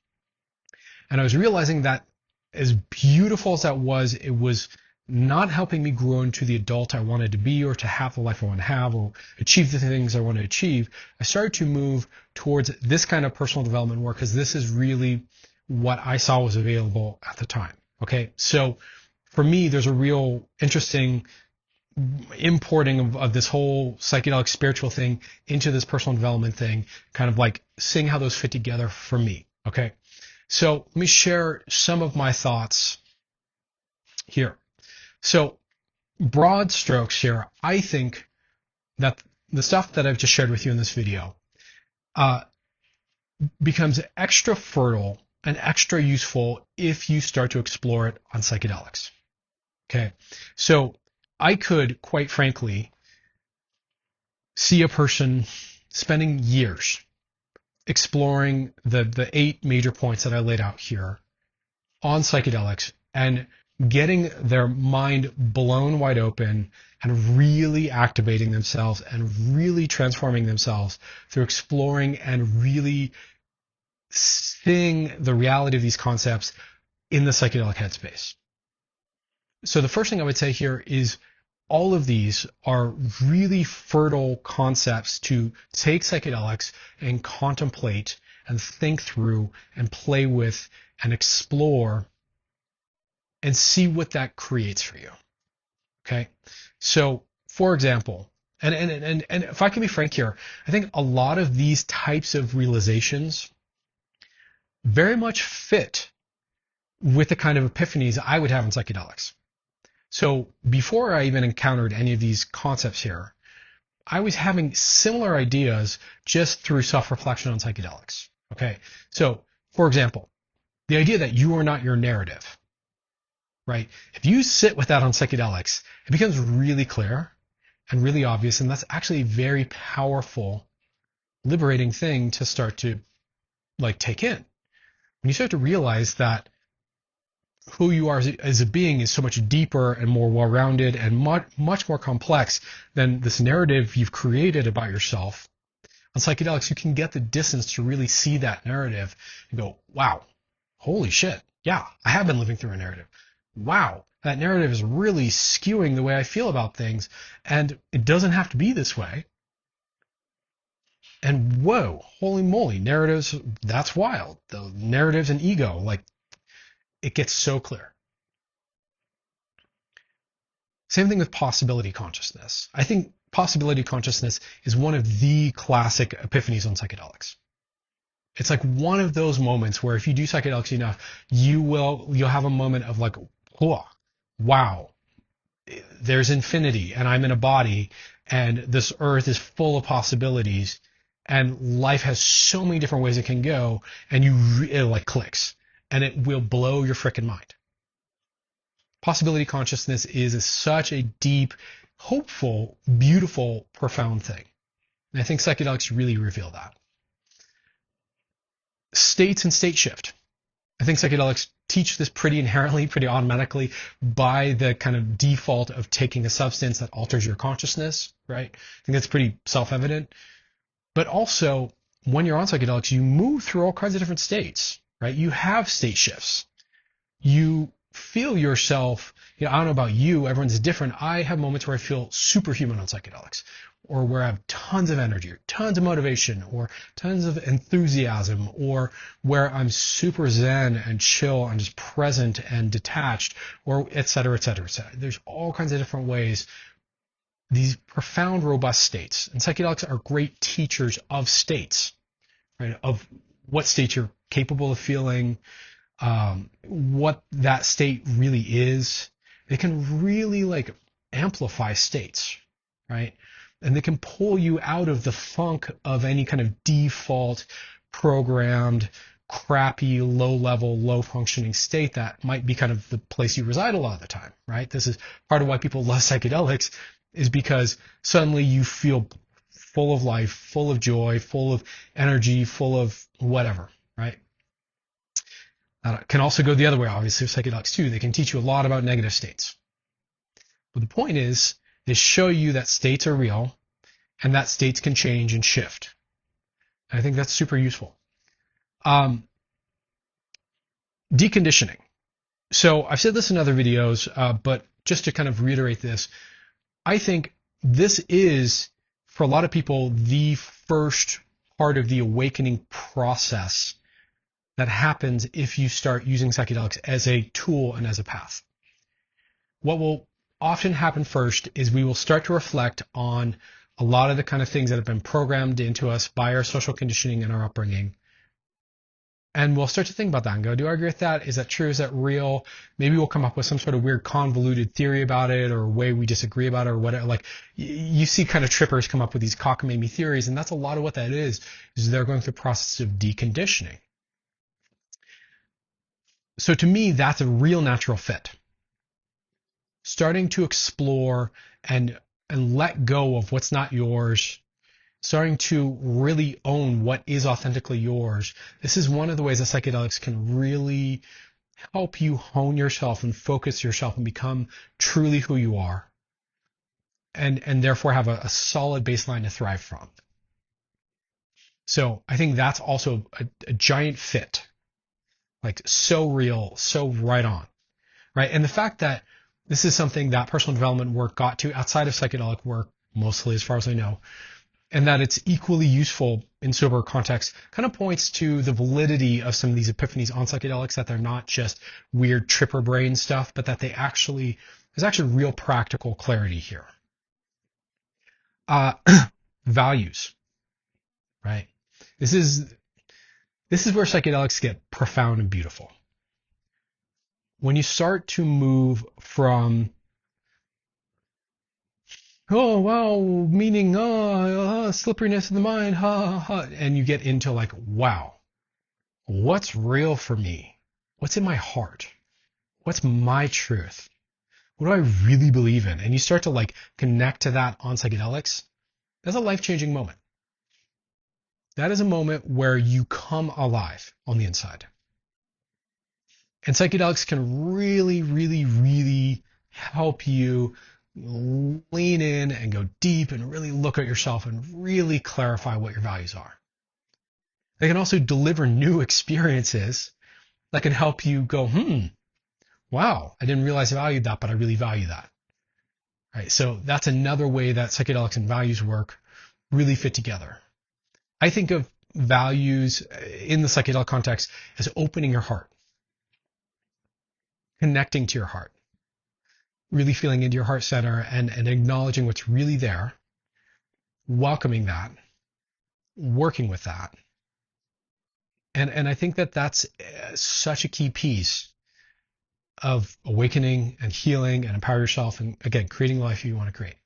And I was realizing that as beautiful as that was, it was not helping me grow into the adult I wanted to be or to have the life I want to have or achieve the things I want to achieve. I started to move towards this kind of personal development work because this is really what I saw was available at the time. Okay, so for me, there's a real interesting importing of this whole psychedelic spiritual thing into this personal development thing, kind of like seeing how those fit together for me. Okay, so let me share some of my thoughts here. So broad strokes here, I think that the stuff that I've just shared with you in this video becomes extra fertile and extra useful if you start to explore it on psychedelics. Okay, so I could, quite frankly, see a person spending years exploring the 8 major points that I laid out here on psychedelics and getting their mind blown wide open and really activating themselves and really transforming themselves through exploring and really seeing the reality of these concepts in the psychedelic headspace. So the first thing I would say here is all of these are really fertile concepts to take psychedelics and contemplate and think through and play with and explore and see what that creates for you. Okay? So, for example, and if I can be frank here, I think a lot of these types of realizations very much fit with the kind of epiphanies I would have in psychedelics. So before I even encountered any of these concepts here, I was having similar ideas just through self-reflection on psychedelics. Okay, so for example, the idea that you are not your narrative, right? If you sit with that on psychedelics, it becomes really clear and really obvious, and that's actually a very powerful, liberating thing to start to like take in. When you start to realize that who you are as a being is so much deeper and more well-rounded and much more complex than this narrative you've created about yourself. On psychedelics, you can get the distance to really see that narrative and go, wow, holy shit, yeah, I have been living through a narrative. Wow, that narrative is really skewing the way I feel about things, and it doesn't have to be this way. And whoa, holy moly, narratives, that's wild. The narratives and ego, like, it gets so clear. Same thing with possibility consciousness. I think possibility consciousness is one of the classic epiphanies on psychedelics. It's like one of those moments where if you do psychedelics enough, you'll have a moment of like, whoa, wow, there's infinity and I'm in a body and this earth is full of possibilities and life has so many different ways it can go, and it like clicks. And it will blow your frickin' mind. Possibility consciousness is such a deep, hopeful, beautiful, profound thing. And I think psychedelics really reveal that. States and state shift. I think psychedelics teach this pretty inherently, pretty automatically by the kind of default of taking a substance that alters your consciousness, right? I think that's pretty self-evident. But also, when you're on psychedelics, you move through all kinds of different states. Right? You have state shifts. You feel yourself, I don't know about you, everyone's different. I have moments where I feel superhuman on psychedelics, or where I have tons of energy, or tons of motivation, or tons of enthusiasm, or where I'm super zen and chill and just present and detached, or et cetera, et cetera, et cetera. There's all kinds of different ways, these profound, robust states. And psychedelics are great teachers of states, right? Of what states you're capable of feeling, what that state really is. They can really like amplify states, right? And they can pull you out of the funk of any kind of default programmed, crappy, low level, low functioning state that might be kind of the place you reside a lot of the time, right? This is part of why people love psychedelics, is because suddenly you feel full of life, full of joy, full of energy, full of whatever, right? Can also go the other way, obviously, with psychedelics too. They can teach you a lot about negative states. But the point is, they show you that states are real and that states can change and shift. And I think that's super useful. Deconditioning. So I've said this in other videos, but just to kind of reiterate this, I think this is, for a lot of people, the first part of the awakening process that happens if you start using psychedelics as a tool and as a path. What will often happen first is we will start to reflect on a lot of the kind of things that have been programmed into us by our social conditioning and our upbringing. And we'll start to think about that and go, do I agree with that? Is that true? Is that real? Maybe we'll come up with some sort of weird convoluted theory about it, or a way we disagree about it, or whatever. Like, you see kind of trippers come up with these cockamamie theories, and that's a lot of what that is they're going through the process of deconditioning. So to me, that's a real natural fit. Starting to explore and let go of what's not yours, starting to really own what is authentically yours. This is one of the ways that psychedelics can really help you hone yourself and focus yourself and become truly who you are, and therefore have a solid baseline to thrive from. So I think that's also a giant fit, like so real, so right on, right? And the fact that this is something that personal development work got to outside of psychedelic work, mostly as far as I know, and that it's equally useful in sober context, kind of points to the validity of some of these epiphanies on psychedelics, that they're not just weird tripper brain stuff, but that there's actually real practical clarity here. Values, right? This is where psychedelics get profound and beautiful. When you start to move from, oh wow, meaning slipperiness of the mind, and you get into like, wow, what's real for me? What's in my heart? What's my truth? What do I really believe in? And you start to like connect to that on psychedelics. That's a life-changing moment. That is a moment where you come alive on the inside. And psychedelics can really, really, really help you lean in and go deep and really look at yourself and really clarify what your values are. They can also deliver new experiences that can help you go, wow, I didn't realize I valued that, but I really value that. Right? So that's another way that psychedelics and values work really fit together. I think of values in the psychedelic context as opening your heart, connecting to your heart, really feeling into your heart center and acknowledging what's really there, welcoming that, working with that. And I think that that's such a key piece of awakening and healing and empower yourself and, again, creating the life you want to create.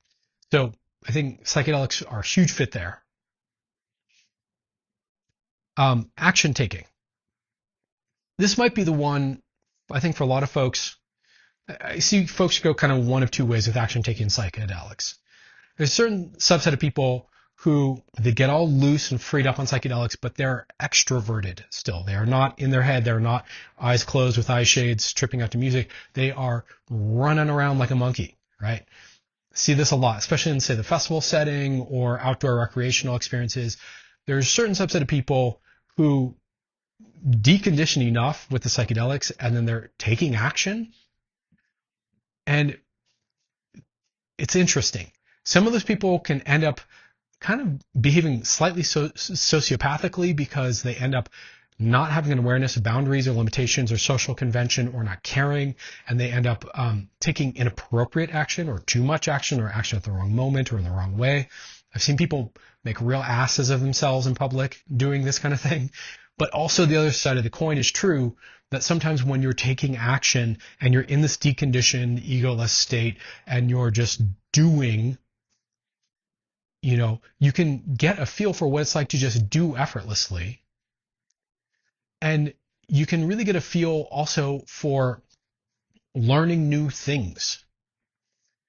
So I think psychedelics are a huge fit there. Action taking. This might be the one, I think, for a lot of folks. I see folks go kind of one of two ways with action taking psychedelics. There's a certain subset of people who they get all loose and freed up on psychedelics, but they're extroverted still. They are not in their head. They're not eyes closed with eye shades, tripping out to music. They are running around like a monkey, right? See this a lot, especially in, say, the festival setting or outdoor recreational experiences. There's a certain subset of people who deconditioned enough with the psychedelics, and then they're taking action. And it's interesting. Some of those people can end up kind of behaving slightly sociopathically because they end up not having an awareness of boundaries or limitations or social convention, or not caring, and they end up taking inappropriate action or too much action, or action at the wrong moment or in the wrong way. I've seen people make real asses of themselves in public doing this kind of thing. But also the other side of the coin is true, that sometimes when you're taking action and you're in this deconditioned, egoless state and you're just doing, you can get a feel for what it's like to just do effortlessly. And you can really get a feel also for learning new things.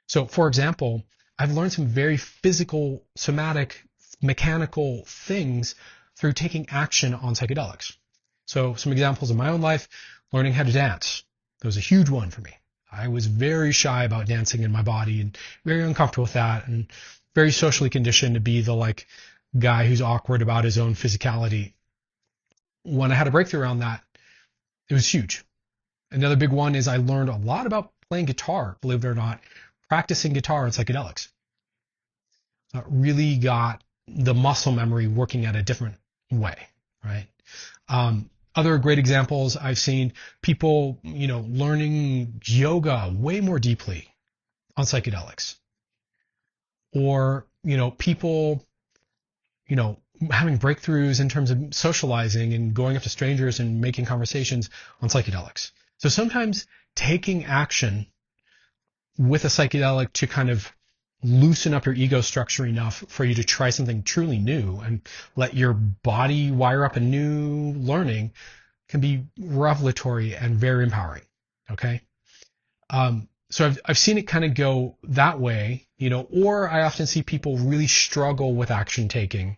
So, for example, I've learned some very physical, somatic, mechanical things through taking action on psychedelics. So some examples of my own life: learning how to dance. That was a huge one for me. I was very shy about dancing in my body and very uncomfortable with that, and very socially conditioned to be the guy who's awkward about his own physicality. When I had a breakthrough around that, it was huge. Another big one is I learned a lot about playing guitar, believe it or not, practicing guitar and psychedelics. So it really got the muscle memory working at a different way, right? Other great examples, I've seen people, learning yoga way more deeply on psychedelics. Or, people, having breakthroughs in terms of socializing and going up to strangers and making conversations on psychedelics. So sometimes taking action with a psychedelic to kind of loosen up your ego structure enough for you to try something truly new and let your body wire up a new learning can be revelatory and very empowering. Okay. So I've seen it kind of go that way, or I often see people really struggle with action taking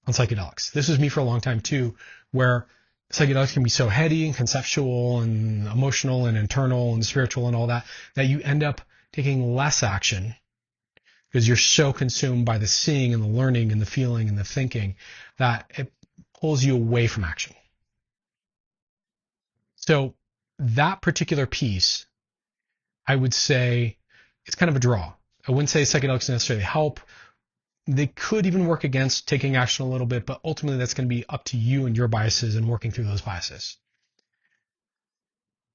on psychedelics. This was me for a long time too, where psychedelics can be so heady and conceptual and emotional and internal and spiritual and all that, that you end up taking less action because you're so consumed by the seeing and the learning and the feeling and the thinking that it pulls you away from action. So that particular piece, I would say, it's kind of a draw. I wouldn't say psychedelics necessarily help. They could even work against taking action a little bit, but ultimately that's going to be up to you and your biases and working through those biases.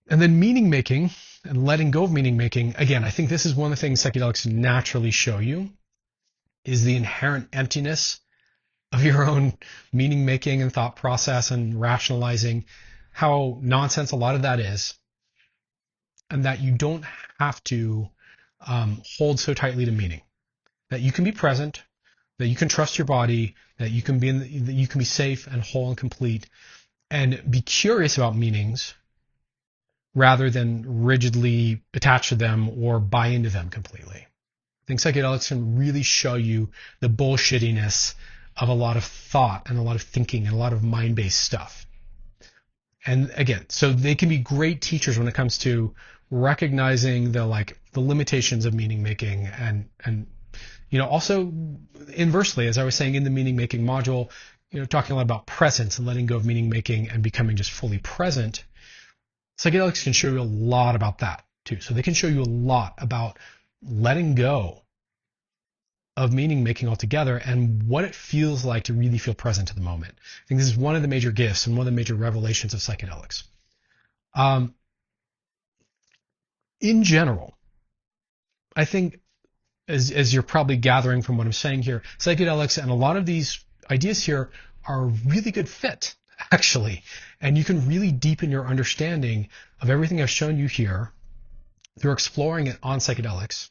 And then meaning making and letting go of meaning making, again, I think this is one of the things psychedelics naturally show you, is the inherent emptiness of your own meaning making and thought process and rationalizing, how nonsense a lot of that is, and that you don't have to hold so tightly to meaning. That you can be present, that you can trust your body, that you can be safe and whole and complete, and be curious about meanings rather than rigidly attach to them or buy into them completely. I think psychedelics can really show you the bullshittiness of a lot of thought and a lot of thinking and a lot of mind-based stuff. And again, so they can be great teachers when it comes to recognizing the limitations of meaning making, and also inversely, as I was saying in the meaning making module, talking a lot about presence and letting go of meaning making and becoming just fully present. Psychedelics can show you a lot about that too. So they can show you a lot about letting go of meaning making altogether and what it feels like to really feel present to the moment. I think this is one of the major gifts and one of the major revelations of psychedelics. In general, I think, as you're probably gathering from what I'm saying here, psychedelics and a lot of these ideas here are a really good fit, actually. And you can really deepen your understanding of everything I've shown you here through exploring it on psychedelics.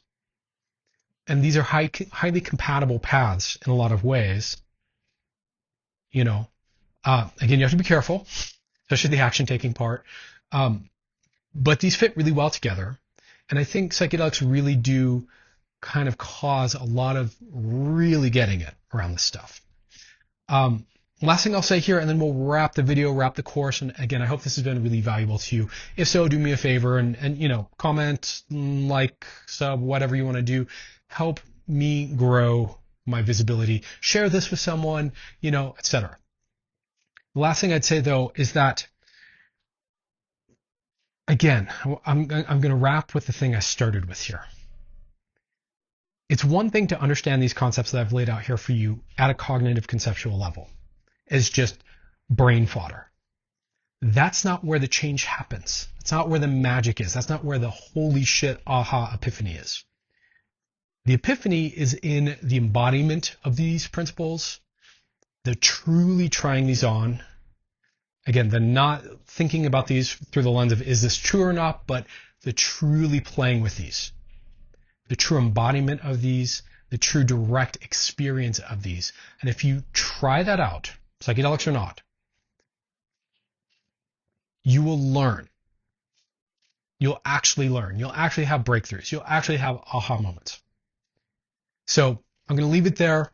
And these are highly compatible paths in a lot of ways. Again, you have to be careful, especially the action taking part. But these fit really well together. And I think psychedelics really do kind of cause a lot of really getting it around this stuff. Last thing I'll say here, and then we'll wrap the video, wrap the course. And again, I hope this has been really valuable to you. If so, do me a favor and comment, like, sub, whatever you want to do. Help me grow my visibility. Share this with someone, etc. The last thing I'd say, though, is that, again, I'm going to wrap with the thing I started with here. It's one thing to understand these concepts that I've laid out here for you at a cognitive conceptual level as just brain fodder. That's not where the change happens. That's not where the magic is. That's not where the holy shit aha epiphany is. The epiphany is in the embodiment of these principles, the truly trying these on. Again, the not thinking about these through the lens of is this true or not, but the truly playing with these, the true embodiment of these, the true direct experience of these. And if you try that out, psychedelics or not, you will learn. You'll actually learn. You'll actually have breakthroughs. You'll actually have aha moments. So I'm going to leave it there.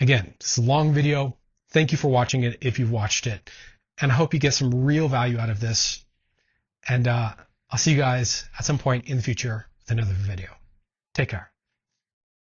Again, this is a long video. Thank you for watching it if you've watched it. And I hope you get some real value out of this. And I'll see you guys at some point in the future with another video. Take care.